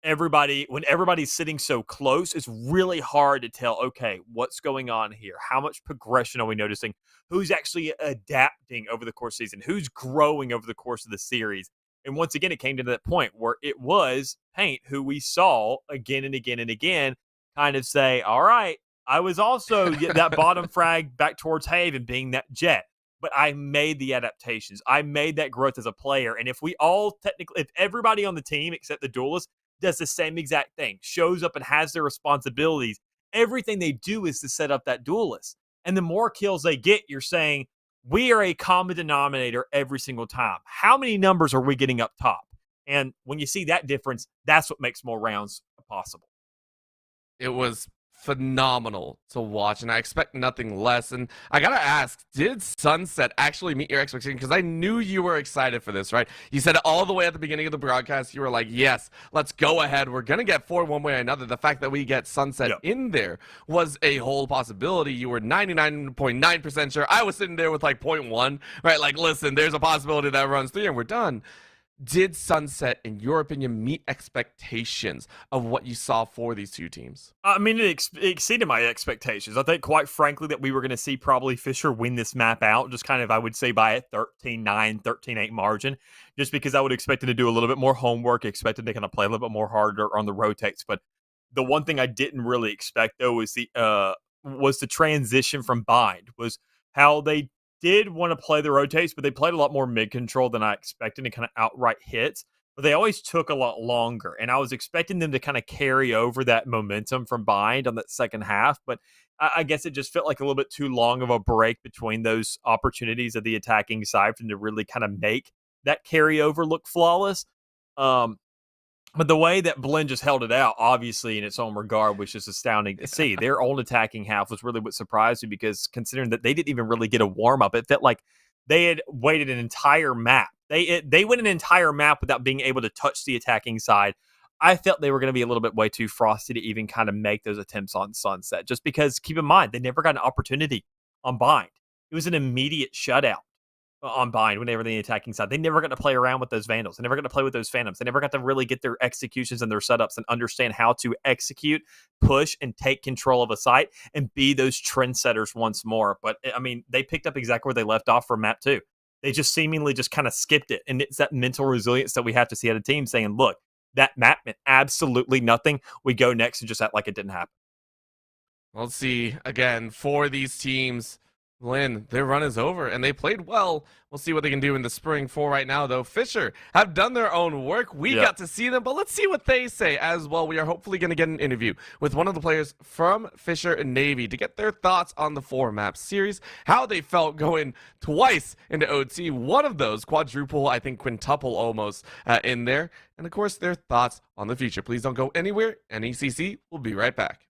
when everybody's sitting so close, it's really hard to tell, okay, what's going on here? How much progression are we noticing? Who's actually adapting over the course of the season? Who's growing over the course of the series? And once again, it came to that point where it was Paint, who we saw again and again and again, kind of say, all right, I was also that bottom frag back towards Haven being that jet, but I made the adaptations. I made that growth as a player. And if if everybody on the team except the duelist does the same exact thing, shows up and has their responsibilities, everything they do is to set up that duelist. And the more kills they get, you're saying, we are a common denominator every single time. How many numbers are we getting up top? And when you see that difference, that's what makes more rounds possible. It was phenomenal to watch, and I expect nothing less. And I gotta ask, did Sunset actually meet your expectations? Because I knew you were excited for this, right? You said it all the way at the beginning of the broadcast. You were like, yes, let's go ahead. We're gonna get 4 one way or another. The fact that we get Sunset in there was a whole possibility. You were 99.9% sure. I was sitting there with like 0.1, right? Like, listen, there's a possibility that runs 3 and we're done. Did Sunset, in your opinion, meet expectations of what you saw for these two teams? I mean, it exceeded my expectations. I think, quite frankly, that we were going to see probably Fisher win this map out, just kind of, I would say, by a 13-9, 13-8 margin, just because I would expect them to do a little bit more homework, expected to kind of play a little bit more harder on the rotates. But the one thing I didn't really expect, though, was the transition from Bind, was how they did want to play the rotates, but they played a lot more mid-control than I expected and kind of outright hits. But they always took a lot longer, and I was expecting them to kind of carry over that momentum from Bind on that second half. But I guess it just felt like a little bit too long of a break between those opportunities of the attacking side for them to really kind of make that carryover look flawless. But the way that Blinn just held it out, obviously, in its own regard, was just astounding to see. Their own attacking half was really what surprised me, because considering that they didn't even really get a warm-up, it felt like they had waited an entire map. They went an entire map without being able to touch the attacking side. I felt they were going to be a little bit way too frosty to even kind of make those attempts on Sunset, just because, keep in mind, they never got an opportunity on Bind. It was an immediate shutout on Bind when they were on the attacking side. They never got to play around with those Vandals. They never got to play with those Phantoms. They never got to really get their executions and their setups and understand how to execute, push, and take control of a site and be those trendsetters once more. But, I mean, they picked up exactly where they left off for map 2. They just seemingly just kind of skipped it. And it's that mental resilience that we have to see out of teams saying, look, that map meant absolutely nothing. We go next and just act like it didn't happen. Let's see, again, for these teams, Blinn, their run is over, and they played well. We'll see what they can do in the spring. For right now, though, Fisher have done their own work. We got to see them, but let's see what they say as well. We are hopefully going to get an interview with one of the players from Fisher and Navy to get their thoughts on the 4-map series, how they felt going twice into OT, one of those quadruple, I think quintuple almost in there, and of course, their thoughts on the future. Please don't go anywhere. NECC will be right back.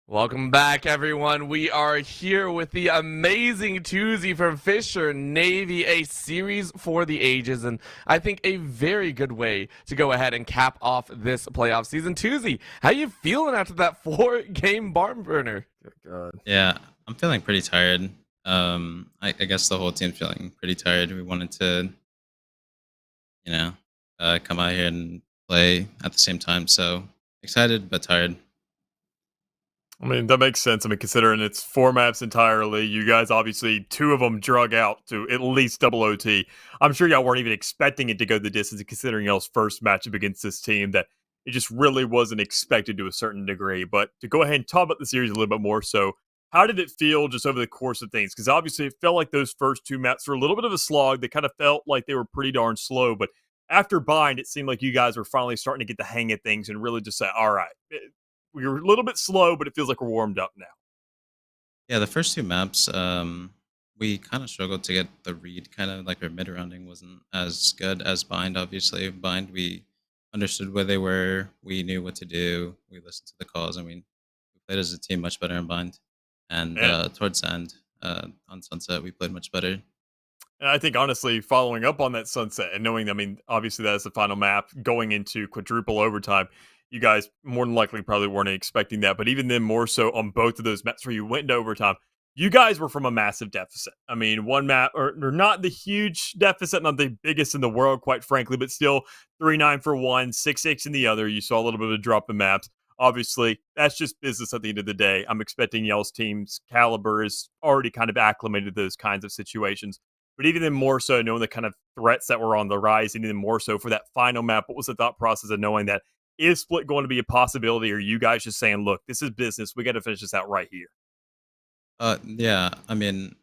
Welcome back, everyone. We are here with the amazing Tuesday from Fisher Navy, a series for the ages, and I think a very good way to go ahead and cap off this playoff season. Tuesday, how you feeling after that 4-game barn burner? Good God. Yeah, I'm feeling pretty tired. I guess the whole team's feeling pretty tired. We wanted to, come out here and play at the same time. So excited but tired. I mean, that makes sense. I mean, considering it's 4 maps entirely, you guys obviously 2 of them drug out to at least double OT. I'm sure y'all weren't even expecting it to go the distance, considering y'all's first matchup against this team, that it just really wasn't expected to a certain degree. But to go ahead and talk about the series a little bit more, so how did it feel just over the course of things? Because obviously it felt like those first 2 maps were a little bit of a slog. They kind of felt like they were pretty darn slow, but after Bind, it seemed like you guys were finally starting to get the hang of things and really just say, all right, we were a little bit slow, but it feels like we're warmed up now. Yeah, the first 2 maps, we kind of struggled to get the read. Kind of like our mid rounding wasn't as good as Bind. Obviously, Bind, we understood where they were. We knew what to do. We listened to the calls. I mean, we played as a team much better in Bind. And towards the end, on Sunset, we played much better. And I think, honestly, following up on that Sunset and knowing, I mean, obviously that is the final map going into quadruple overtime, you guys more than likely probably weren't expecting that. But even then, more so on both of those maps where you went into overtime, you guys were from a massive deficit. I mean, one map, or not the huge deficit, not the biggest in the world, quite frankly, but still 3-9 for one, 6-6 in the other. You saw a little bit of a drop in maps. Obviously, that's just business at the end of the day. I'm expecting y'all's team's caliber is already kind of acclimated to those kinds of situations. But even then more so, knowing the kind of threats that were on the rise, and even more so for that final map, what was the thought process of knowing that is split going to be a possibility, or are you guys just saying, look, this is business, we got to finish this out right here? Yeah, I mean,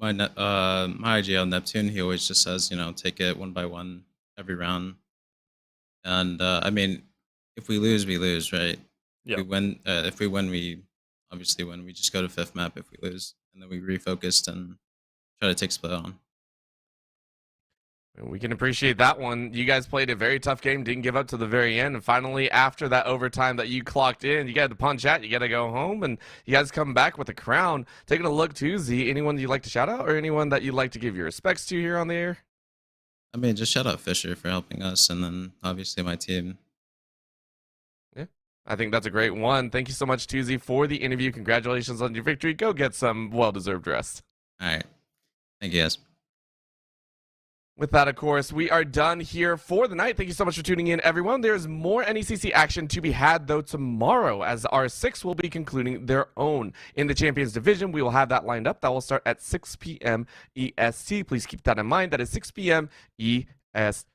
my IGL Neptune, he always just says, take it one by one every round. And I mean, if we lose, we lose, right? Yeah. We win. If we win, we obviously win. We just go to 5th map if we lose, and then we refocused and try to take split on. We can appreciate that one. You guys played a very tough game, didn't give up to the very end, and finally, after that overtime that you clocked in, you got to punch out, you got to go home, and you guys come back with a crown. Taking a look to Z, anyone you'd like to shout out, or anyone that you'd like to give your respects to here on the air? I mean, just shout out Fisher for helping us, and then obviously my team. Yeah, I think that's a great one. Thank you so much, Tuesday, for the interview. Congratulations on your victory. Go get some well-deserved rest. All right. Thank you, guys. With that, of course, we are done here for the night. Thank you so much for tuning in, everyone. There's more NECC action to be had, though, tomorrow, as our 6 will be concluding their own. In the Champions Division, we will have that lined up. That will start at 6 p.m. EST. Please keep that in mind. That is 6 p.m. EST.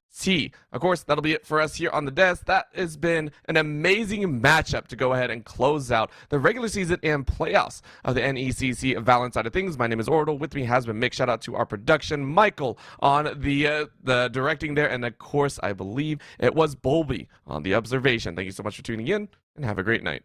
Of course, that'll be it for us here on the desk. That has been an amazing matchup to go ahead and close out the regular season and playoffs of the NECC VALORANT side of things. My name is Ordo. With me has been Mick. Shout out to our production, Michael, on the directing there. And of course, I believe it was Bolby on the observation. Thank you so much for tuning in, and have a great night.